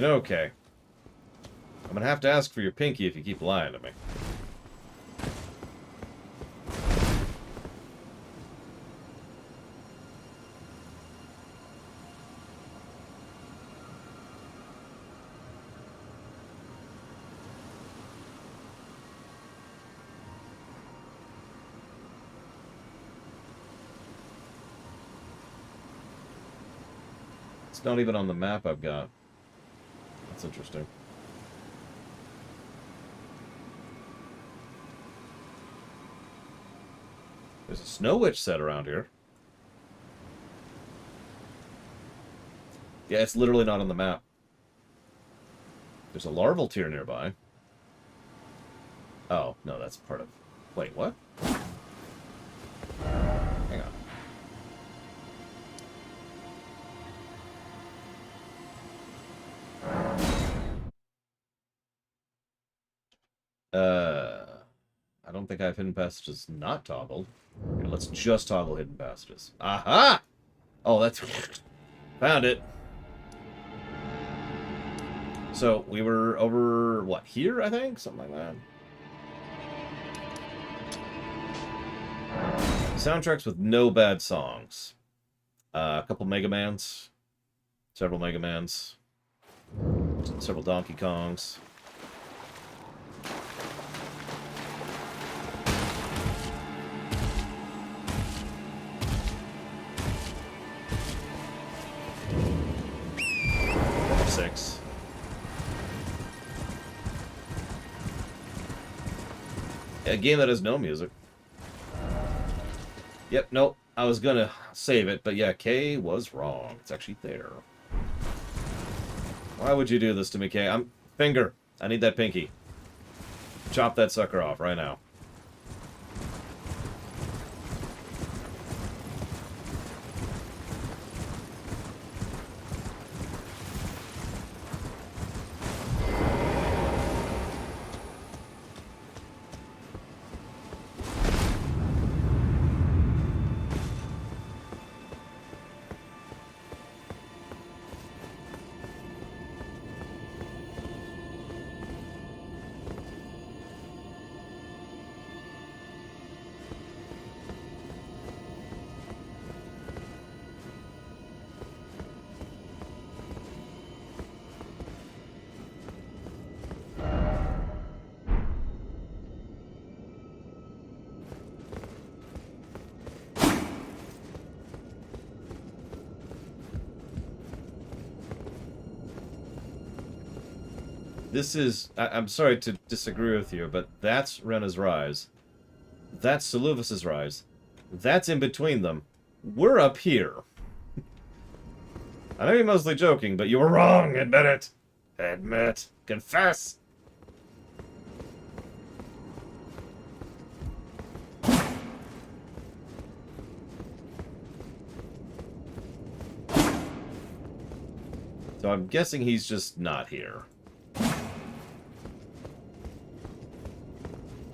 know, Kay, I'm gonna have to ask for your pinky if you keep lying to me. It's not even on the map I've got. That's interesting. There's a Snow Witch set around here. Yeah, it's literally not on the map. There's a larval tier nearby. Oh, no, that's part of... Wait, what? Hang on. I don't think I have hidden passages not toggled. Here, let's just toggle hidden passages. Aha! Oh, that's... Found it. So, we were over, what, here, I think? Something like that. Soundtracks with no bad songs. A couple Mega Mans. Several Mega Mans. Several Donkey Kongs. Six. A game that has no music. Yep, nope. I was gonna save it, but yeah, Kay was wrong. It's actually there. Why would you do this to me, Kay? Finger. I need that pinky. Chop that sucker off right now. This is... I'm sorry to disagree with you, but that's Rena's Rise. That's Seluvis's Rise. That's in between them. We're up here. I know you're mostly joking, but you were wrong. Admit it. Admit. Confess. So I'm guessing he's just not here.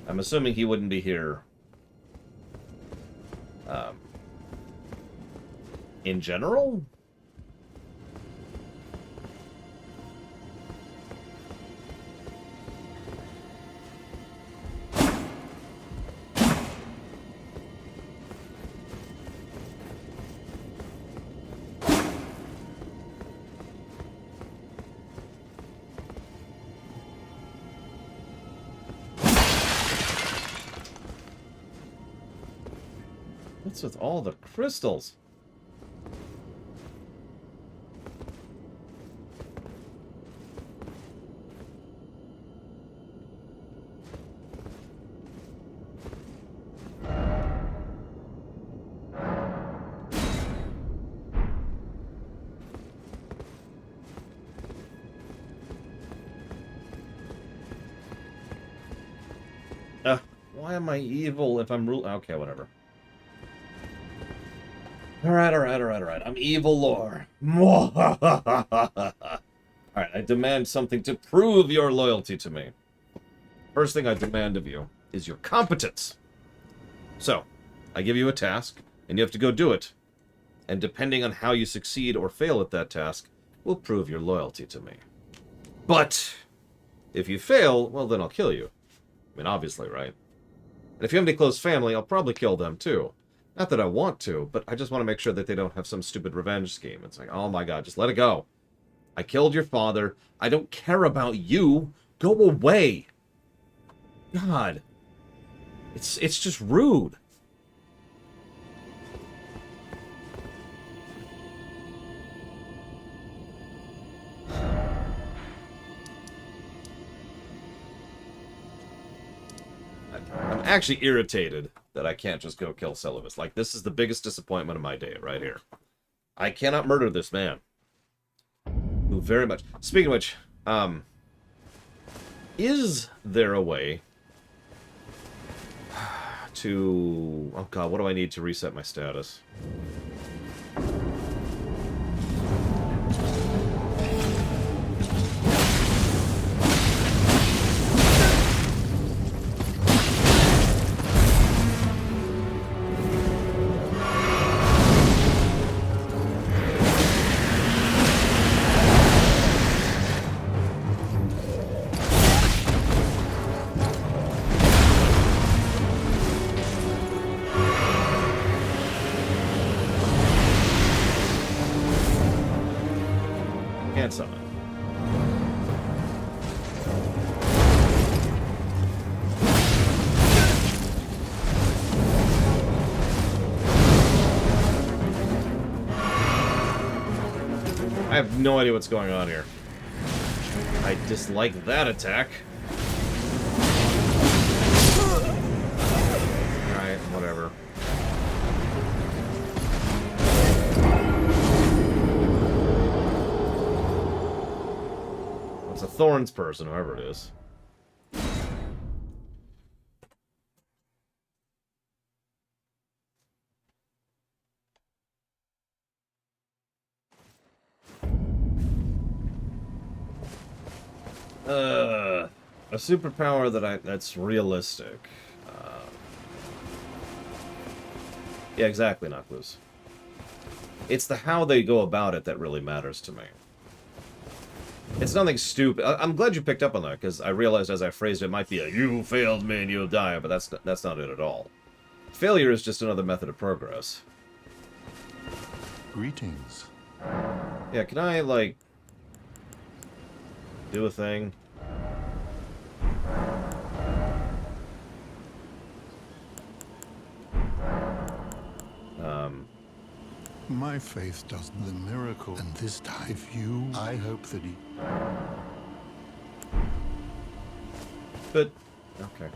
I'm assuming he wouldn't be here in general? What's with all the crystals? Why am I evil if I'm okay, whatever. Alright. I'm evil lore. Alright, I demand something to prove your loyalty to me. First thing I demand of you is your competence. So, I give you a task, and you have to go do it. And depending on how you succeed or fail at that task, will prove your loyalty to me. But if you fail, well, then I'll kill you. I mean, obviously, right? And if you have any close family, I'll probably kill them, too. Not that I want to, but I just want to make sure that they don't have some stupid revenge scheme. It's like, oh my god, just let it go. I killed your father. I don't care about you. Go away. God. It's just rude. I'm actually irritated that I can't just go kill Celovus. Like, this is the biggest disappointment of my day right here. I cannot murder this man. Who very much... Speaking of which, is there a way to... Oh god, what do I need to reset my status? Can't summon. I have no idea what's going on here. I dislike that attack. Alright, whatever. It's a Thorns person, whoever it is. A superpower that's realistic. Yeah, exactly, Knuckles. It's the how they go about it that really matters to me. It's nothing stupid. I'm glad you picked up on that, because I realized as I phrased it, it might be a "you failed me and you'll die," but that's not it at all. Failure is just another method of progress. Greetings. Yeah, can I, like, do a thing? My faith does the miracle, and this time, if you, I hope that he... But, okay.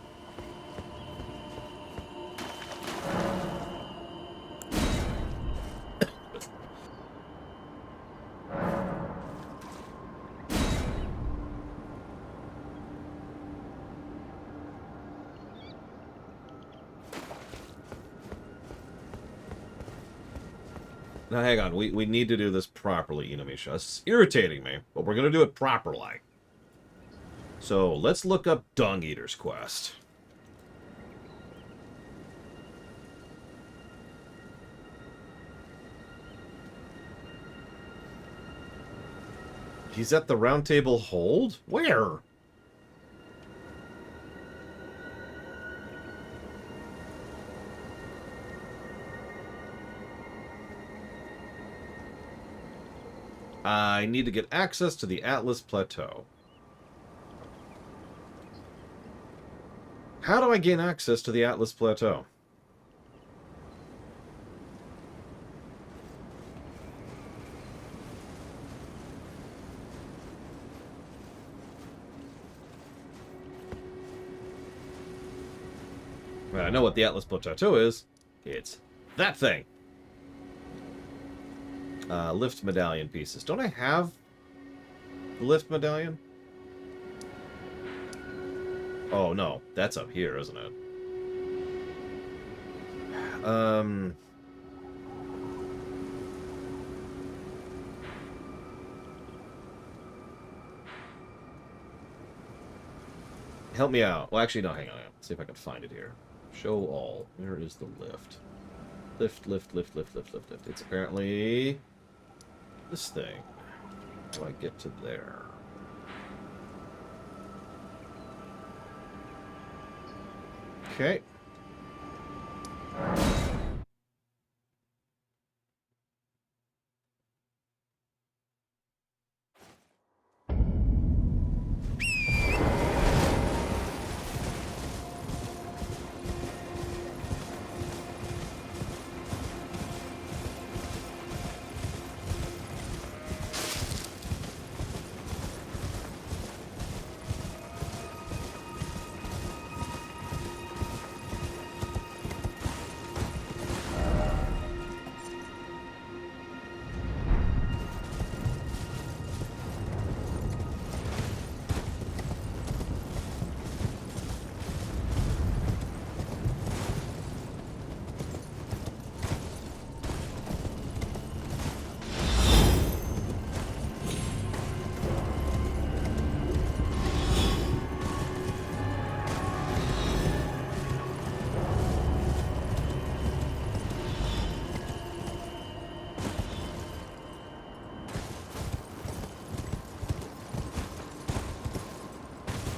Now, hang on. We need to do this properly, Inamisha. It's irritating me, but we're going to do it properly. So, let's look up Dung Eater's quest. He's at the Round Table Hold? Where? I need to get access to the Atlas Plateau. How do I gain access to the Atlas Plateau? Well, I know what the Atlas Plateau is. It's that thing. Lift medallion pieces. Don't I have the lift medallion? Oh, no. That's up here, isn't it? Help me out. Well, actually, no, hang on. Let's see if I can find it here. Show all. Where is the lift? Lift, lift, lift, lift, lift, lift, lift. It's apparently... this thing. How do I get to there? Okay.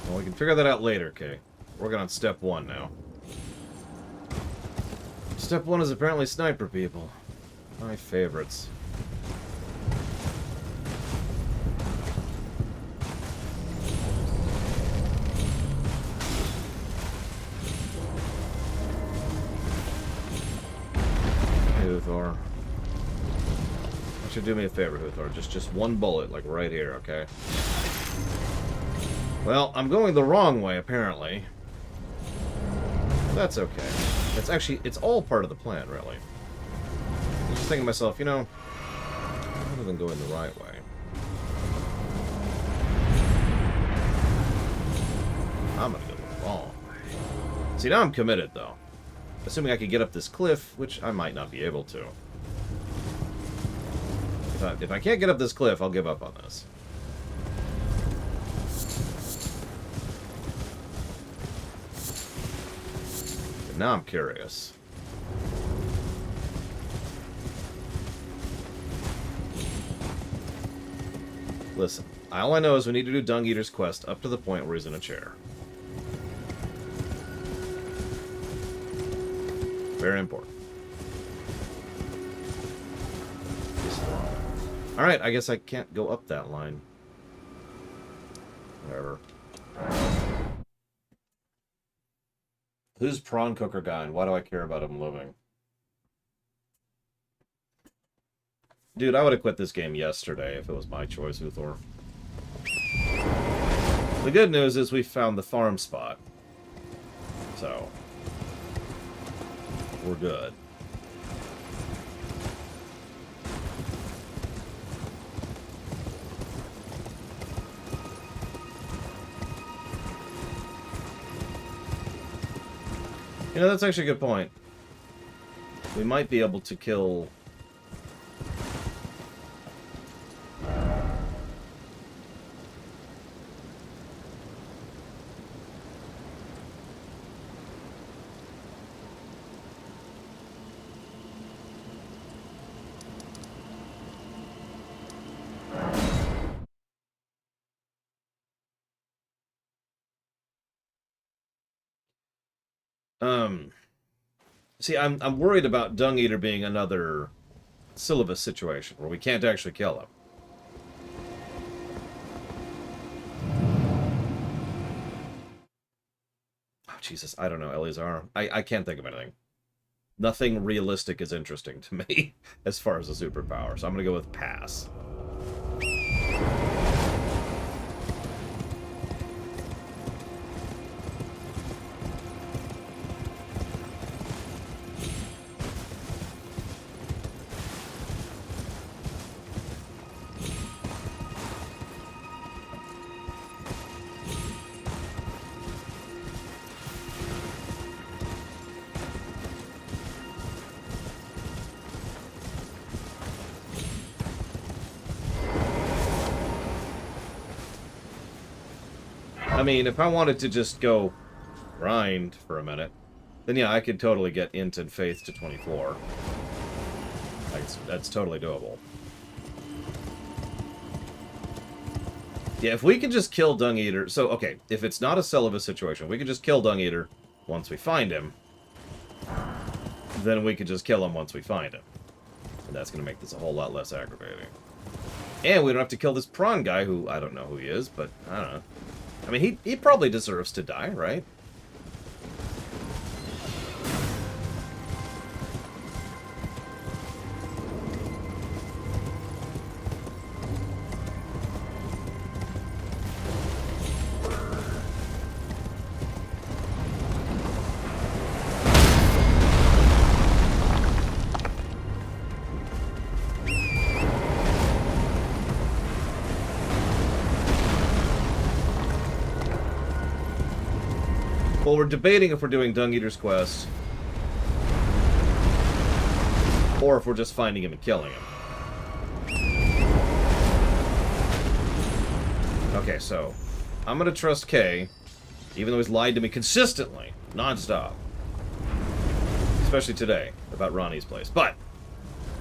Well, we can figure that out later, okay? Working on step 1 now. Step 1 is apparently sniper people. My favorites. Hey, Uthor. Why don't you do me a favor, Uthor? Just one bullet, like right here, okay? Well, I'm going the wrong way, apparently. That's okay. It's actually, it's all part of the plan, really. I'm just thinking to myself, you know, rather than going the right way, I'm gonna go the wrong way. See, now I'm committed, though. Assuming I can get up this cliff, which I might not be able to. If I can't get up this cliff, I'll give up on this. Now I'm curious. Listen, all I know is we need to do Dung Eater's quest up to the point where he's in a chair. Very important. Alright, I guess I can't go up that line. Whatever. Who's Prawn Cooker Guy, and why do I care about him living? Dude, I would have quit this game yesterday if it was my choice, Uthor. The good news is we found the farm spot. So, we're good. You know, that's actually a good point. We might be able to kill... See, I'm worried about Dung Eater being another syllabus situation where we can't actually kill him. Oh, Jesus, I don't know, Eleazar. I can't think of anything. Nothing realistic is interesting to me as far as a superpower, so I'm going to go with pass. I mean, if I wanted to just go grind for a minute, then yeah, I could totally get Int and Faith to 24. Like, that's totally doable. Yeah, if we can just kill Dung Eater... So, okay, if it's not a Celiva situation, we can just kill Dung Eater, once we find him, then we could just kill him once we find him. And that's going to make this a whole lot less aggravating. And we don't have to kill this prawn guy, who I don't know who he is, but I don't know. I mean, he probably deserves to die, right? Well, we're debating if we're doing Dung Eater's Quest, or if we're just finding him and killing him. Okay, so I'm gonna trust Kay, even though he's lied to me consistently, non-stop. Especially today, about Ronnie's place. But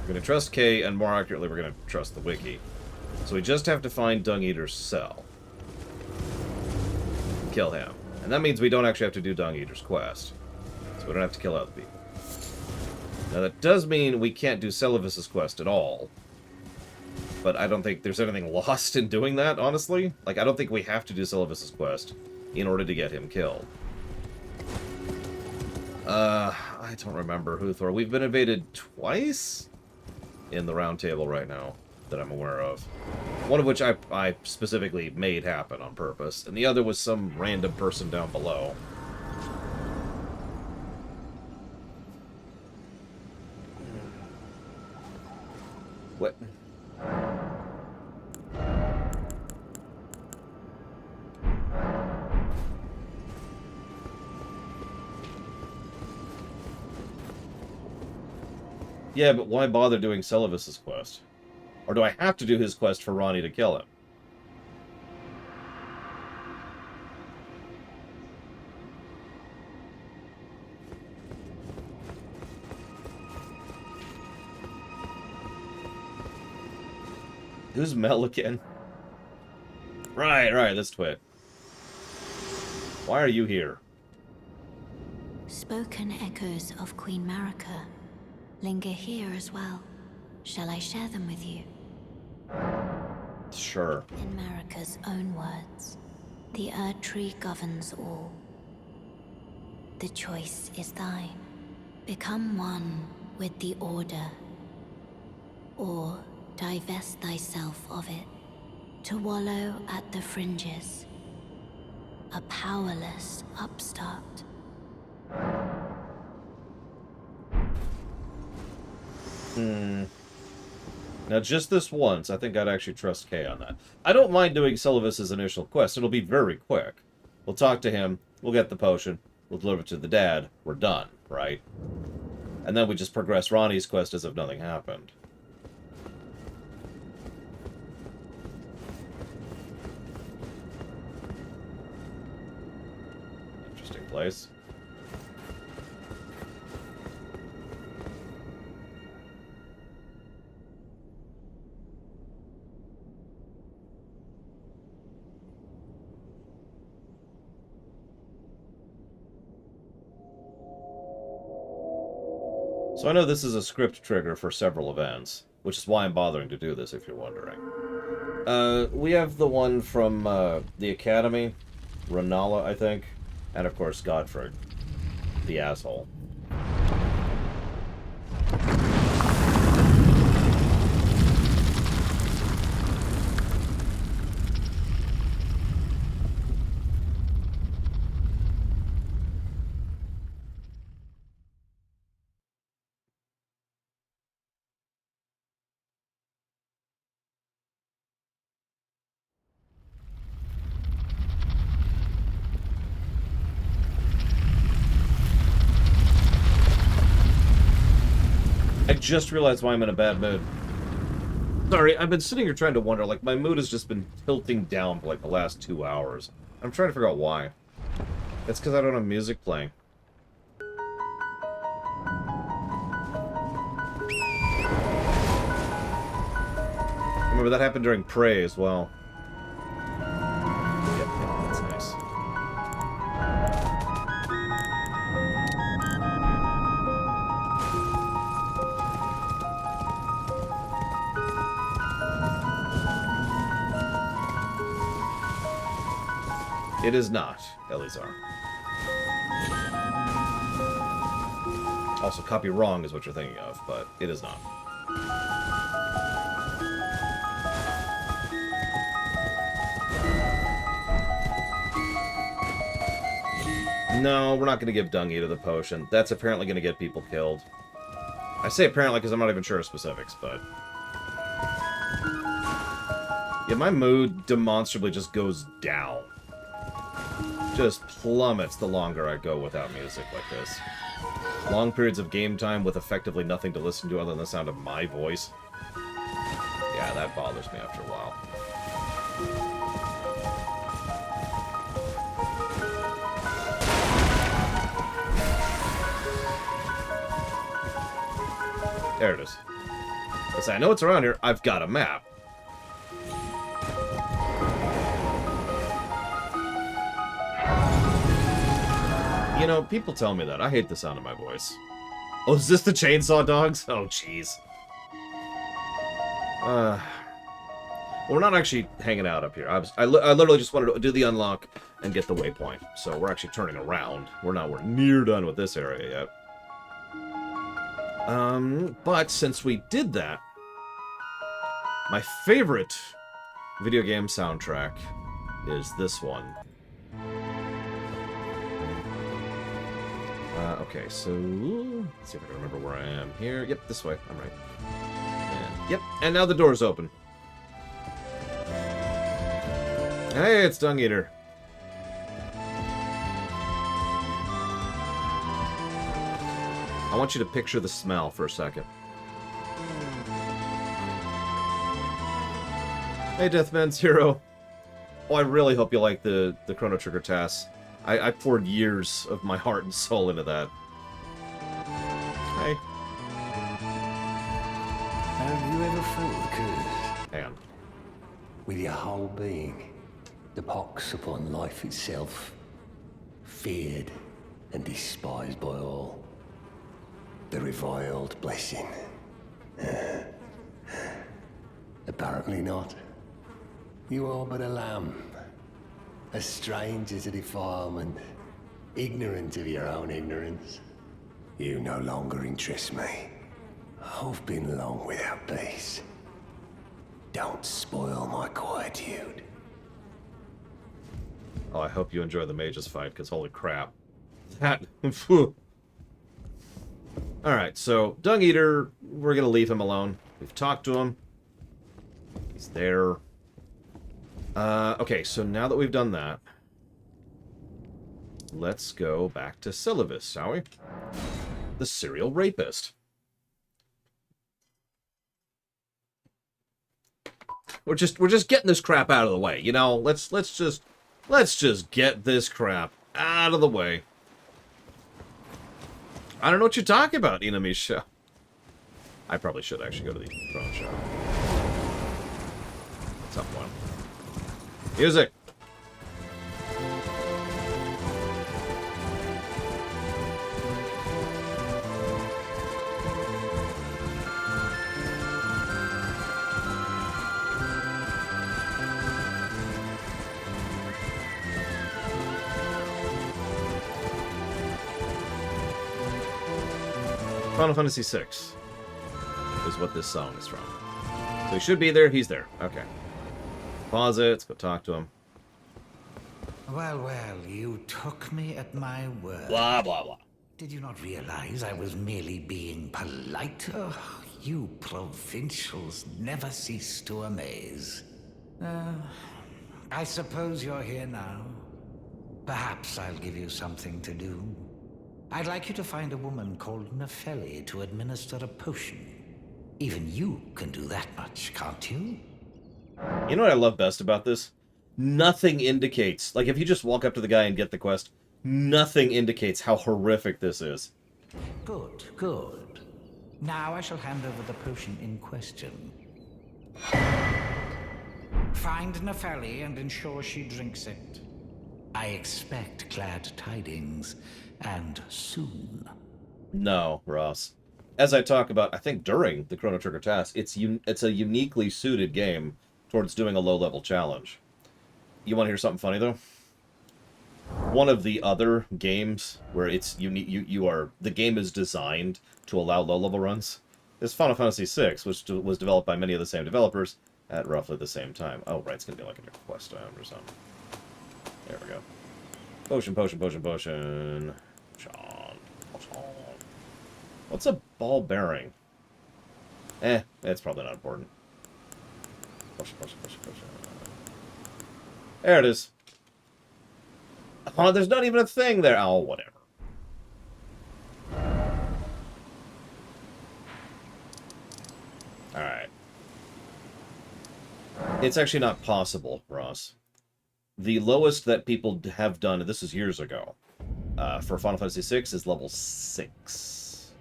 we're gonna trust Kay, and more accurately, we're gonna trust the wiki. So we just have to find Dung Eater's cell. Kill him. And that means we don't actually have to do Dung Eater's Quest. So we don't have to kill other people. Now that does mean we can't do Celavis's Quest at all. But I don't think there's anything lost in doing that, honestly. Like, I don't think we have to do Celavis's Quest in order to get him killed. I don't remember, Huthor. We've been invaded twice in the round table right now that I'm aware of. One of which I specifically made happen on purpose, and the other was some random person down below. What? Yeah, but why bother doing Celavis's quest? Or do I have to do his quest for Ronnie to kill him? Who's Mel again? Right, that's Twit. Why are you here? Spoken echoes of Queen Marika linger here as well. Shall I share them with you? Sure. In Marika's own words, the Erd Tree governs all. The choice is thine. Become one with the Order, or divest thyself of it, to wallow at the fringes, a powerless upstart. Now, just this once, I think I'd actually trust Kay on that. I don't mind doing Celavis's initial quest. It'll be very quick. We'll talk to him, we'll get the potion, we'll deliver it to the dad, we're done, right? And then we just progress Ronnie's quest as if nothing happened. Interesting place. So I know this is a script trigger for several events, which is why I'm bothering to do this, if you're wondering. We have the one from the Academy, Renala, I think, and of course Godfrey, the asshole. I just realized why I'm in a bad mood. Sorry, I've been sitting here trying to wonder, like, my mood has just been tilting down for, like, the last 2 hours. I'm trying to figure out why. It's because I don't have music playing. Remember, that happened during Prey as well. Yep, that's nice. It is not, Elizar. Also, copy wrong is what you're thinking of, but it is not. No, we're not going to give Dung Eater the potion. That's apparently going to get people killed. I say apparently because I'm not even sure of specifics, but... yeah, my mood demonstrably just goes down. Just plummets the longer I go without music like this. Long periods of game time with effectively nothing to listen to other than the sound of my voice. Yeah, that bothers me after a while. There it is. Listen, I know it's around here. I've got a map. You know, people tell me that. I hate the sound of my voice. Oh, is this the chainsaw dogs? Oh, jeez. We're not actually hanging out up here. I literally just wanted to do the unlock and get the waypoint. So we're actually turning around. We're near done with this area yet. But since we did that, my favorite video game soundtrack is this one. Okay, so let's see if I can remember where I am here. Yep, this way. I'm right. And, yep, and now the door's open. Hey, it's Dung Eater. I want you to picture the smell for a second. Hey, Deathman's Hero. Oh, I really hope you like the Chrono Trigger TAS. I poured years of my heart and soul into that. Hey. Have you ever felt the curse? Hang on. With your whole being, the pox upon life itself, feared and despised by all. The reviled blessing. Apparently not. You are but a lamb. A stranger to defilement, ignorant of your own ignorance. You no longer interest me. I've been long without peace. Don't spoil my quietude. Oh, I hope you enjoy the mages fight, because holy crap. That... Alright, so, Dung Eater, we're gonna leave him alone. We've talked to him. He's there. Okay, so now that we've done that, let's go back to Syllabus, shall we? The serial rapist. We're just getting this crap out of the way, you know? Let's just get this crap out of the way. I don't know what you're talking about, Inamisha. I probably should actually go to the drone shop. Top one. Music. Final Fantasy VI is what this song is from. So he should be there. He's there. Okay. Pause it. Let's go talk to him. Well, well, you took me at my word. Blah, blah, blah. Did you not realize I was merely being polite? Oh, you provincials never cease to amaze. I suppose you're here now. Perhaps I'll give you something to do. I'd like you to find a woman called Nefeli to administer a potion. Even you can do that much, can't you? You know what I love best about this? Nothing indicates, like if you just walk up to the guy and get the quest, nothing indicates how horrific this is. Good, good. Now I shall hand over the potion in question. Find Nefeli and ensure she drinks it. I expect glad tidings, and soon. No, Ross. As I talk about, I think during the Chrono Trigger task, it's a uniquely suited game towards doing a low-level challenge. You want to hear something funny, though? one of the other games where it's the game is designed to allow low-level runs is Final Fantasy VI, which was developed by many of the same developers at roughly the same time. Oh, right, it's gonna be like a new quest item or something. There we go. Potion, potion, potion, potion. Potion. What's a ball bearing? It's probably not important. Potion, potion, potion, potion. There it is. Oh, there's not even a thing there. Oh, whatever. Alright. It's actually not possible, Ross. The lowest that people have done, and this is years ago, for Final Fantasy VI is level 6.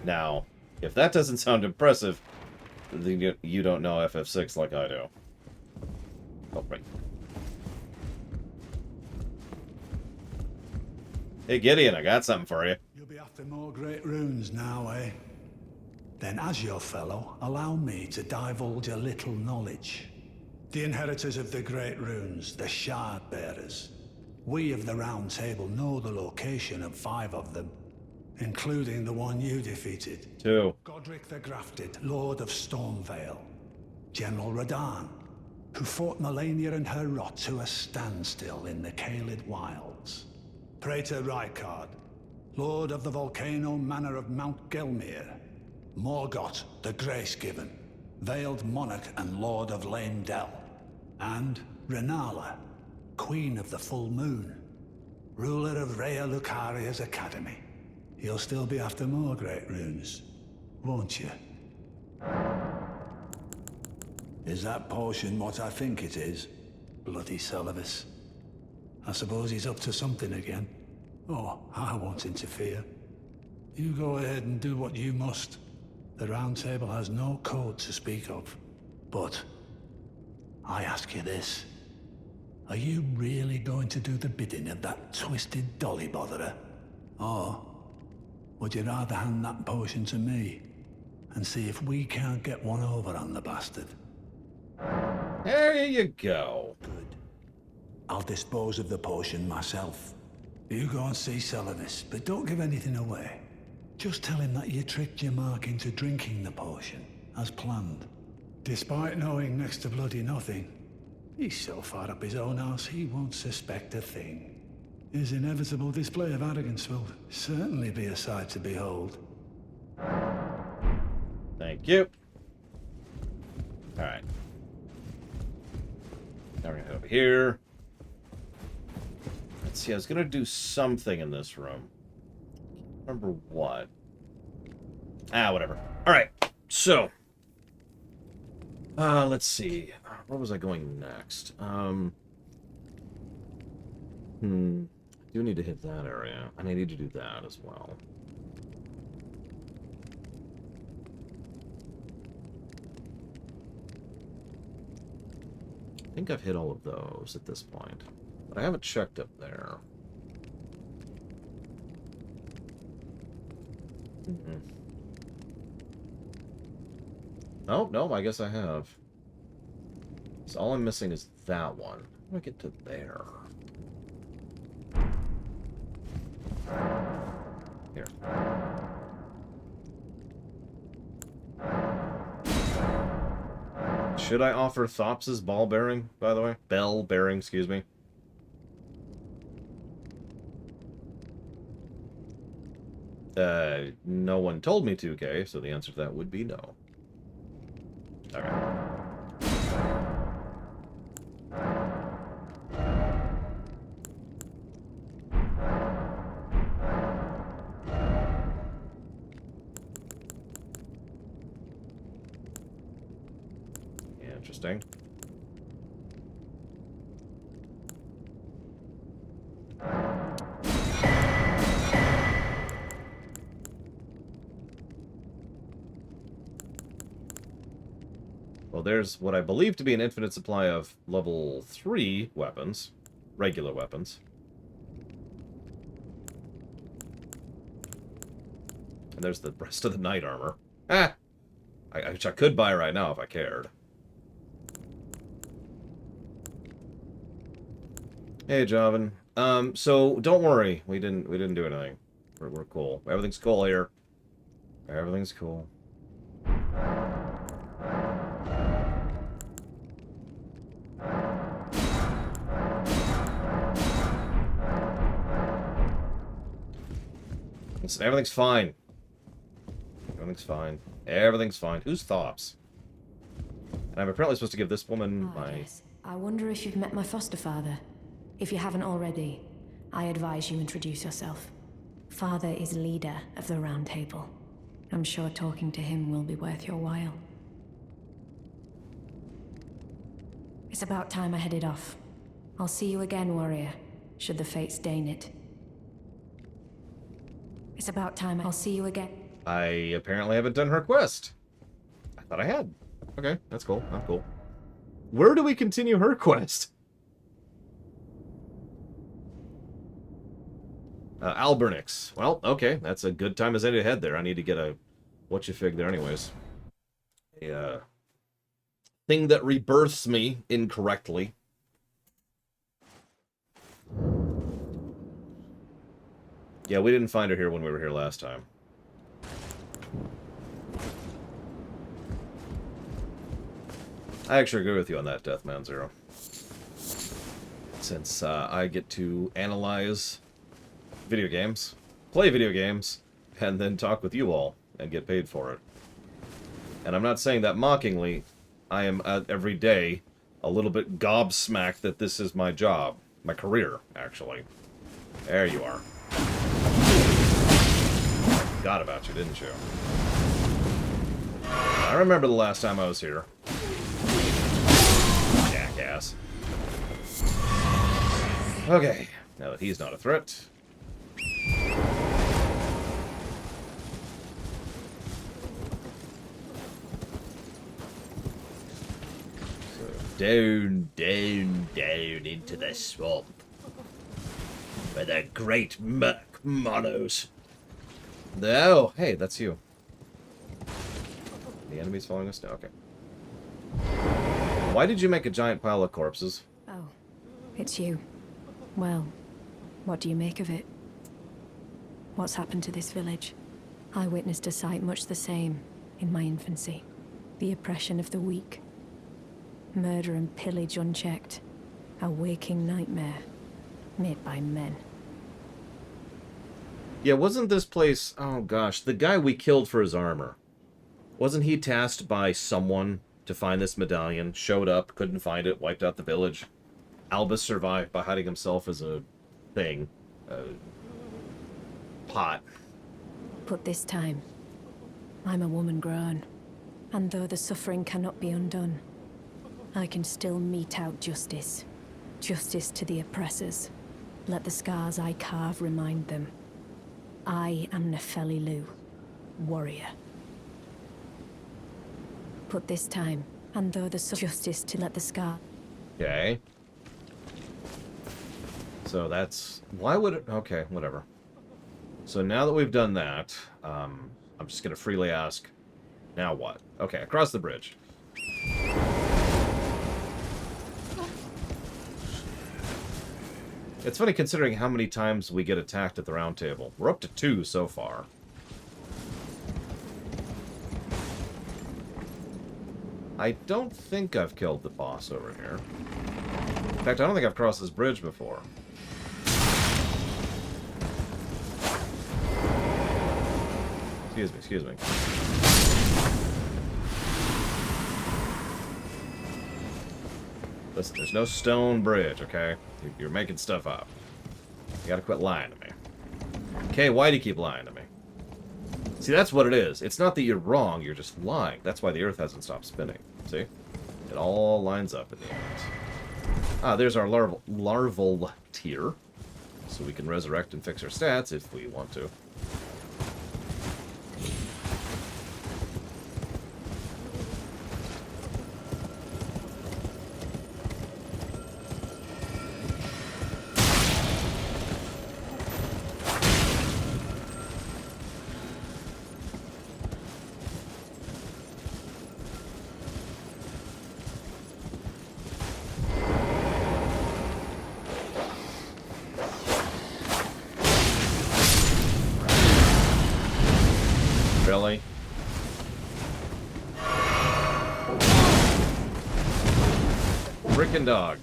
Now, if that doesn't sound impressive, then you don't know FF6 like I do. Oh, right. Hey, Gideon, I got something for you. You'll be after more great runes now, eh? Then as your fellow, allow me to divulge a little knowledge. The inheritors of the great runes, the Shard Bearers. We of the Round Table know the location of 5 of them, including the one you defeated. 2. Godric the Grafted, Lord of Stormvale. General Radon, who fought Melania and her rot to a standstill in the Caelid Wilds. Praetor Rykard, Lord of the Volcano Manor of Mount Gelmir. Morgott, the Grace-Given, Veiled Monarch and Lord of Lame Dell. And Renala, Queen of the Full Moon, ruler of Rhea Lucaria's Academy. You'll still be after more great runes, won't you? Is that potion what I think it is? Bloody Celovus. I suppose he's up to something again. Oh, I won't interfere. You go ahead and do what you must. The Round Table has no code to speak of. But I ask you this. Are you really going to do the bidding of that twisted dolly botherer? Or would you rather hand that potion to me and see if we can't get one over on the bastard? There you go. Good. I'll dispose of the potion myself. You go and see Celovus, but don't give anything away. Just tell him that you tricked your mark into drinking the potion, as planned. Despite knowing next to bloody nothing, he's so far up his own arse he won't suspect a thing. His inevitable display of arrogance will certainly be a sight to behold. Thank you. Alright. Now we're gonna head over here. Let's see, I was gonna do something in this room. Can't remember what. Whatever. Alright, so. Let's see. Where was I going next? I do need to hit that area, and I need to do that as well. I think I've hit all of those at this point, but I haven't checked up there. Oh, no, I guess I have. So all I'm missing is that one. How do I get to there? Here. Should I offer Thops's ball bearing, by the way? Bell bearing, excuse me. No one told me to, okay, so the answer to that would be no. Alright. Interesting. Well, there's what I believe to be an infinite supply of level 3 weapons. Regular weapons. And there's the rest of the knight armor. Which I could buy right now if I cared. Hey, Javan. So don't worry. We didn't do anything. We're cool. Everything's cool here. Everything's cool. Listen, everything's fine. Everything's fine. Everything's fine. Who's Thops? And I'm apparently supposed to give this woman my... Yes. I wonder if you've met my foster father. If you haven't already, I advise you introduce yourself. Father is leader of the Round Table. I'm sure talking to him will be worth your while. It's about time I headed off. I'll see you again, warrior, should the fates deign it. It's about time I'll see you again. I apparently haven't done her quest. I thought I had. Okay, that's cool. I'm cool. Where do we continue her quest? Albernix. Well, okay, that's a good time as any to head there. I need to get a whatcha-fig there anyways. A thing that rebirths me incorrectly. Yeah, we didn't find her here when we were here last time. I actually agree with you on that, Deathman Zero. Since I get to analyze video games, play video games, and then talk with you all, and get paid for it. And I'm not saying that mockingly. I am, every day, a little bit gobsmacked that this is my job. My career, actually. There you are. Forgot about you, didn't you? I remember the last time I was here. Jackass. Okay, now that he's not a threat. So, down, down, down into the swamp. Where the great Merc monos. Oh, hey, that's you. The enemy's following us now? Okay. Why did you make a giant pile of corpses? Oh, it's you. Well, what do you make of it? What's happened to this village? I witnessed a sight much the same in my infancy. The oppression of the weak. Murder and pillage unchecked. A waking nightmare. Made by men. Yeah, wasn't this place... Oh, gosh. The guy we killed for his armor. Wasn't he tasked by someone to find this medallion? Showed up, couldn't find it, wiped out the village. Albus survived by hiding himself as a thing. Pot. But this time, I'm a woman grown. And though the suffering cannot be undone, I can still mete out justice. Justice to the oppressors. Let the scars I carve remind them. I am Nefeli Lu, warrior. But this time, and though the justice to let the scar... Okay. So that's... Why would it... Okay, whatever. So now that we've done that, I'm just going to freely ask, now what? Okay, across the bridge. It's funny considering how many times we get attacked at the round table. We're up to 2 so far. I don't think I've killed the boss over here. In fact, I don't think I've crossed this bridge before. Excuse me, excuse me. Listen, there's no stone bridge, okay? You're making stuff up. You gotta quit lying to me. Okay, why do you keep lying to me? See, that's what it is. It's not that you're wrong, you're just lying. That's why the Earth hasn't stopped spinning. See? It all lines up in the end. Ah, there's our larval tier. So we can resurrect and fix our stats if we want to. Really? Frickin' dog.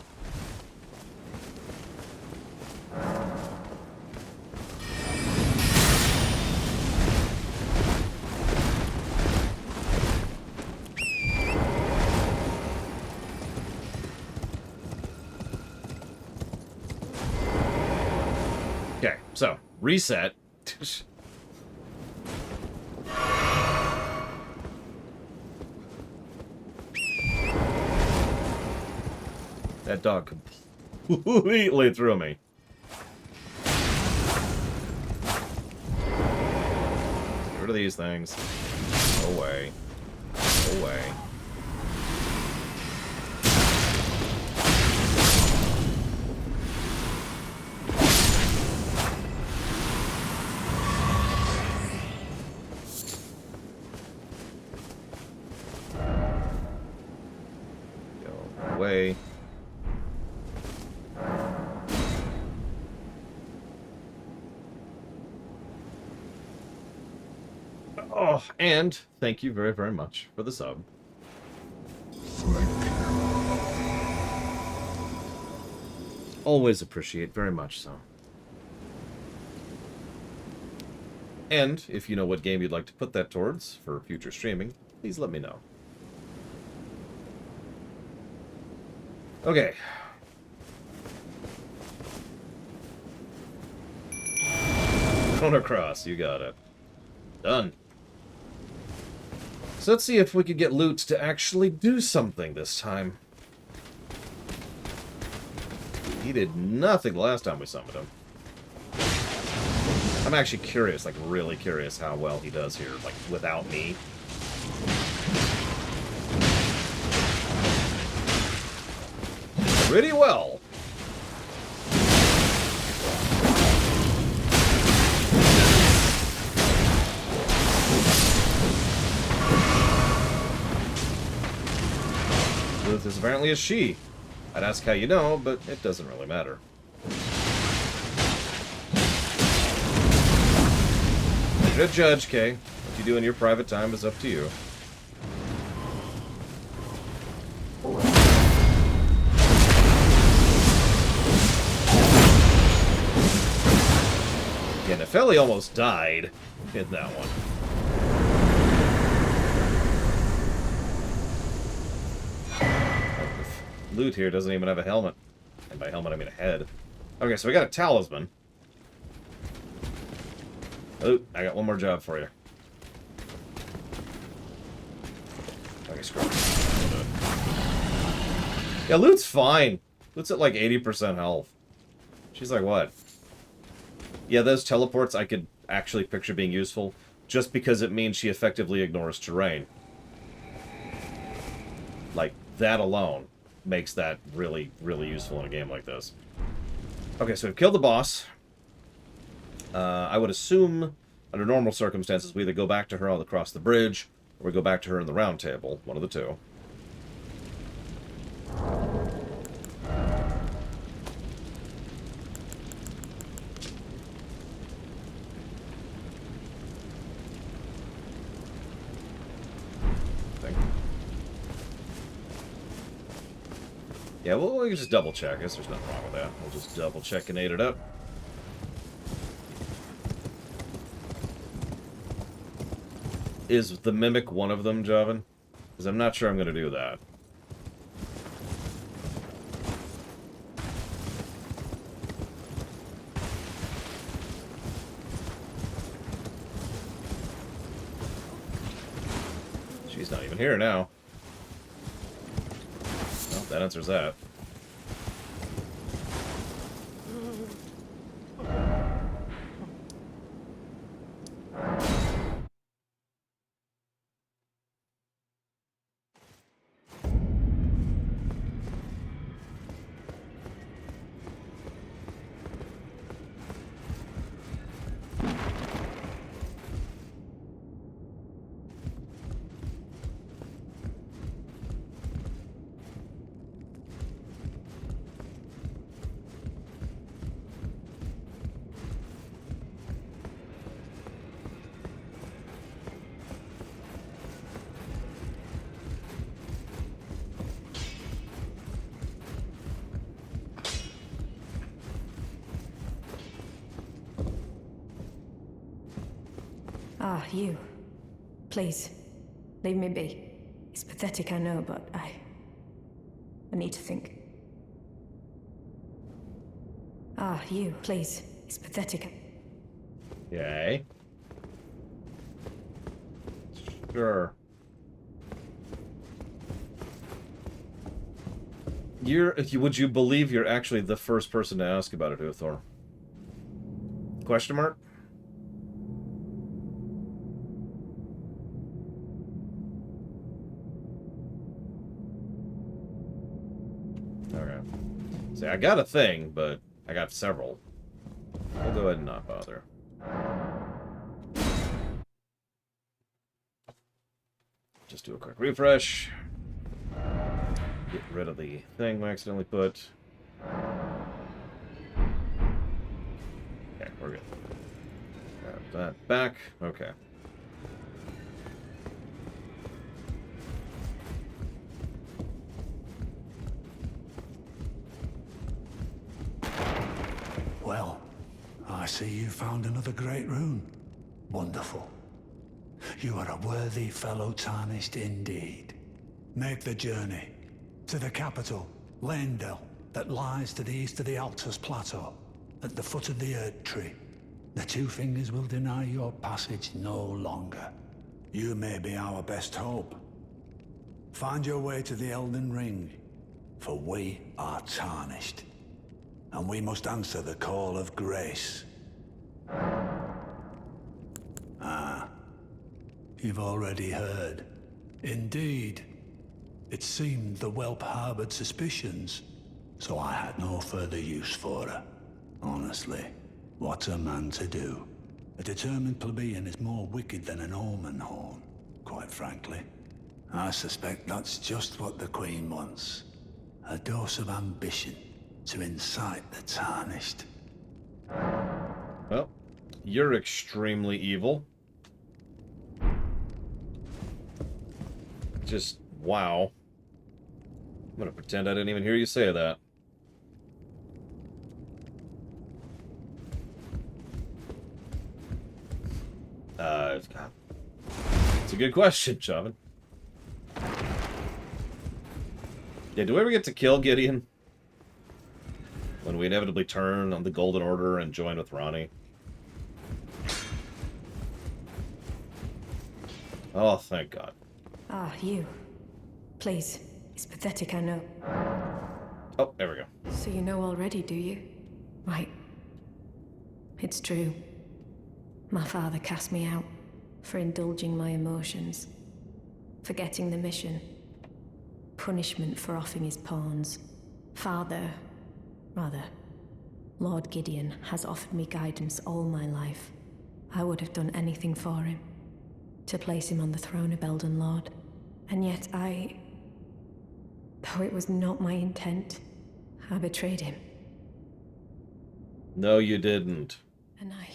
Okay, so, reset. That dog completely threw me. Get rid of these things. Go away. Go away. Go away. Oh, and thank you very, very much for the sub. Always appreciate, very much so. And if you know what game you'd like to put that towards for future streaming, please let me know. Okay. Chrono Cross, you got it. Done. So let's see if we could get loot to actually do something this time. He did nothing the last time we summoned him. I'm actually curious, like really curious how well he does here, like without me. Pretty well. This is apparently a she. I'd ask how you know, but it doesn't really matter. You're a judge, Kay. What you do in your private time is up to you. Yeah, Nefeli almost died in that one. Loot here doesn't even have a helmet. And by helmet, I mean a head. Okay, so we got a talisman. Oh, I got one more job for you. Okay, screw it. Yeah, loot's fine. Loot's at like 80% health. She's like, what? Yeah, those teleports I could actually picture being useful, just because it means she effectively ignores terrain. Like, that alone makes that really, really useful in a game like this. Okay, so we've killed the boss. I would assume, under normal circumstances, we either go back to her across the bridge, or we go back to her in the round table. One of the two. Yeah, well, we can just double check. I guess there's nothing wrong with that. We'll just double check and aid it up. Is the Mimic one of them, Javan? Because I'm not sure I'm going to do that. She's not even here now. Well, that answers that. Ah, you. Please, leave me be. It's pathetic, I know, but I need to think. Ah, you. Please, it's pathetic. Yay. Sure. Would you believe you're actually the first person to ask about it, Uthor? Question mark? Okay. See, I got a thing, but I got several. We'll go ahead and not bother. Just do a quick refresh. Get rid of the thing we accidentally put. Okay, we're good. Grab that back. Okay. Well, I see you found another great rune. Wonderful. You are a worthy fellow Tarnished indeed. Make the journey to the capital, Leyndell, that lies to the east of the Altus Plateau, at the foot of the Erd Tree. The Two Fingers will deny your passage no longer. You may be our best hope. Find your way to the Elden Ring, for we are Tarnished, and we must answer the call of grace. Ah, you've already heard. Indeed. It seemed the whelp harbored suspicions, so I had no further use for her. Honestly, what's a man to do? A determined plebeian is more wicked than an omen horn, quite frankly. I suspect that's just what the Queen wants. A dose of ambition to incite the Tarnished. Well, you're extremely evil. Just, wow. I'm gonna pretend I didn't even hear you say that. It's a good question, Chauvin. Yeah, do we ever get to kill Gideon? When we inevitably turn on the Golden Order and join with Ronnie? Oh, thank God. Ah, you. Please. It's pathetic, I know. Oh, there we go. So you know already, do you? Right. It's true. My father cast me out for indulging my emotions, forgetting the mission, punishment for offing his pawns. Lord Gideon has offered me guidance all my life. I would have done anything for him, to place him on the throne of Elden Lord. And yet though it was not my intent, I betrayed him. No, you didn't. And I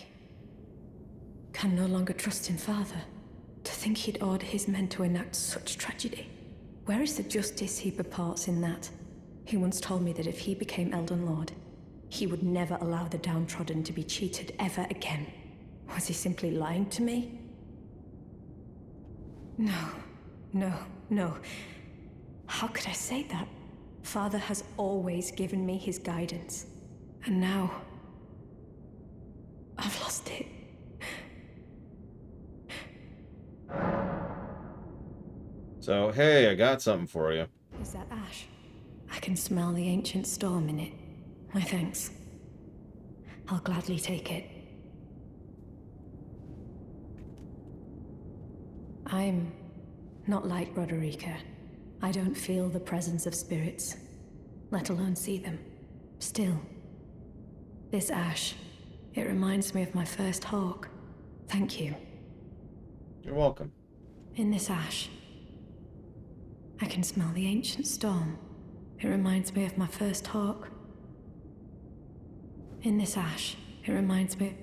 can no longer trust in Father. To think he'd order his men to enact such tragedy. Where is the justice he purports in that? He once told me that if he became Elden Lord, he would never allow the downtrodden to be cheated ever again. Was he simply lying to me? No. How could I say that? Father has always given me his guidance. And now, I've lost it. So, hey, I got something for you. Is that ash? I can smell the ancient storm in it. My thanks. I'll gladly take it. I'm not like Roderica. I don't feel the presence of spirits, let alone see them. Still, this ash, it reminds me of my first hawk. Thank you. You're welcome. In this ash, I can smell the ancient storm. It reminds me of my first hawk. In this ash, it reminds me...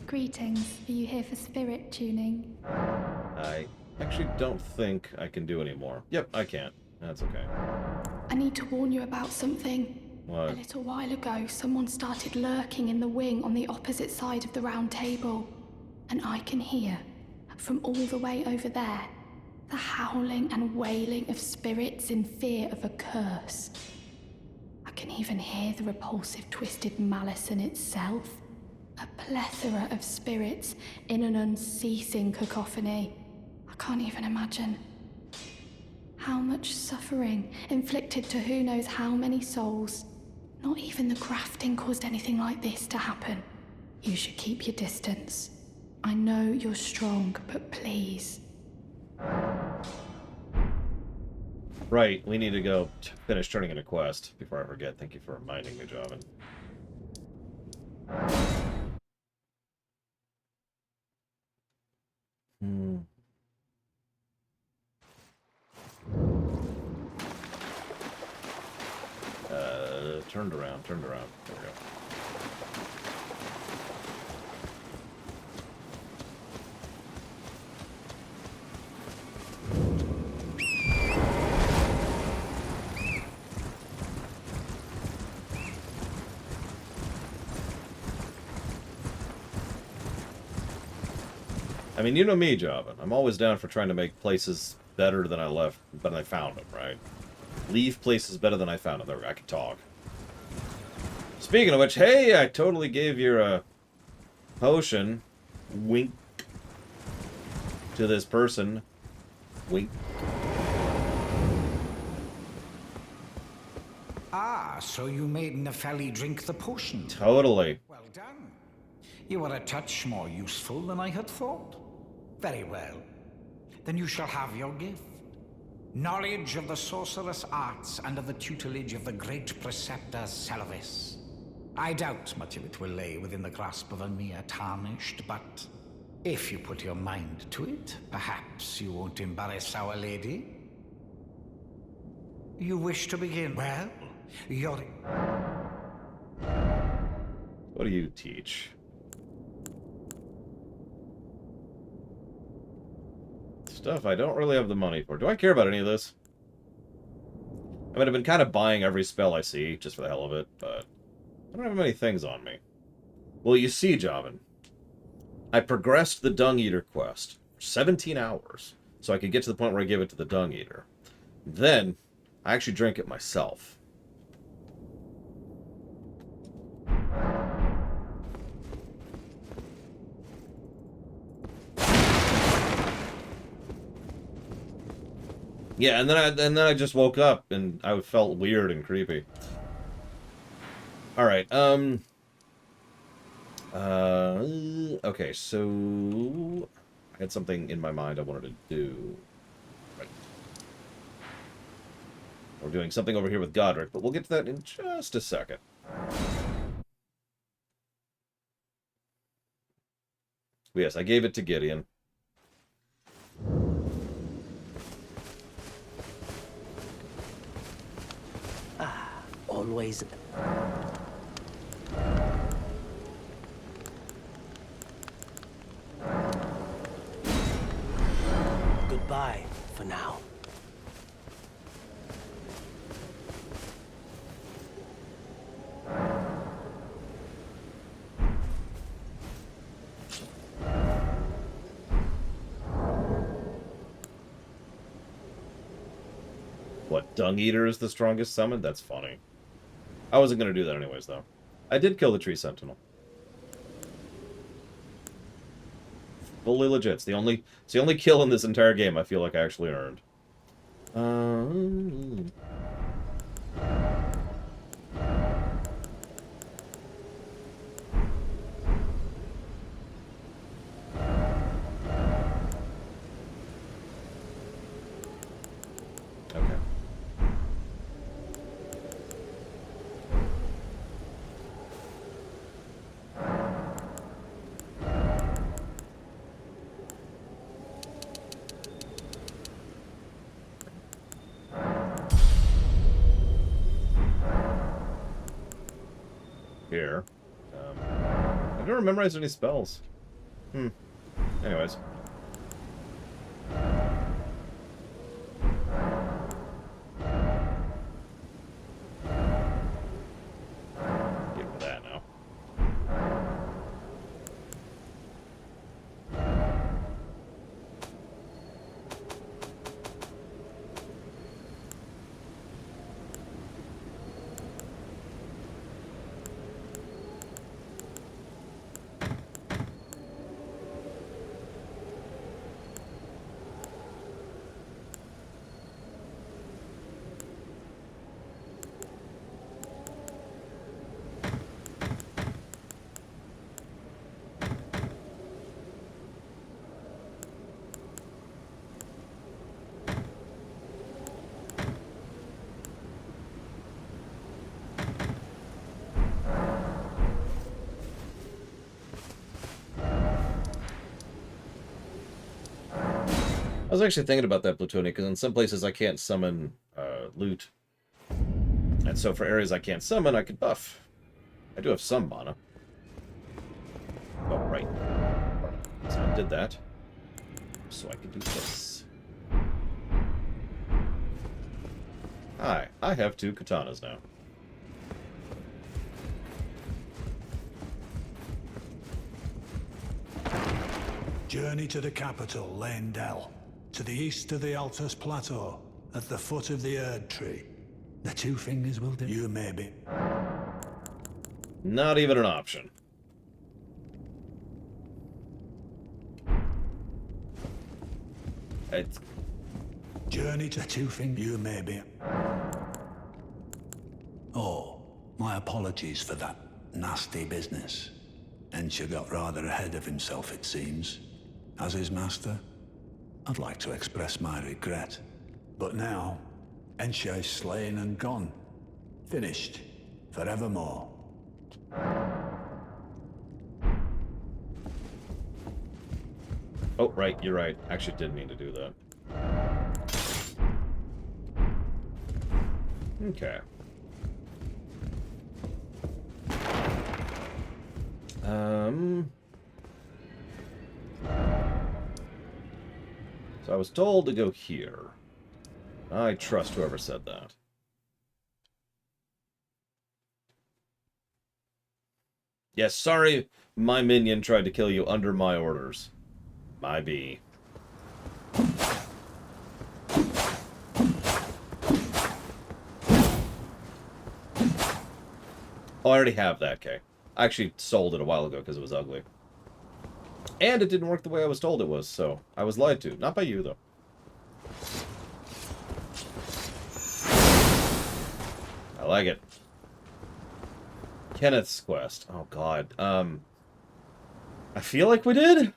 Greetings. Are you here for spirit tuning? actually don't think I can do anymore. Yep, I can't. That's okay. I need to warn you about something. What? A little while ago, someone started lurking in the wing on the opposite side of the round table. And I can hear, from all the way over there, the howling and wailing of spirits in fear of a curse. I can even hear the repulsive, twisted malice in itself. A plethora of spirits in an unceasing cacophony. I can't even imagine. How much suffering inflicted to who knows how many souls. Not even the grafting caused anything like this to happen. You should keep your distance. I know you're strong, but please. Right, we need to go finish turning in a quest before I forget. Thank you for reminding me, Joven. Turned around. There we go. I mean, you know me, Joven. I'm always down for trying to make places better than I found them, right? Leave places better than I found them. There, I can talk. Speaking of which, hey, I totally gave your potion, wink, to this person. Wink. Ah, so you made Nefeli drink the potion. Totally. Well done. You are a touch more useful than I had thought. Very well. Then you shall have your gift. Knowledge of the sorcerous arts under the tutelage of the great preceptor Selvis. I doubt much of it will lay within the grasp of a mere tarnished, but if you put your mind to it, perhaps you won't embarrass our lady. You wish to begin? Well, you're... What do you teach? Stuff I don't really have the money for. Do I care about any of this? I mean, I've been kind of buying every spell I see, just for the hell of it, but I don't have many things on me. Well, you see, Joven, I progressed the Dung Eater quest for 17 hours, so I could get to the point where I give it to the Dung Eater. Then, I actually drank it myself. Yeah, and then I just woke up and I felt weird and creepy. All right. Okay, so I had something in my mind I wanted to do. Right. We're doing something over here with Godric, but we'll get to that in just a second. Yes, I gave it to Gideon. Always. Goodbye for now. What, Dung Eater is the strongest summon? That's funny. I wasn't going to do that anyways, though. I did kill the Tree Sentinel. Fully legit. It's the only kill in this entire game I feel like I actually earned. Okay. Here. I've never memorized any spells. Anyways. was actually thinking about that, Plutonic, because in some places I can't summon loot. And so for areas I can't summon, I could buff. I do have some mana. Oh, right. So I did that. So I can do this. Hi, I have 2 katanas now. Journey to the capital, Leyndell. To the east of the Altus Plateau, at the foot of the Erd Tree. The 2 fingers will do. You may be. Not even an option. It's... Journey to 2 fingers. You may be. Oh, my apologies for that nasty business. Ensha got rather ahead of himself, it seems. As his master, I'd like to express my regret. But now, Ensha is slain and gone. Finished. Forevermore. Oh, right, you're right. Actually didn't mean to do that. Okay. So I was told to go here. I trust whoever said that. Yes, sorry my minion tried to kill you under my orders. My bee. Oh, I already have that, Kay. I actually sold it a while ago because it was ugly. And it didn't work the way I was told it was, so I was lied to. Not by you, though. I like it. Kenneth's Quest. Oh, God. I feel like we did.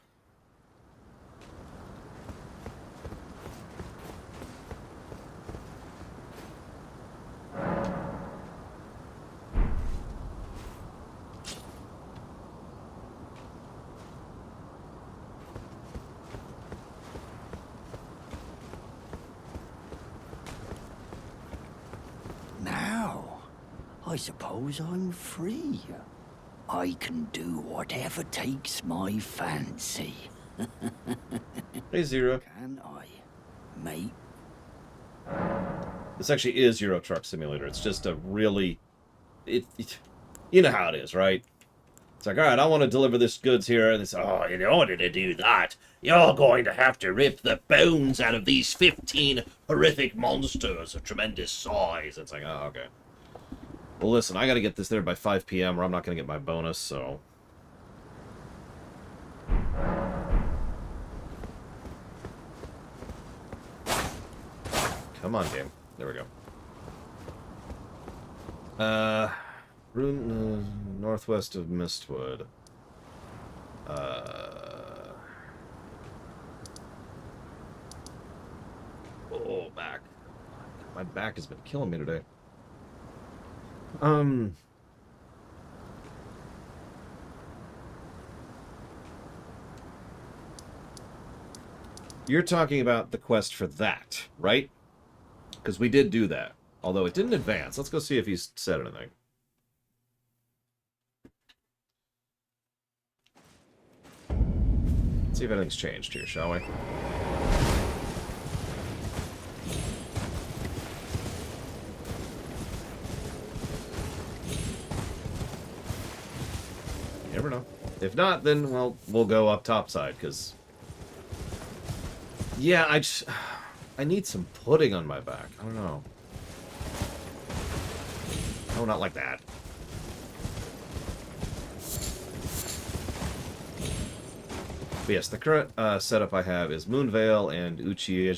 I suppose I'm free. I can do whatever takes my fancy. Hey, Zero. Can I, mate? This actually is Euro Truck Simulator. It's just a really... you know how it is, right? It's like, alright, I want to deliver this goods here, and it's, oh, in order to do that, you're going to have to rip the bones out of these 15 horrific monsters of tremendous size. It's like, oh, okay. Well, listen, I gotta get this there by 5 p.m. or I'm not gonna get my bonus, so... Come on, game. There we go. Northwest of Mistwood. Oh, back. My back has been killing me today. You're talking about the quest for that, right? Because we did do that. Although it didn't advance. Let's go see if he's said anything. Let's see if anything's changed here, shall we? You never know. If not, then, well, we'll go up topside, because... Yeah, I need some pudding on my back. I don't know. No, not like that. But yes, the current setup I have is Moonveil and Uchiha.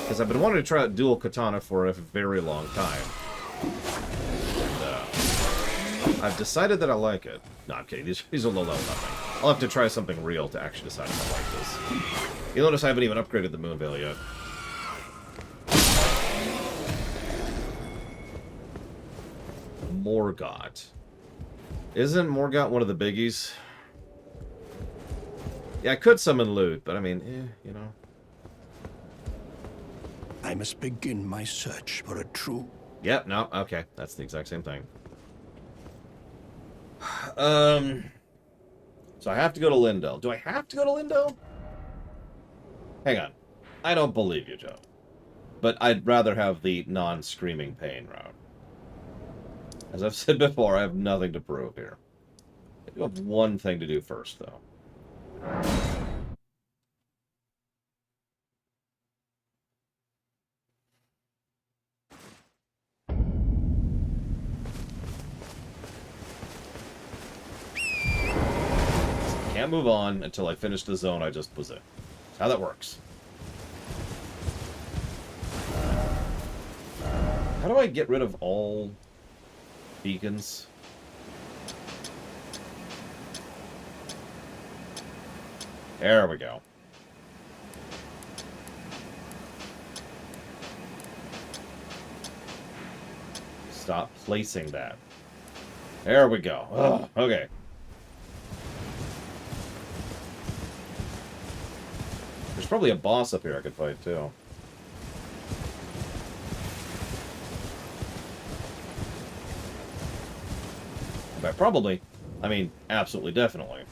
Because I've been wanting to try out dual katana for a very long time. And, I've decided that I like it. No, I'm kidding. These are low level nothing. I'll have to try something real to actually decide if I like this. You'll notice I haven't even upgraded the Moonveil yet. Morgott. Isn't Morgott one of the biggies? Yeah, I could summon loot, but I mean, you know. I must begin my search for a true... Yep, no, okay. That's the exact same thing. So I have to go to Lindell. Do I have to go to Lindell? Hang on. I don't believe you, Joe. But I'd rather have the non-screaming pain route. As I've said before, I have nothing to prove here. I do have one thing to do first, though. Can't move on until I finish the zone I just was in. That's how that works. How do I get rid of all beacons? There we go. Stop placing that. There we go. Ugh, okay. There's probably a boss up here I could fight, too. But probably. I mean, absolutely, definitely.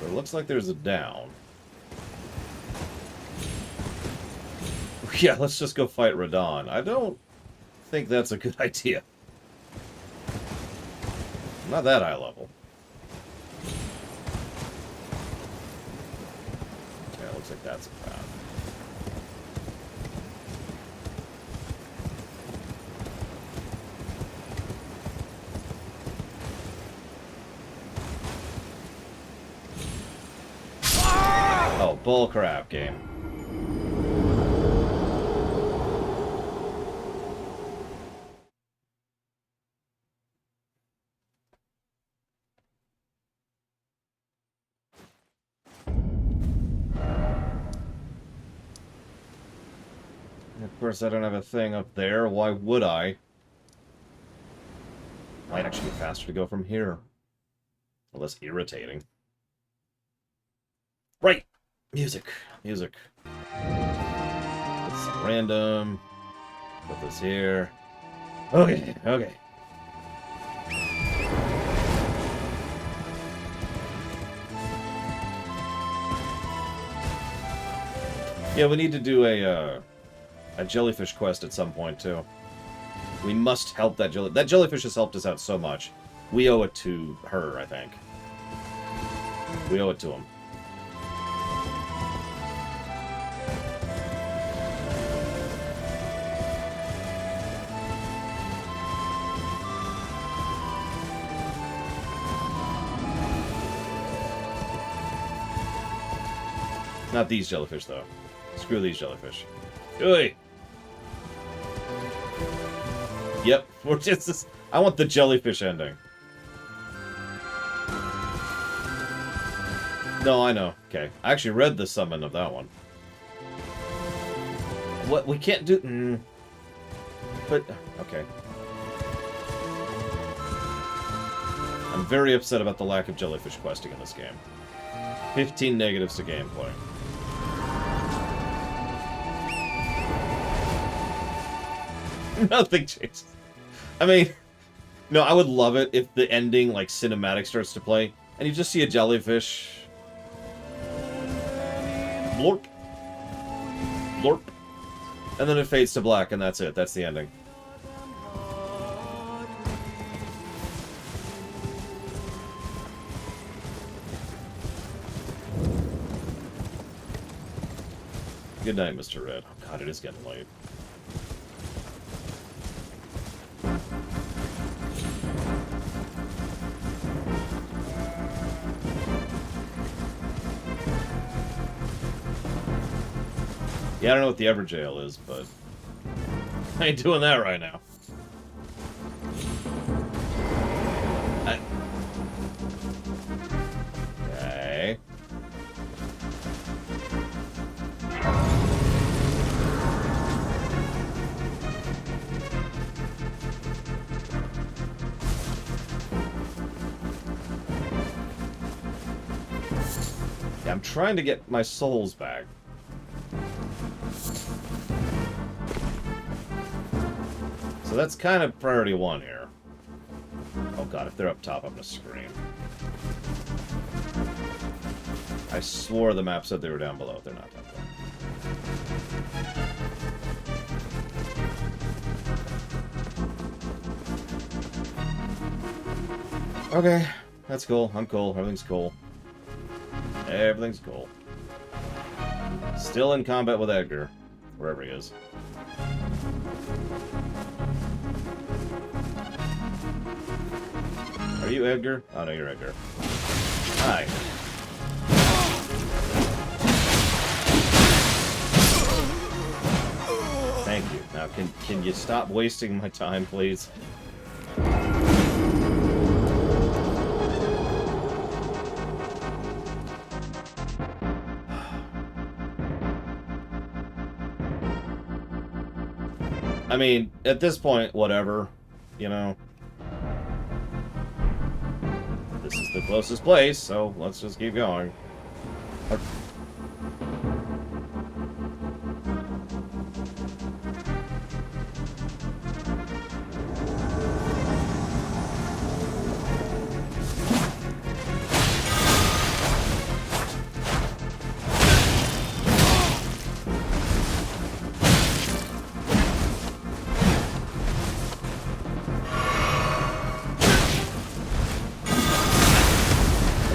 But it looks like there's a down. Yeah, let's just go fight Radon. I don't think that's a good idea. Not that high level. Yeah, looks like that's a path. Oh, bullcrap game. Of course, I don't have a thing up there. Why would I? Might actually be faster to go from here. Less irritating. Right! Music. Music. It's random. Put this here. Okay, okay. Yeah, we need to do a Jellyfish Quest at some point, too. We must help that jellyfish. That jellyfish has helped us out so much. We owe it to her, I think. We owe it to him. Not these jellyfish, though. Screw these jellyfish. Oi! Yep, we're just this. I want the jellyfish ending. No, I know. Okay. I actually read the summon of that one. What? We can't do... But... Okay. I'm very upset about the lack of jellyfish questing in this game. 15 negatives to gameplay. Nothing changes. I mean, no, I would love it if the ending, like, cinematic starts to play, and you just see a jellyfish. Blorp. Blorp. And then it fades to black, and that's it. That's the ending. Good night, Mr. Red. Oh, God, it is getting late. Yeah, I don't know what the Everjail is, but I ain't doing that right now. Okay. I'm trying to get my souls back. So that's kind of priority 1 here. Oh god, if they're up top, I'm gonna scream. I swore the map said they were down below. They're not down below. Okay, that's cool. I'm cool. Everything's cool. Everything's cool. Still in combat with Edgar, wherever he is. Are you Edgar? Oh no, you're Edgar. Hi. Thank you. Now, can you stop wasting my time, please? I mean, at this point, whatever, you know. This is the closest place, so let's just keep going.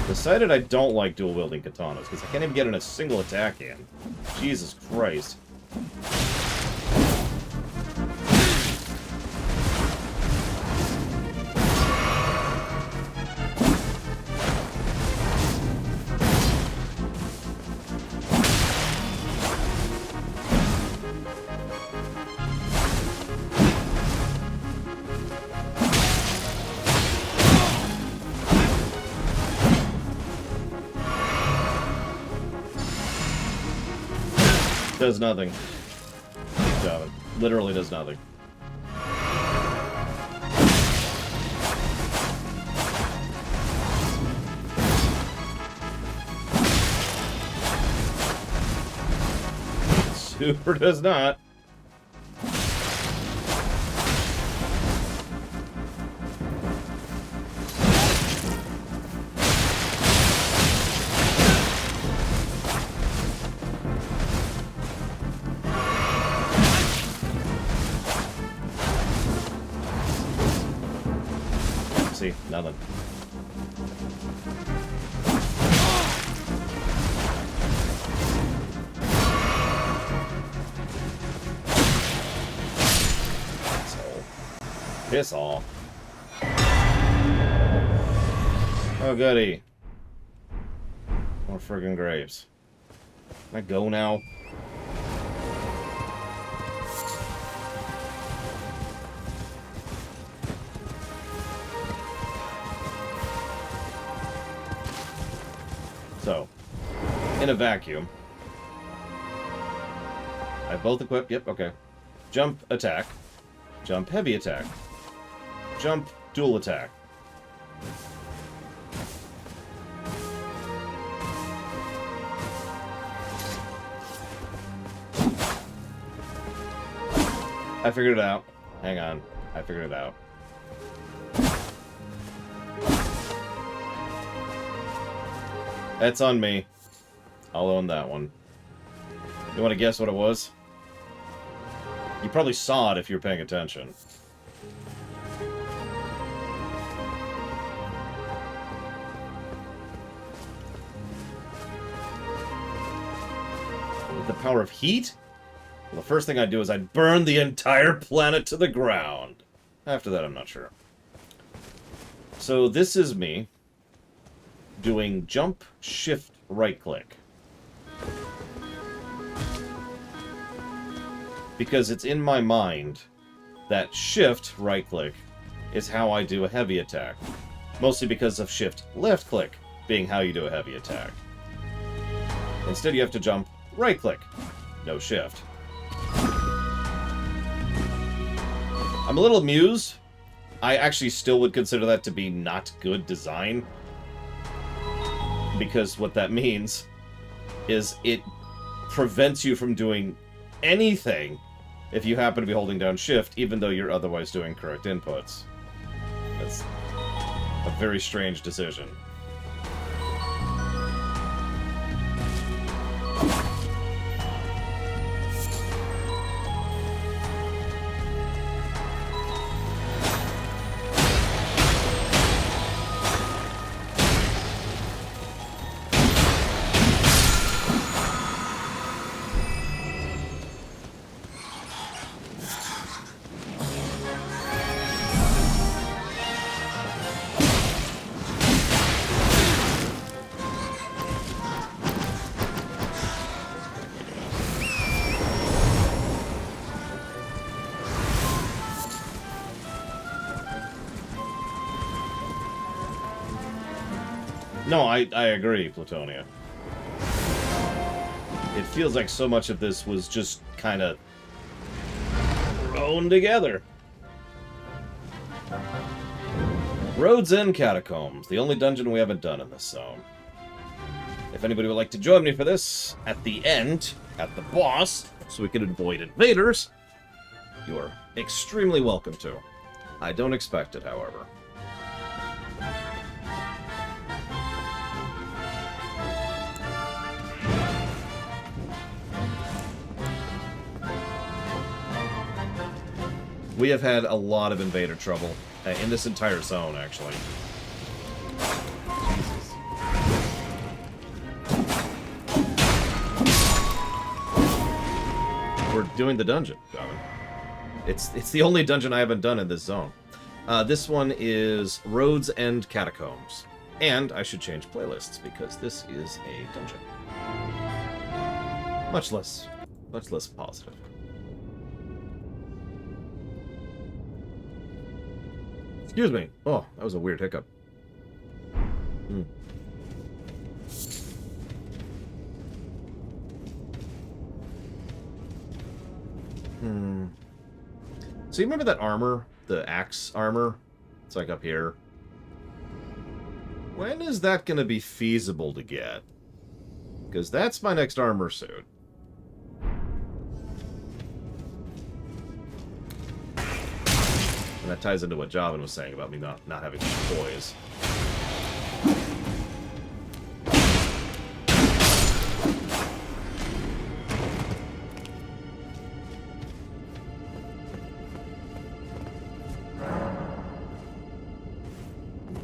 Decided I don't like dual-wielding katanas, because I can't even get in a single attack in. Jesus Christ. Does nothing. Good job. It literally does nothing. Super does not. See, nothing. Piss off. Oh, goody. More friggin' grapes. Can I go now? So, in a vacuum. I have both equipped. Yep, okay. Jump, attack. Jump, heavy attack. Jump, dual attack. I figured it out. Hang on. I figured it out. That's on me. I'll own that one. You want to guess what it was? You probably saw it if you were paying attention. With the power of heat? Well, the first thing I'd do is I'd burn the entire planet to the ground. After that, I'm not sure. So this is me doing jump, shift, right-click. Because it's in my mind that shift, right-click, is how I do a heavy attack. Mostly because of shift, left-click being how you do a heavy attack. Instead, you have to jump, right-click. No shift. I'm a little amused. I actually still would consider that to be not good design. Because what that means is it prevents you from doing anything if you happen to be holding down shift, even though you're otherwise doing correct inputs. That's a very strange decision. No, I agree, Plutonia. It feels like so much of this was just kind of thrown together. Road's End Catacombs, the only dungeon we haven't done in this zone. If anybody would like to join me for this, at the end, at the boss, so we can avoid invaders, you are extremely welcome to. I don't expect it, however. We have had a lot of invader trouble in this entire zone, actually. Jesus. We're doing the dungeon, Gavin. It's the only dungeon I haven't done in this zone. This one is Road's End Catacombs. And I should change playlists, because this is a dungeon. Much less positive. Excuse me. Oh, that was a weird hiccup. So you remember that armor? The axe armor? It's like up here. When is that going to be feasible to get? Because that's my next armor suit. And that ties into what Javan was saying about me not having toys.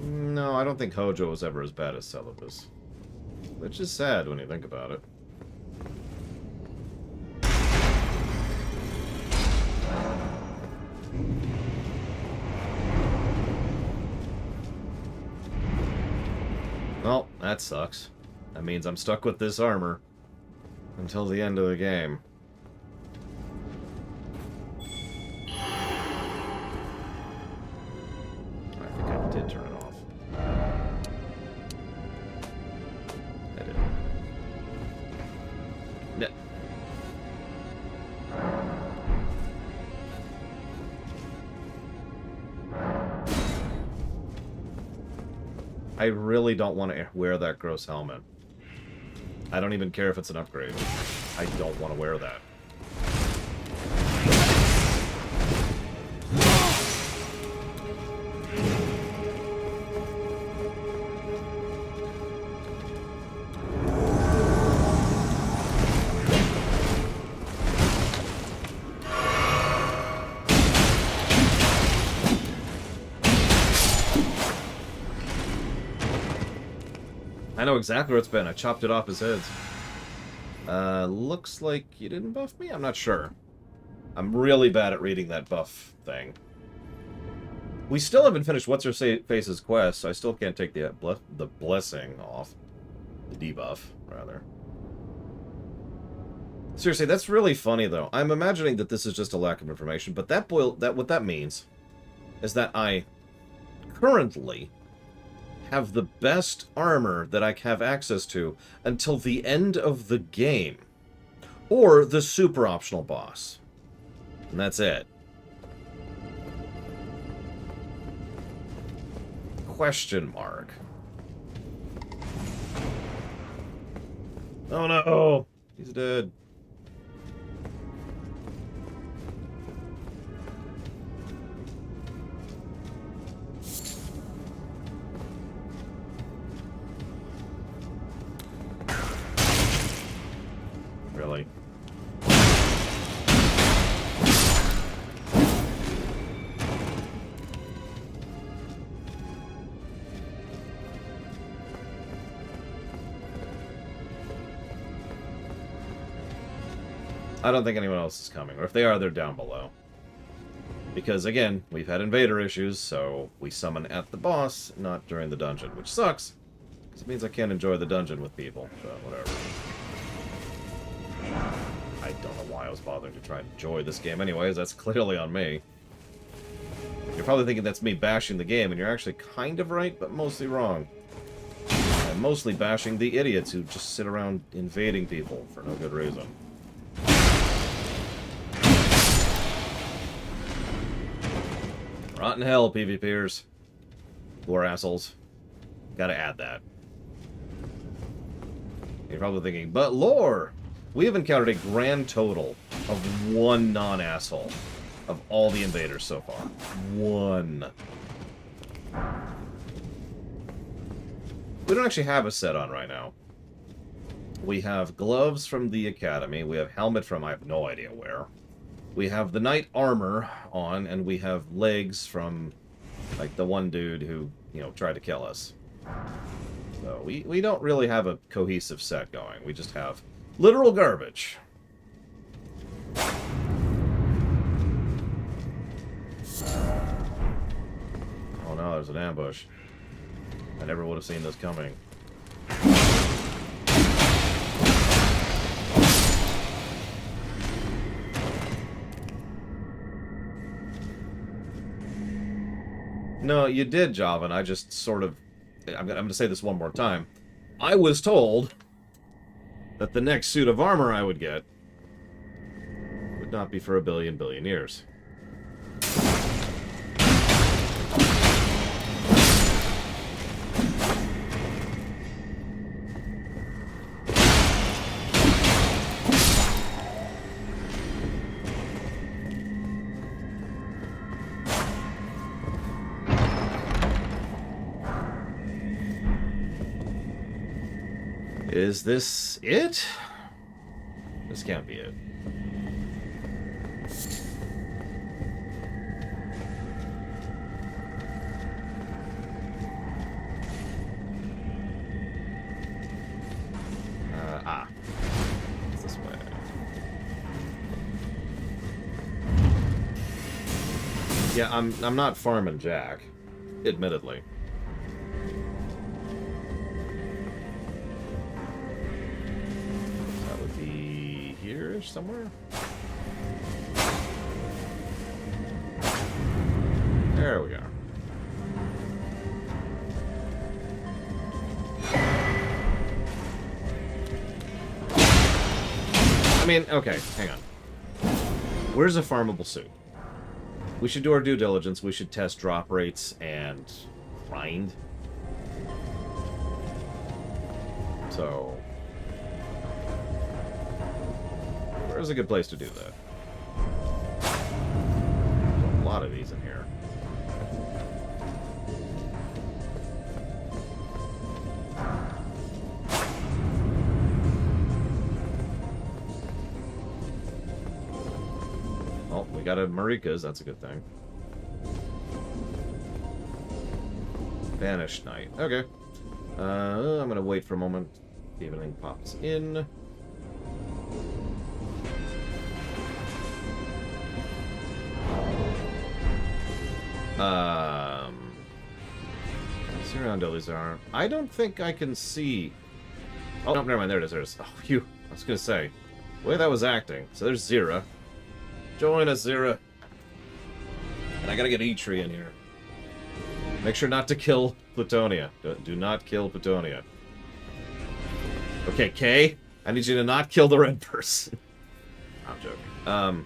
No, I don't think Hojo was ever as bad as Celibus. Which is sad when you think about it. Well, that sucks. That means I'm stuck with this armor until the end of the game. I think I did turn it off. I did. No. I really don't want to wear that gross helmet. I don't even care if it's an upgrade. I don't want to wear that. I know exactly where it's been. I chopped it off his head. Looks like you didn't buff me? I'm not sure. I'm really bad at reading that buff thing. We still haven't finished What's-Her-Face's quest, so I still can't take the blessing off. The debuff, rather. Seriously, that's really funny, though. I'm imagining that this is just a lack of information, but what that means is that I currently have the best armor that I have access to until the end of the game. Or the super optional boss. And that's it. Question mark. Oh no! He's dead. Really? I don't think anyone else is coming, or if they are, they're down below. Because, again, we've had invader issues, so we summon at the boss, not during the dungeon, which sucks. Because it means I can't enjoy the dungeon with people, so whatever. I don't know why I was bothering to try and enjoy this game anyways, that's clearly on me. You're probably thinking that's me bashing the game, and you're actually kind of right, but mostly wrong. I'm mostly bashing the idiots who just sit around invading people for no good reason. Rotten hell, PvPers. Who are assholes. Gotta add that. You're probably thinking, but lore! We have encountered a grand total of one non-asshole of all the invaders so far. One. We don't actually have a set on right now. We have gloves from the Academy. We have helmet from I have no idea where. We have the knight armor on, and we have legs from, like, the one dude who, you know, tried to kill us. So we don't really have a cohesive set going. We just have literal garbage. Oh no, there's an ambush. I never would have seen this coming. No, you did, Javan. I just sort of... I'm going to say this one more time. I was told that the next suit of armor I would get would not be for a billion years. Is this it? This can't be it. It's this way. Yeah, I'm not farming Jack, admittedly. Somewhere? There we are. I mean, okay, hang on. Where's a farmable suit? We should do our due diligence. We should test drop rates and grind. So... where's a good place to do that? There's a lot of these in here. Oh, we got a Marika's, that's a good thing. Banished Knight. Okay. I'm gonna wait for a moment. See if anything pops in. See around Elizar. I don't think I can see... Oh, no, never mind. There it is. There it is. Oh, phew. I was going to say. The way that was acting. So there's Zira. Join us, Zira. And I got to get Eitri in here. Make sure not to kill Plutonia. Do not kill Plutonia. Okay, Kay. I need you to not kill the red person. I'm joking.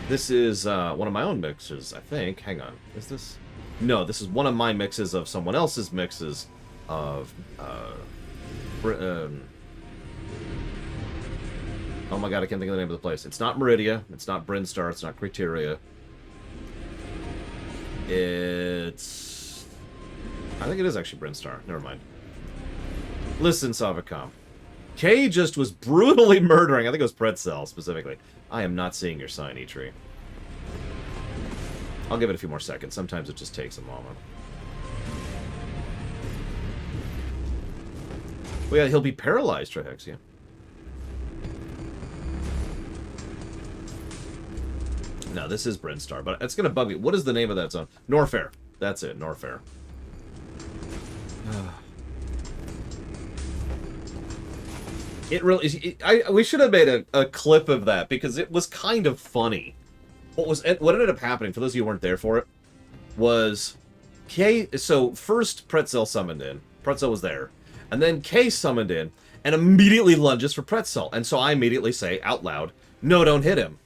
This is one of my own mixes, I think. Hang on. Is this... No, this is one of my mixes of someone else's mixes of Oh my god, I can't think of the name of the place. It's not Meridia. It's not Brinstar. It's not Criteria. It's... I think it is actually Brinstar. Never mind. Listen, Savacom. Kay just was brutally murdering, I think it was Pretzel, specifically. I am not seeing your sign, E-Tree. I'll give it a few more seconds. Sometimes it just takes a moment. Well, yeah, he'll be paralyzed, Trihexia. No, this is Brinstar, but it's going to bug me. What is the name of that zone? Norfair. That's it, Norfair. It really... we should have made a clip of that, because it was kind of funny. What ended up happening, for those of you who weren't there for it, was... So, first Pretzel summoned in. Pretzel was there. And then Kay summoned in, and immediately lunges for Pretzel. And so I immediately say, out loud, no, don't hit him.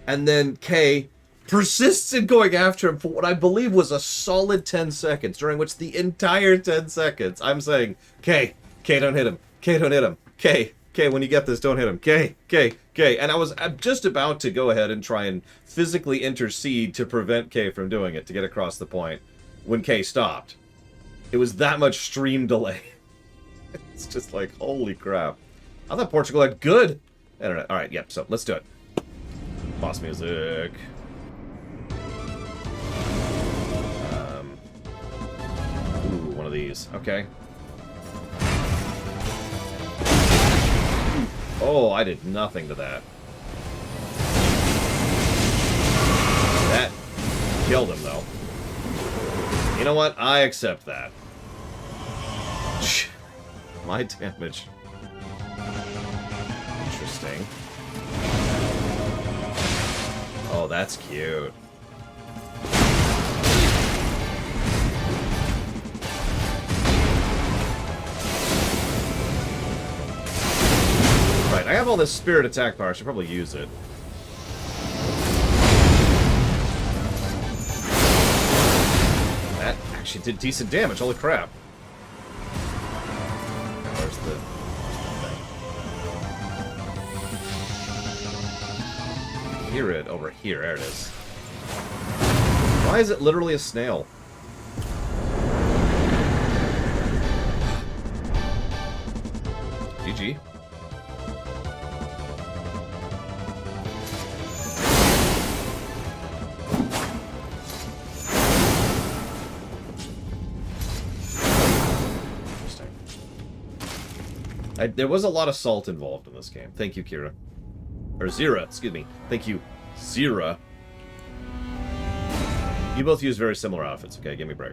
And then Kay persists in going after him for what I believe was a solid 10 seconds, during which the entire 10 seconds I'm saying, Kay, don't hit him. Kay, don't hit him. Kay, when you get this, don't hit him. Kay. And I'm just about to go ahead and try and physically intercede to prevent Kay from doing it, to get across the point, when Kay stopped. It was that much stream delay. It's just like, holy crap. I thought Portugal had good internet. Alright, yep, so let's do it. Boss music. Ooh, one of these. Okay. Oh, I did nothing to that. That killed him, though. You know what? I accept that. My damage. Interesting. Oh, that's cute. Right, I have all this spirit attack power. I should probably use it. That actually did decent damage. Holy crap. Where's the thing? Hear it over here. There it is. Why is it literally a snail? GG. There was a lot of salt involved in this game. Thank you, Kira. Or Zira, excuse me. Thank you, Zira. You both use very similar outfits, okay? Give me a break.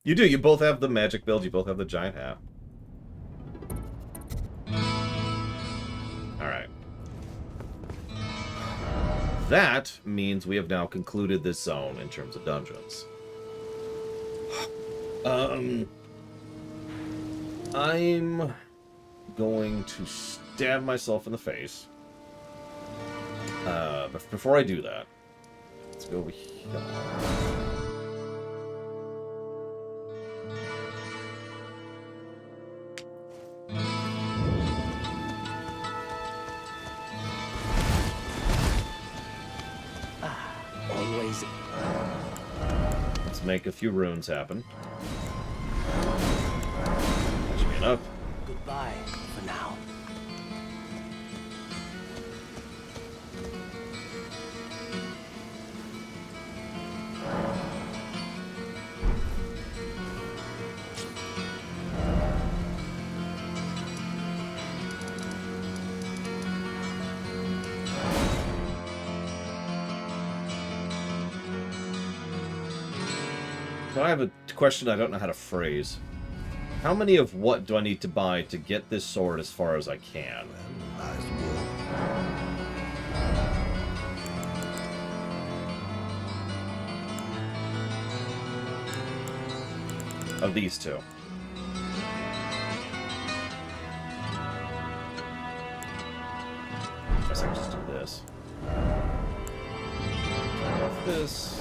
You do. You both have the magic build. You both have the giant hat. Alright. That means we have now concluded this zone in terms of dungeons. I'm going to stab myself in the face. But before I do that, let's go over here. Always. Let's make a few runes happen. That should be enough. Goodbye for now. So I have a question I don't know how to phrase. How many of what do I need to buy to get this sword as far as I can? Of these two. I guess I can just do this. Turn off this.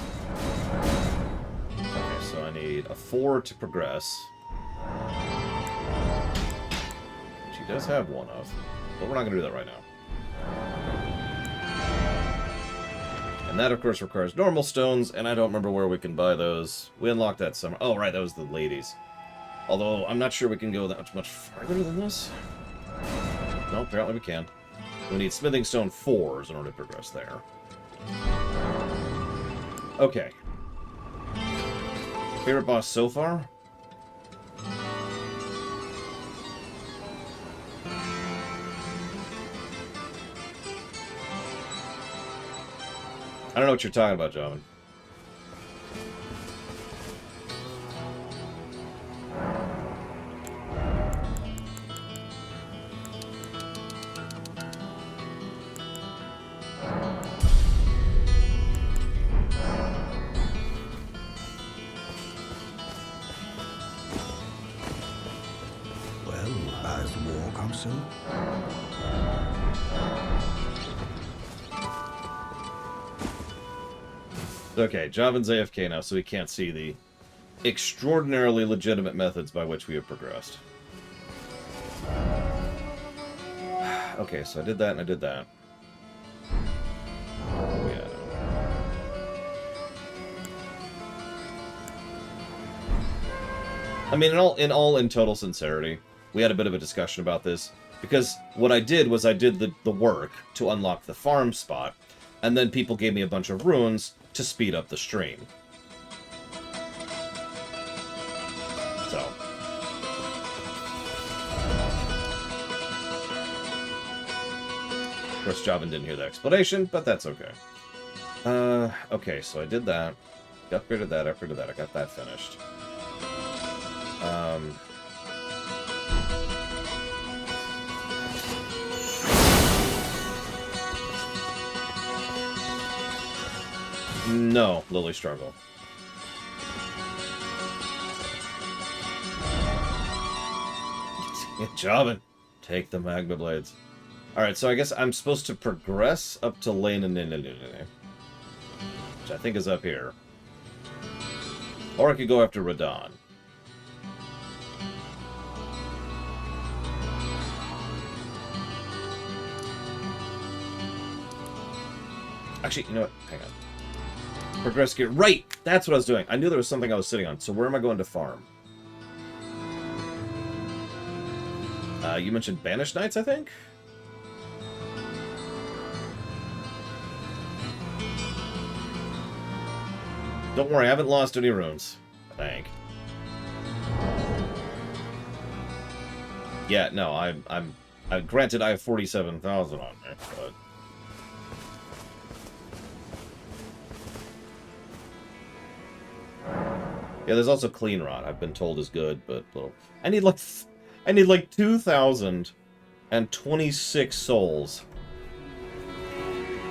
need a 4 to progress. Which he does have one of. But we're not going to do that right now. And that, of course, requires normal stones, and I don't remember where we can buy those. We unlocked that somewhere. Oh, right, that was the ladies. Although, I'm not sure we can go that much farther than this. No, apparently we can. We need smithing stone 4s in order to progress there. Okay. Favorite boss so far? I don't know what you're talking about, John. Well, has war come soon? Okay, Javan's AFK now, so he can't see the extraordinarily legitimate methods by which we have progressed. Okay, so I did that and I did that. Yeah. I mean, in total sincerity, we had a bit of a discussion about this, because what I did was I did the work to unlock the farm spot, and then people gave me a bunch of runes to speed up the stream. So. Of course, Javan didn't hear the explanation, but that's okay. Okay, so I did that. Upgraded that, upgraded that. I got that finished. No, Lily Struggle. Javan, take the magma blades. Alright, so I guess I'm supposed to progress up to Lane, which I think is up here. Or I could go after Radon. Actually, you know what? Hang on. Progress gear. Right! That's what I was doing. I knew there was something I was sitting on. So where am I going to farm? You mentioned Banished Knights, I think? Don't worry, I haven't lost any runes. I think. Yeah, no, I'm granted I have 47,000 on there, but... Yeah, there's also Clean Rot. I've been told is good, but little. I need like 2,026 souls.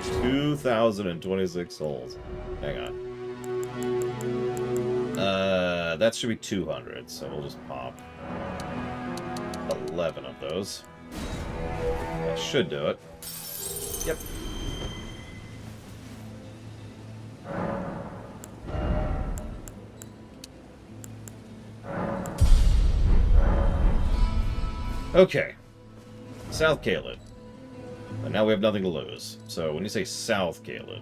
2,026 souls. Hang on. That should be 200, so we'll just pop 11 of those. That should do it. Yep. Okay. South Caelid. And now we have nothing to lose. So when you say South Caelid...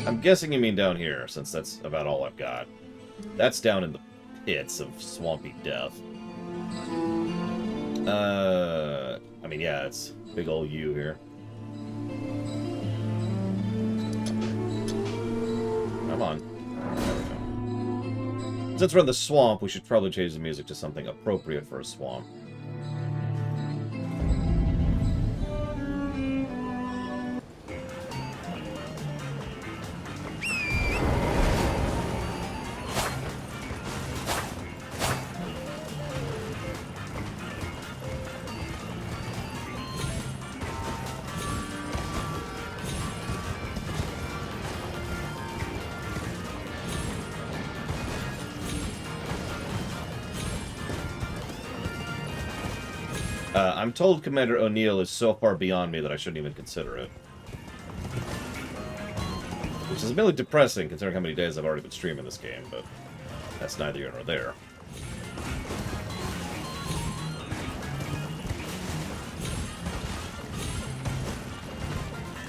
I'm guessing you mean down here, since that's about all I've got. That's down in the pits of swampy death. I mean, yeah, it's big old U here. Come on. There we go. Since we're in the swamp, we should probably change the music to something appropriate for a swamp. I'm told Commander O'Neill is so far beyond me that I shouldn't even consider it. Which is really depressing, considering how many days I've already been streaming this game, but that's neither here nor there.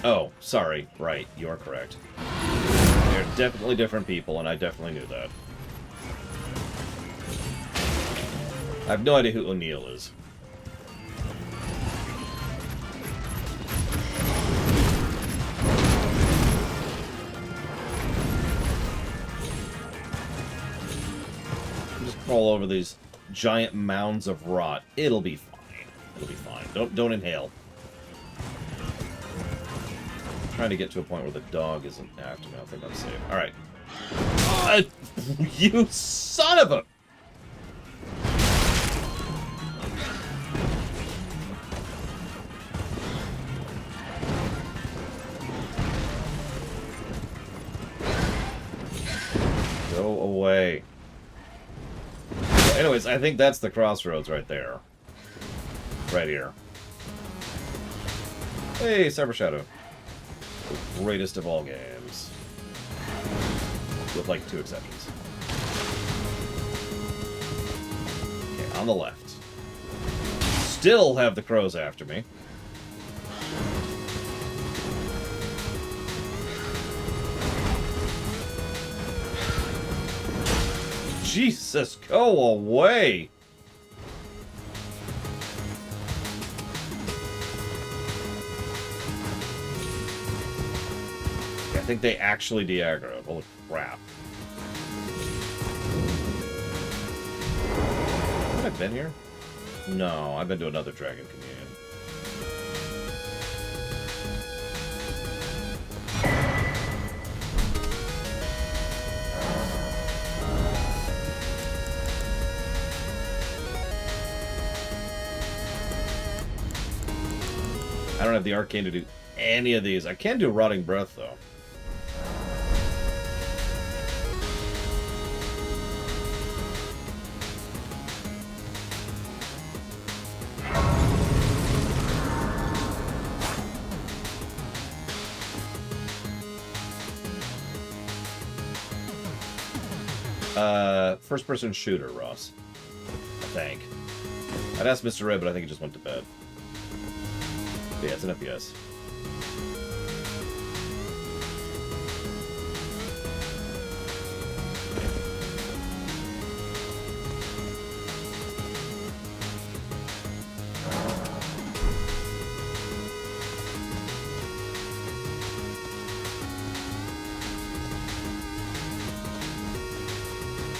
Oh, sorry. Right, you are correct. They're definitely different people, and I definitely knew that. I have no idea who O'Neill is. Just crawl over these giant mounds of rot. It'll be fine. It'll be fine. Don't inhale. I'm trying to get to a point where the dog isn't after me. I think I'm safe. All right. You son of a... Go away. Anyways, I think that's the crossroads right there. Right here. Hey, Cyber Shadow. The greatest of all games. With, like, 2 exceptions. Okay, on the left. Still have the crows after me. Jesus, go away! I think they actually de-aggroed. Holy crap. Have I been here? No, I've been to another Dragon Communion. I don't have the arcane to do any of these. I can do Rotting Breath, though. First-person shooter, Ross. I think. I'd ask Mr. Red, but I think he just went to bed. Yeah, it's an FPS.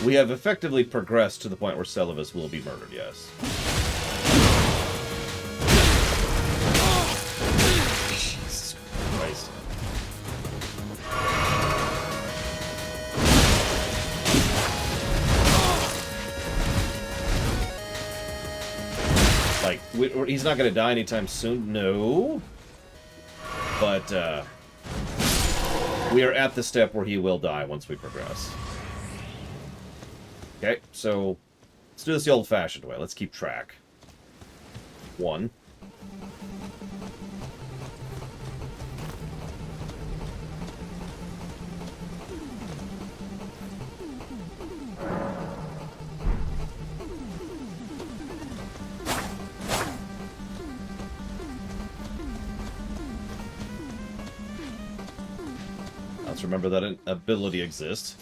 We have effectively progressed to the point where Celovus will be murdered, yes. Jesus Christ. Like, he's not going to die anytime soon? No. But, we are at the step where he will die once we progress. Okay, so let's do this the old-fashioned way. Let's keep track. 1. Let's remember that an ability exists.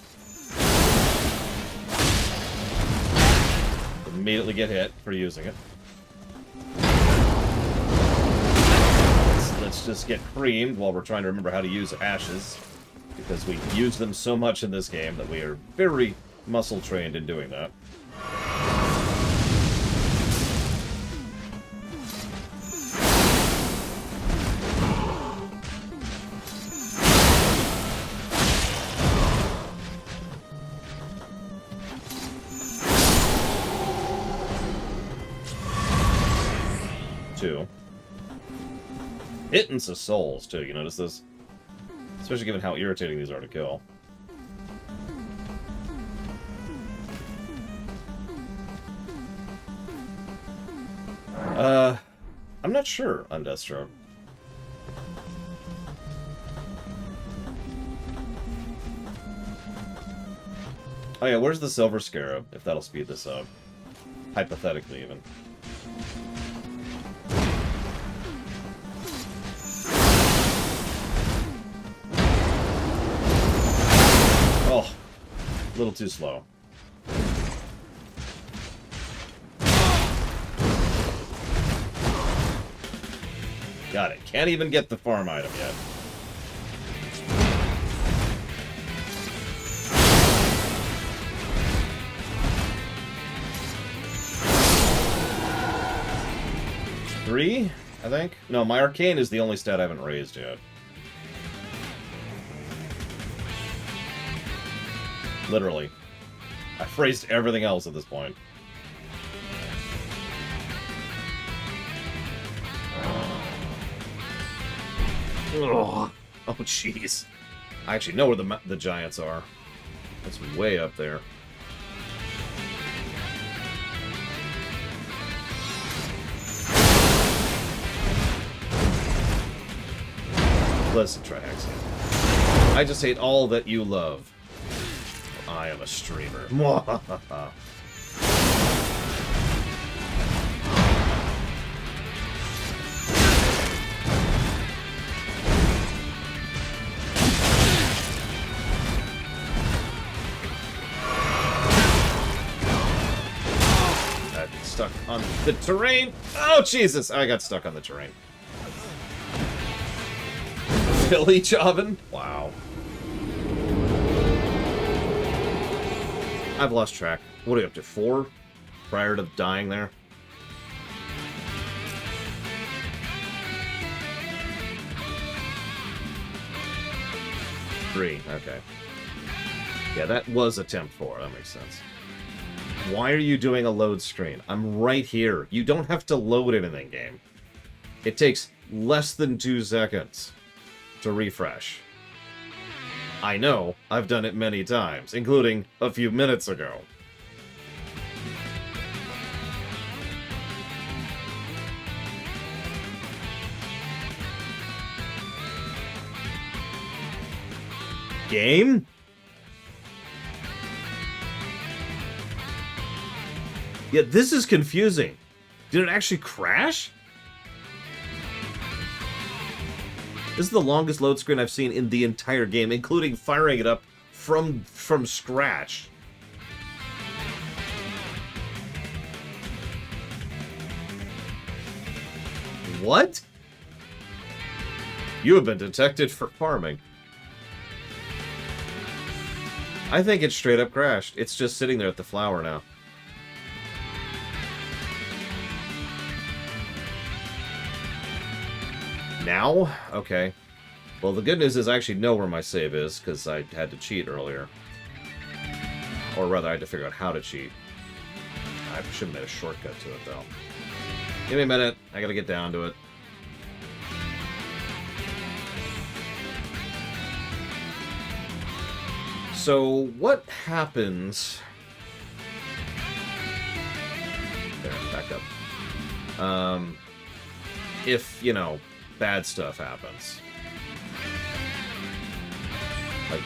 Immediately get hit for using it. Let's just get creamed while we're trying to remember how to use ashes, because we use them so much in this game that we are very muscle trained in doing that. Hitting some souls, too. You notice this? Especially given how irritating these are to kill. I'm not sure on Deathstroke. Oh yeah, where's the Silver Scarab, if that'll speed this up? Hypothetically, even. Oh, a little too slow. Got it. Can't even get the farm item yet. Three, I think? No, my Arcane is the only stat I haven't raised yet. Literally. I've raised everything else at this point. Ugh. Oh, jeez. I actually know where the giants are. That's way up there. Listen, Triaxion. I just hate all that you love. I am a streamer. Mwahaha. Stuck on the terrain. Oh, Jesus. I got stuck on the terrain. Village oven? Wow. I've lost track. What are you up to? 4? Prior to dying there? Three. Okay. Yeah, that was attempt 4. That makes sense. Why are you doing a load screen? I'm right here. You don't have to load anything, game. It takes less than 2 seconds to refresh. I know. I've done it many times, including a few minutes ago. Game? Yeah, this is confusing. Did it actually crash? This is the longest load screen I've seen in the entire game, including firing it up from scratch. What? You have been detected for farming. I think it straight up crashed. It's just sitting there at the flower now. Now? Okay. Well, the good news is I actually know where my save is, because I had to cheat earlier. Or rather, I had to figure out how to cheat. I should have made a shortcut to it, though. Give me a minute. I gotta get down to it. So, what happens... There, back up. If, you know, bad stuff happens. Like,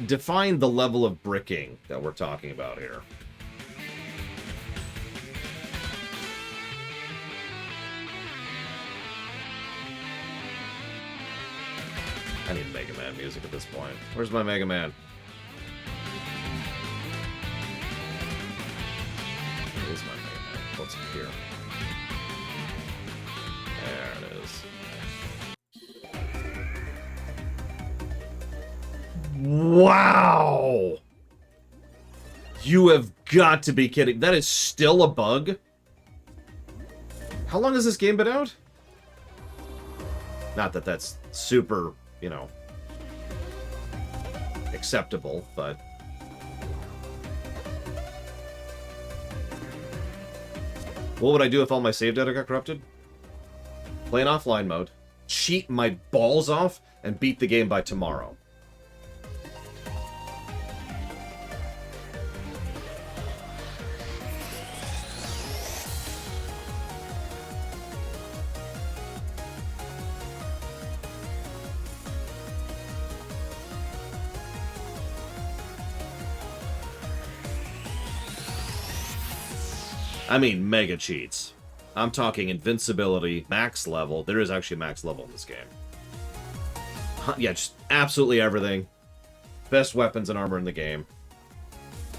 define the level of bricking that we're talking about here. I need Mega Man music at this point. Where's my Mega Man? Where is my Mega Man? What's here? There it is. Wow! You have got to be kidding. That is still a bug? How long has this game been out? Not that that's super, you know, acceptable, but... What would I do if all my save data got corrupted? Play in offline mode, cheat my balls off, and beat the game by tomorrow. I mean, mega cheats. I'm talking invincibility, max level. There is actually max level in this game. Yeah, just absolutely everything. Best weapons and armor in the game.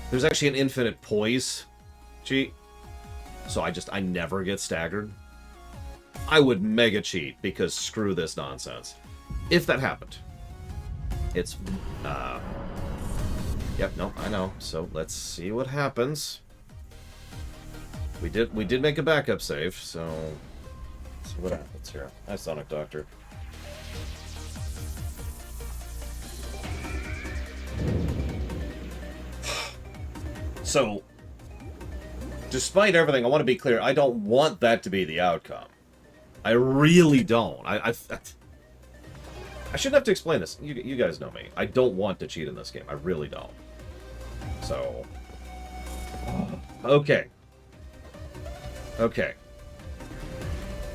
There's actually an infinite poise cheat. So I never get staggered. I would mega cheat because screw this nonsense. If that happened. It's, yep, no, I know. So let's see what happens. We did make a backup save, so let's see what happens here. Hi, Sonic Doctor. So, despite everything, I want to be clear. I don't want that to be the outcome. I really don't. I shouldn't have to explain this. You guys know me. I don't want to cheat in this game. I really don't. So, okay. Okay.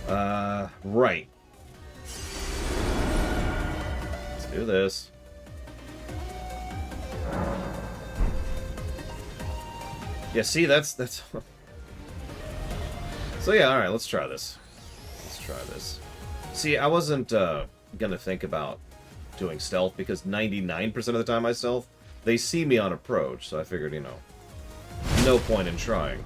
Right. Let's do this. Yeah, see, that's... So yeah, alright, let's try this. Let's try this. See, I wasn't, gonna think about doing stealth, because 99% of the time I stealth, they see me on approach, so I figured, you know, no point in trying.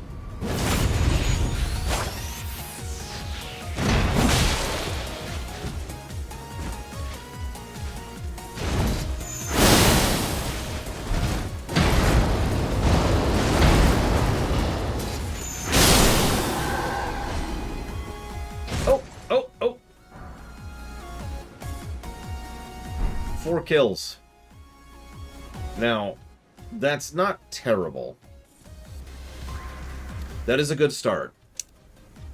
Oh! 4 kills. Now, that's not terrible. That is a good start.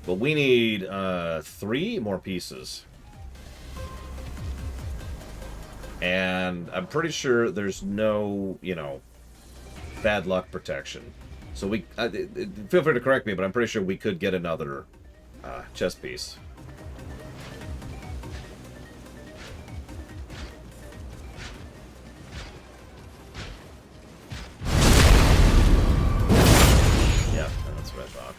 But we need 3 more pieces. And I'm pretty sure there's no, you know, bad luck protection. So we... feel free to correct me, but I'm pretty sure we could get another chest piece. Yeah, that's what I thought.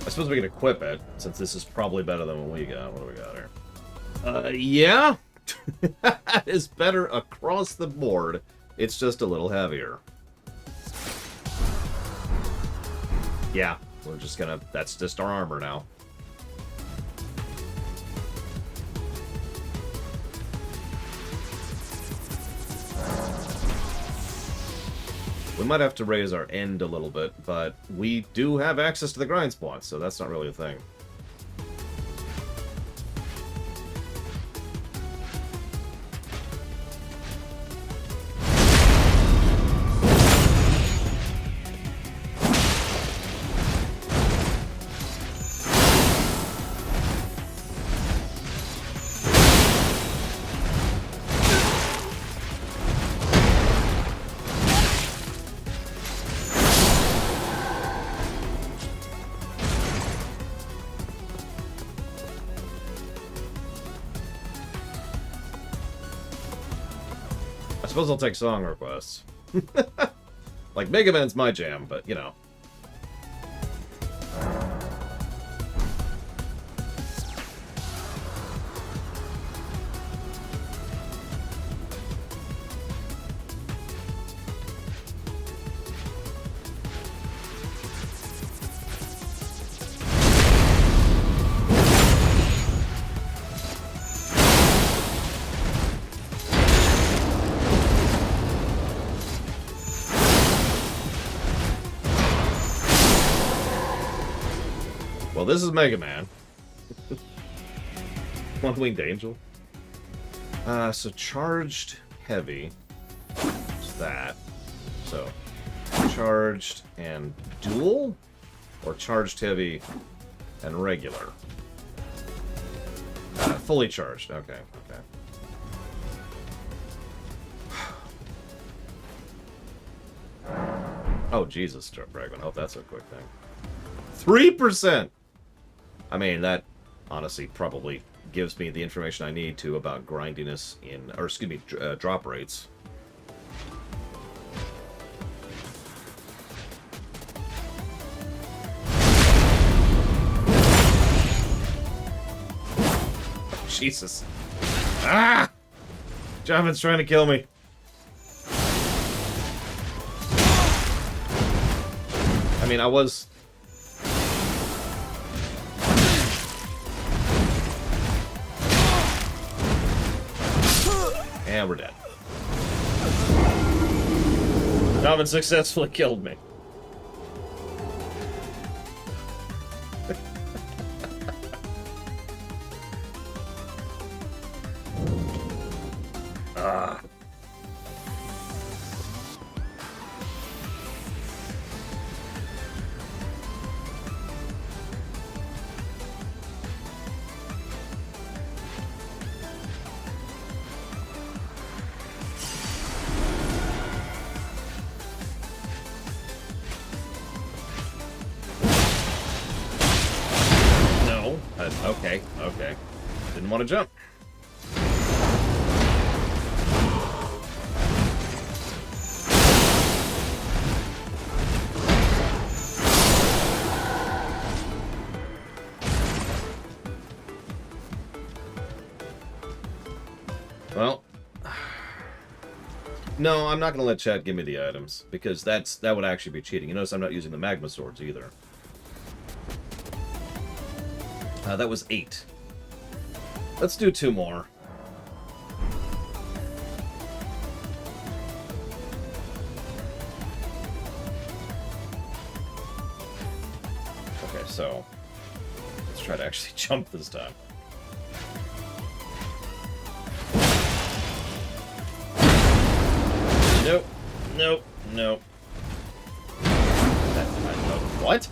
I suppose we can equip it, since this is probably better than what we got. What do we got here? Yeah? It's better across the board. It's just a little heavier. Yeah, we're just gonna... That's just our armor now. We might have to raise our end a little bit, but we do have access to the grind spots, so that's not really a thing. I suppose I'll take song requests. Like, Mega Man's my jam, but, you know. Well, this is Mega Man. One-winged angel. So charged heavy. What's that? So charged and dual? Or charged heavy and regular? Fully charged. Okay, okay. Oh, Jesus, Fragment. Hope that's a quick thing. 3%! I mean, that honestly probably gives me the information I need to about grindiness in, or excuse me, drop rates. Jesus. Ah! Javin's trying to kill me. I mean, I was... And we're dead. Javin successfully killed me. Ah. No. Okay, okay. Didn't want to jump. Well, no, I'm not going to let chat give me the items, because that would actually be cheating. You notice I'm not using the magma swords either. That was 8. Let's do 2 more. Okay, so let's try to actually jump this time. Nope. Nope. Nope. What?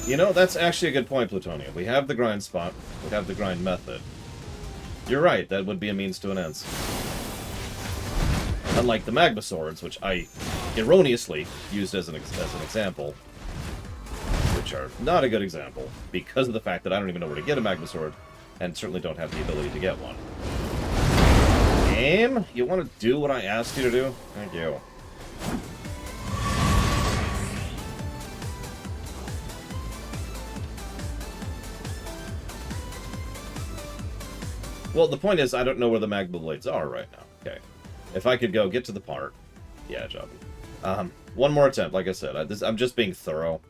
You know, that's actually a good point, Plutonia. We have the grind spot. We have the grind method. You're right, that would be a means to an end. Unlike the magma swords, which I erroneously used as an example, which are not a good example, because of the fact that I don't even know where to get a magma sword, and certainly don't have the ability to get one. Game? You want to do what I asked you to do? Thank you. Well, the point is, I don't know where the magma blades are right now. Okay. If I could go get to the part... Yeah, job. One more attempt, like I said. I'm just being thorough.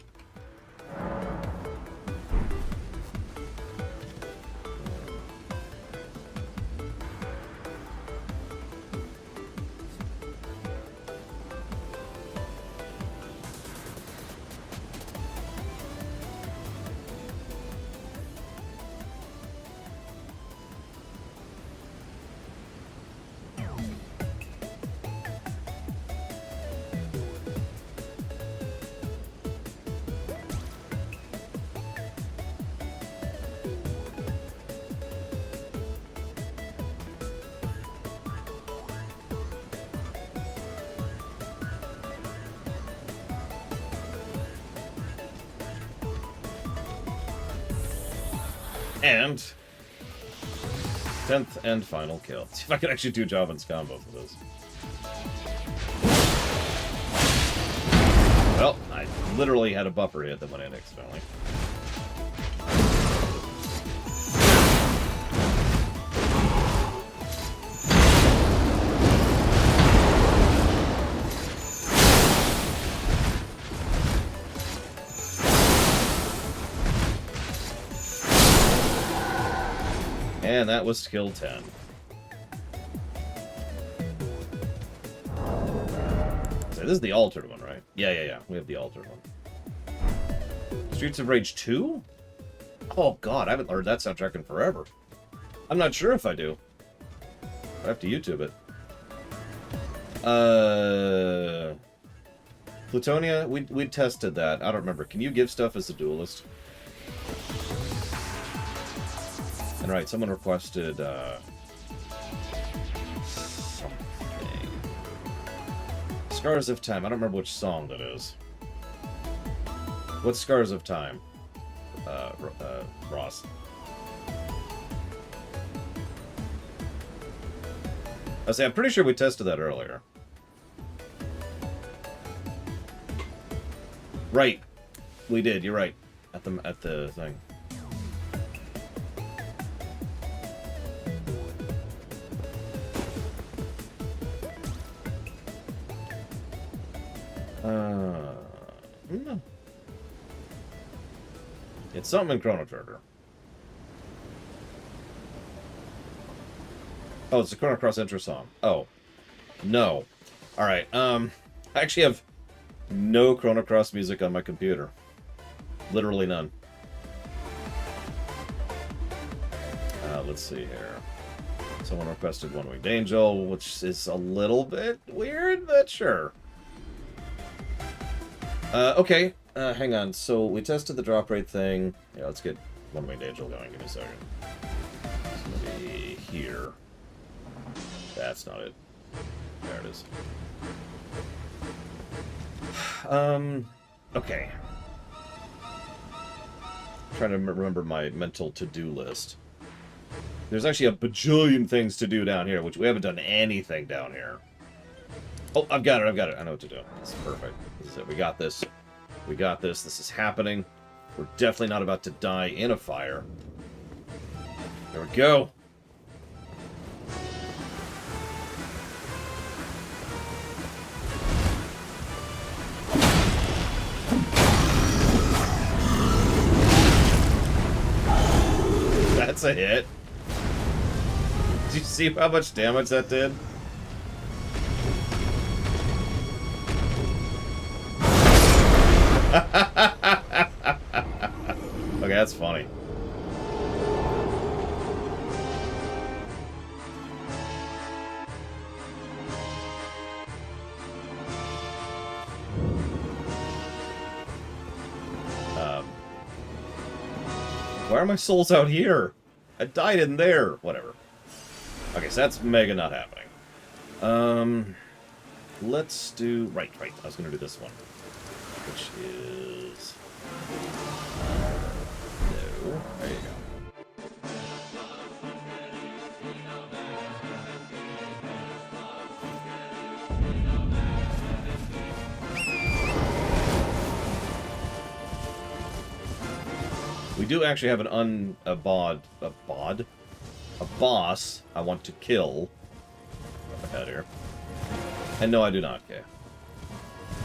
And 10th and final kill. Let's see if I can actually do Javin's combo for this. Well, I literally had a buffer hit that went in accidentally. And that was skill 10. So this is the altered one, right? Yeah. We have the altered one. Streets of Rage 2? Oh god, I haven't heard that soundtrack in forever. I'm not sure if I do. I have to YouTube it. Plutonia, we tested that. I don't remember. Can you give stuff as a duelist? And right, someone requested something. Scars of Time. I don't remember which song that is. What's Scars of Time? Ross. I'm pretty sure we tested that earlier. Right. We did, you're right. At the thing. It's something in Chrono Trigger. Oh, it's the Chrono Cross intro song. Oh. No. Alright, I actually have no Chrono Cross music on my computer. Literally none. Let's see here. Someone requested One Winged Angel, which is a little bit weird, but sure. Okay. Hang on. So we tested the drop rate thing. Yeah, let's get One Winged Angel going. Give me a second. It's gonna be here. That's not it. There it is. Okay. I'm trying to remember my mental to-do list. There's actually a bajillion things to do down here, which we haven't done anything down here. Oh, I've got it. I know what to do. This is perfect. This is it. We got this. We got this. This is happening. We're definitely not about to die in a fire. There we go. That's a hit. Did you see how much damage that did? Okay, that's funny. Why are my souls out here? I died in there. Whatever. Okay, so that's mega not happening. Let's do... Right. I was going to do this one. Which is... No. There you go. We do actually have a boss I want to kill. What ahead here? And no, I do not, okay.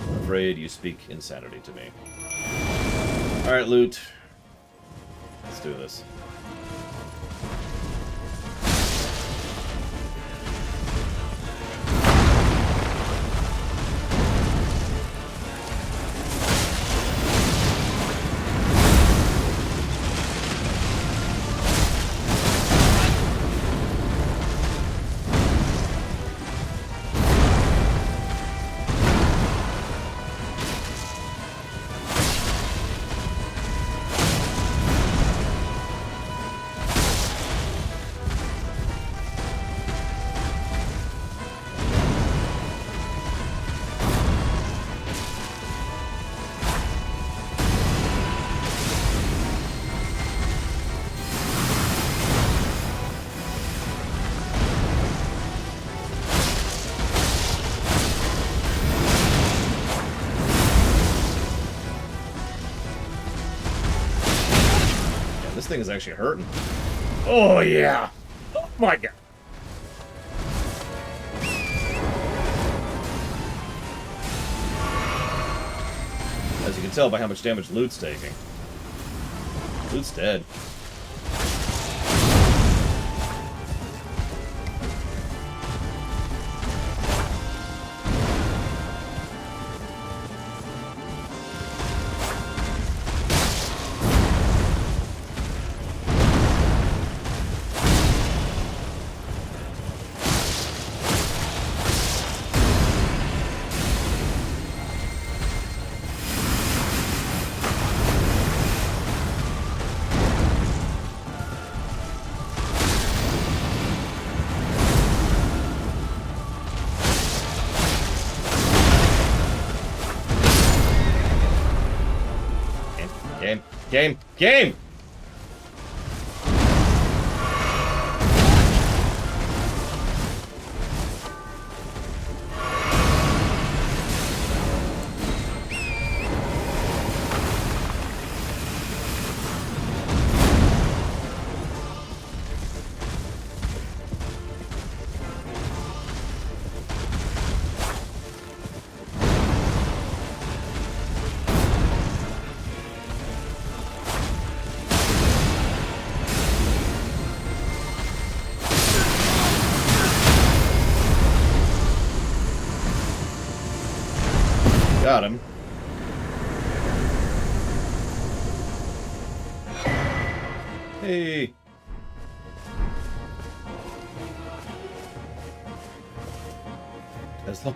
I'm afraid you speak insanity to me. Alright, loot. Let's do this. This thing is actually hurting. Oh, yeah. Oh, my God. As you can tell by how much damage Loot's taking. Loot's dead. Game! Game! Got him. Hey. As long...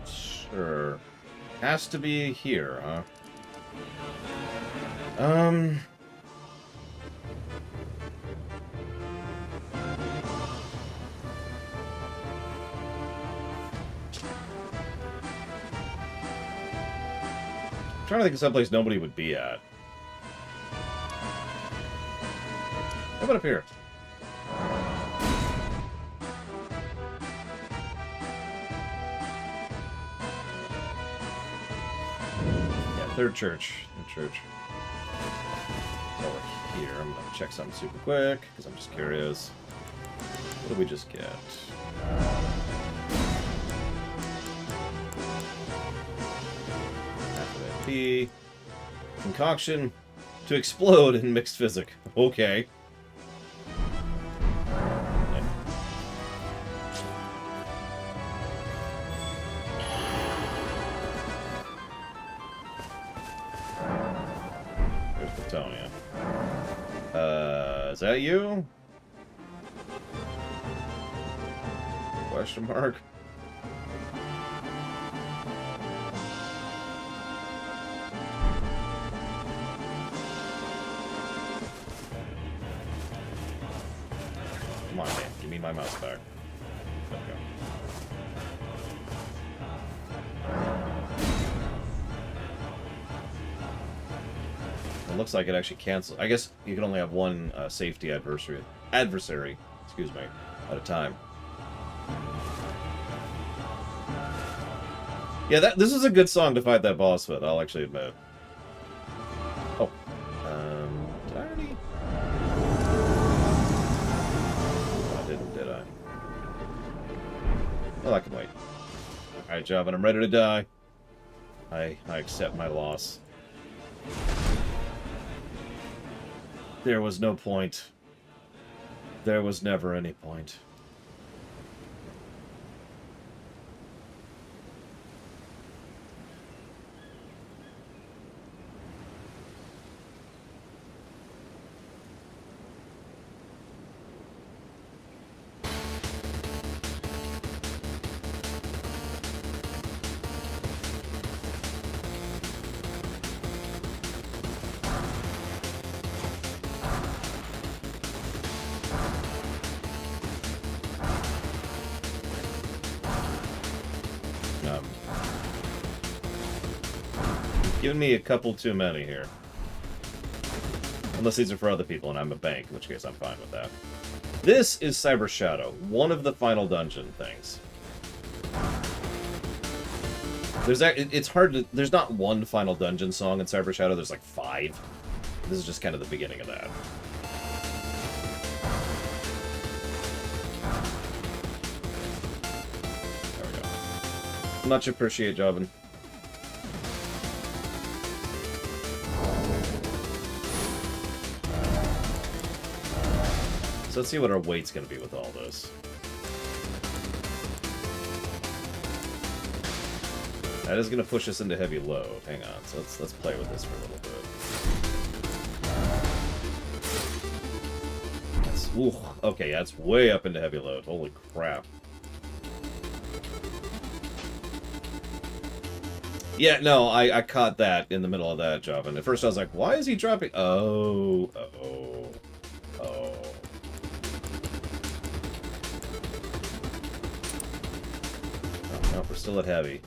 Sure. Has to be here, huh? I'm trying to think of someplace nobody would be at. How about up here? Yeah, third church. Third church. Over here. I'm gonna check something super quick, because I'm just curious. What did we just get? Concoction to explode in mixed physic. Okay. There's Plutonium. Is that you? Question mark? Come on, man. Give me my mouse back. Okay. It looks like it actually cancels. I guess you can only have one safety adversary, excuse me, at a time. Yeah, this is a good song to fight that boss with, I'll actually admit. Oh. Did I already? I didn't, did I? Well, I can wait. Alright, Job, and I'm ready to die. I accept my loss. There was no point. There was never any point. Giving me a couple too many here. Unless these are for other people and I'm a bank, in which case I'm fine with that. This is Cyber Shadow, one of the final dungeon things. It's hard to... There's not one final dungeon song in Cyber Shadow, there's like 5. This is just kind of the beginning of that. There we go. Much appreciate, Jobin. So let's see what our weight's going to be with all this. That is going to push us into heavy load. Hang on, so let's play with this for a little bit. That's, ooh, okay, that's way up into heavy load. Holy crap. Yeah, no, I caught that in the middle of that job, and at first I was like, why is he dropping? Oh. We're still at heavy.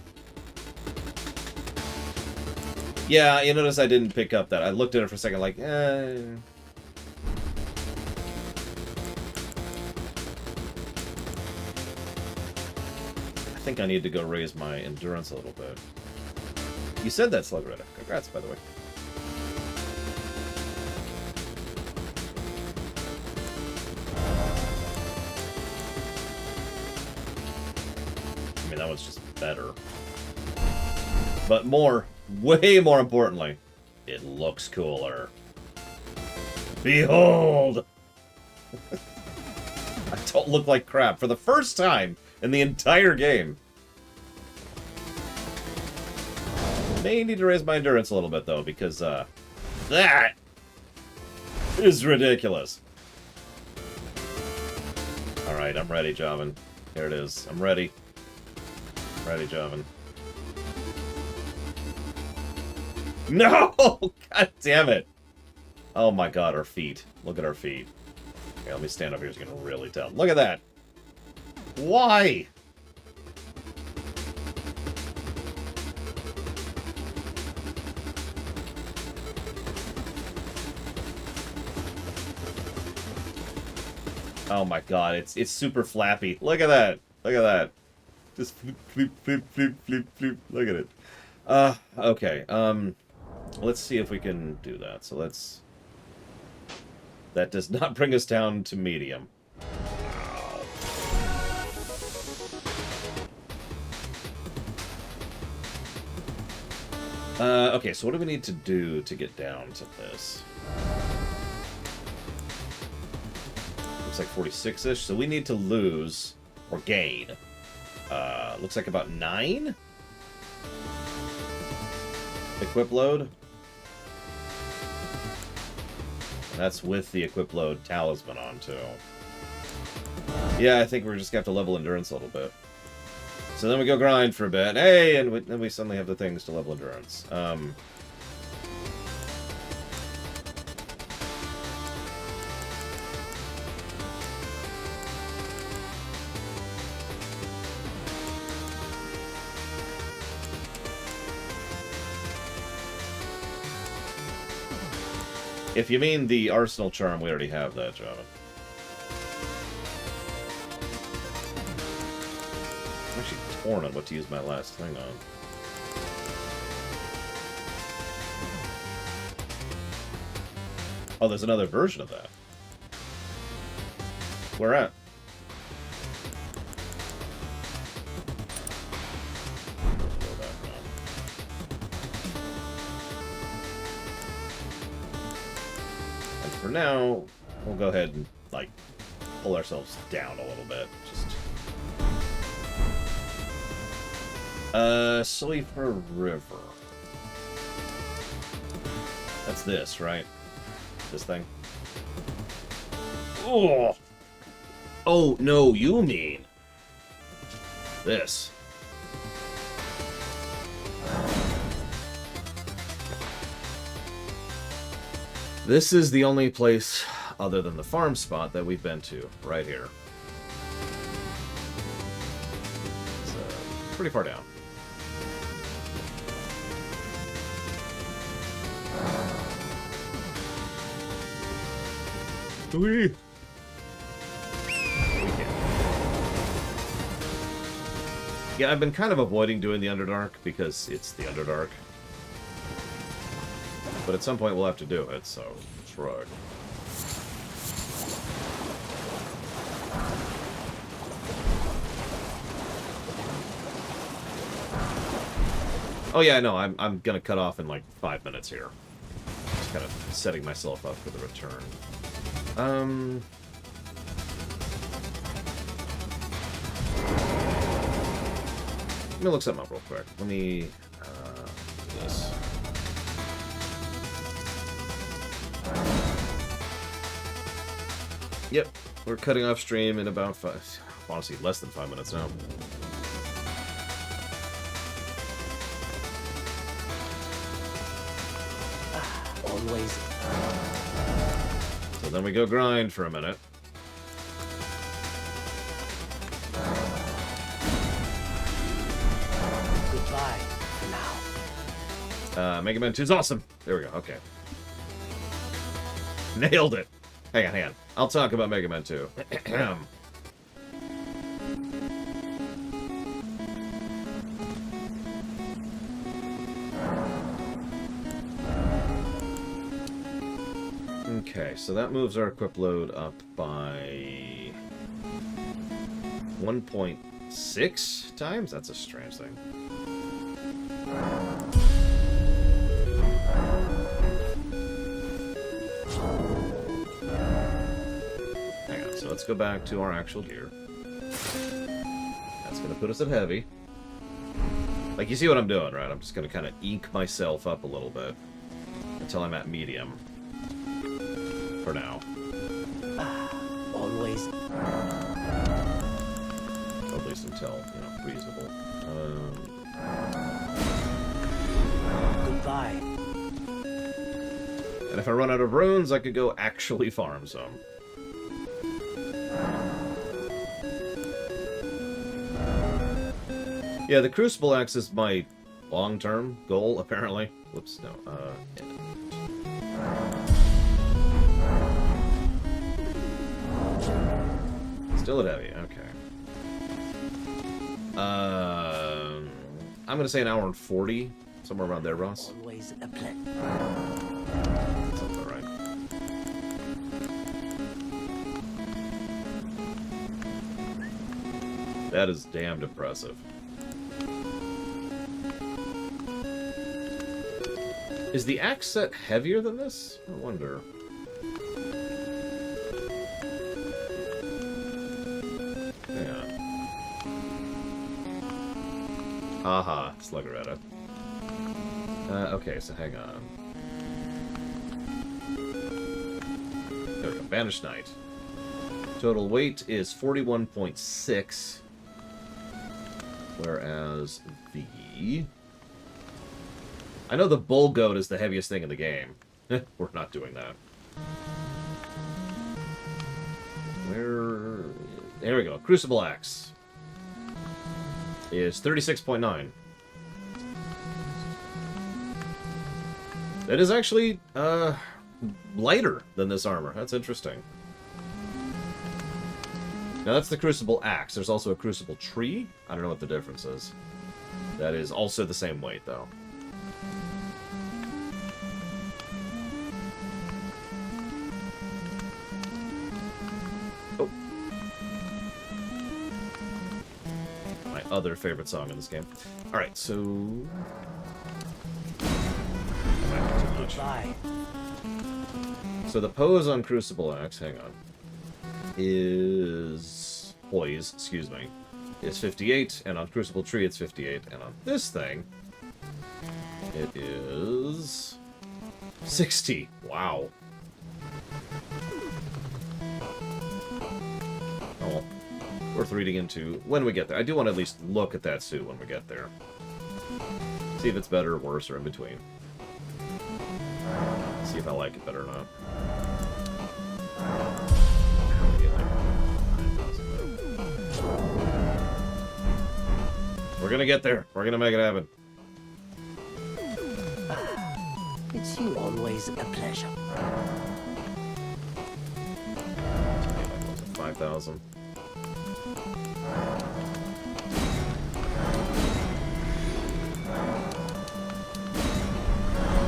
Yeah, you notice I didn't pick up that. I looked at it for a second like, I think I need to go raise my endurance a little bit. You said that, Slugretta. Congrats, by the way. I mean, that one's just better. But way more importantly, it looks cooler. Behold! I don't look like crap for the first time in the entire game. May need to raise my endurance a little bit, though, because, that is ridiculous. Alright, I'm ready, Javan. Here it is. I'm ready. Ready, Javan. No! God damn it! Oh my god, our feet. Look at our feet. Okay, let me stand up here so you can really tell. Look at that! Why? Oh my god, it's super flappy. Look at that! Look at that! Just flip, flip, flip, flip, flip, flip. Look at it. Okay, let's see if we can do that. So let's... That does not bring us down to medium. Okay, so what do we need to do to get down to this? Looks like 46-ish, so we need to lose, or gain, looks like about 9? Equip load? And that's with the equip load talisman on, too. Yeah, I think we're just gonna have to level endurance a little bit. So then we go grind for a bit. Hey, and then we suddenly have the things to level endurance. If you mean the Arsenal Charm, we already have that, Java. I'm actually torn on what to use my last thing on. Oh, there's another version of that. Where at? For now, we'll go ahead and, like, pull ourselves down a little bit. Just... Sulphur River. That's this, right? This thing? Oh! Oh, no, you mean... this. This is the only place, other than the farm spot, that we've been to, right here. It's pretty far down. We can. Yeah, I've been kind of avoiding doing the Underdark because it's the Underdark. But at some point we'll have to do it, so shrug. Oh yeah, no, I'm gonna cut off in like 5 minutes here. Just kind of setting myself up for the return. Let me look something up real quick. Let me do this. Yep, we're cutting off stream in about honestly, less than 5 minutes now. Always. So then we go grind for a minute. Goodbye for Mega Man 2 is awesome. There we go. Okay. Nailed it. Hang on. I'll talk about Mega Man 2. Okay, so that moves our equip load up by 1.6 times? That's a strange thing. Hang on, so let's go back to our actual gear. That's going to put us at heavy. Like, you see what I'm doing, right? I'm just going to kind of ink myself up a little bit until I'm at medium. For now. Always. At least until, reasonable. Goodbye. And if I run out of runes, I could go actually farm some. Yeah, the Crucible Axe is my long-term goal, apparently. Whoops, no. Yeah. Still at heavy, okay. I'm gonna say an hour and 40, somewhere around there, Ross. Always a pleasure. Sounds about right. That is damned impressive. Is the axe set heavier than this? I wonder. Hang on. Aha, Sluggeretta. Okay, so hang on. There we go, Banished Knight. Total weight is 41.6. Whereas the... I know the Bull Goat is the heaviest thing in the game. We're not doing that. Where... There we go. Crucible Axe is 36.9. That is actually lighter than this armor. That's interesting. Now that's the Crucible Axe. There's also a Crucible Tree. I don't know what the difference is. That is also the same weight, though. Oh. My other favorite song in this game. Alright, so... Goodbye. So the pose on Crucible Axe, hang on, is... Poise, excuse me, is 58, and on Crucible Tree it's 58, and on this thing, it is... 60. Wow. Oh, worth reading into when we get there. I do want to at least look at that suit when we get there. See if it's better or worse or in between. See if I like it better or not. We're gonna get there. We're gonna make it happen. It's you. Always a pleasure. 5,000.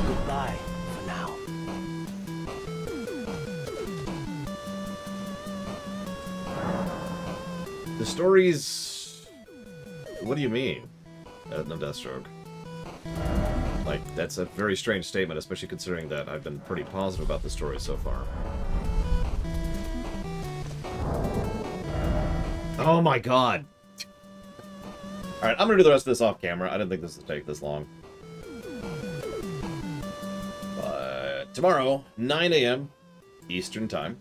Goodbye for now. The story's... What do you mean? No Deathstroke. Like, that's a very strange statement, especially considering that I've been pretty positive about the story so far. Oh my god! Alright, I'm gonna do the rest of this off camera. I didn't think this would take this long. But tomorrow, 9 a.m. Eastern Time,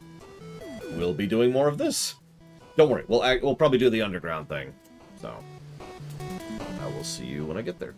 we'll be doing more of this. Don't worry, we'll probably do the underground thing. So, I will see you when I get there.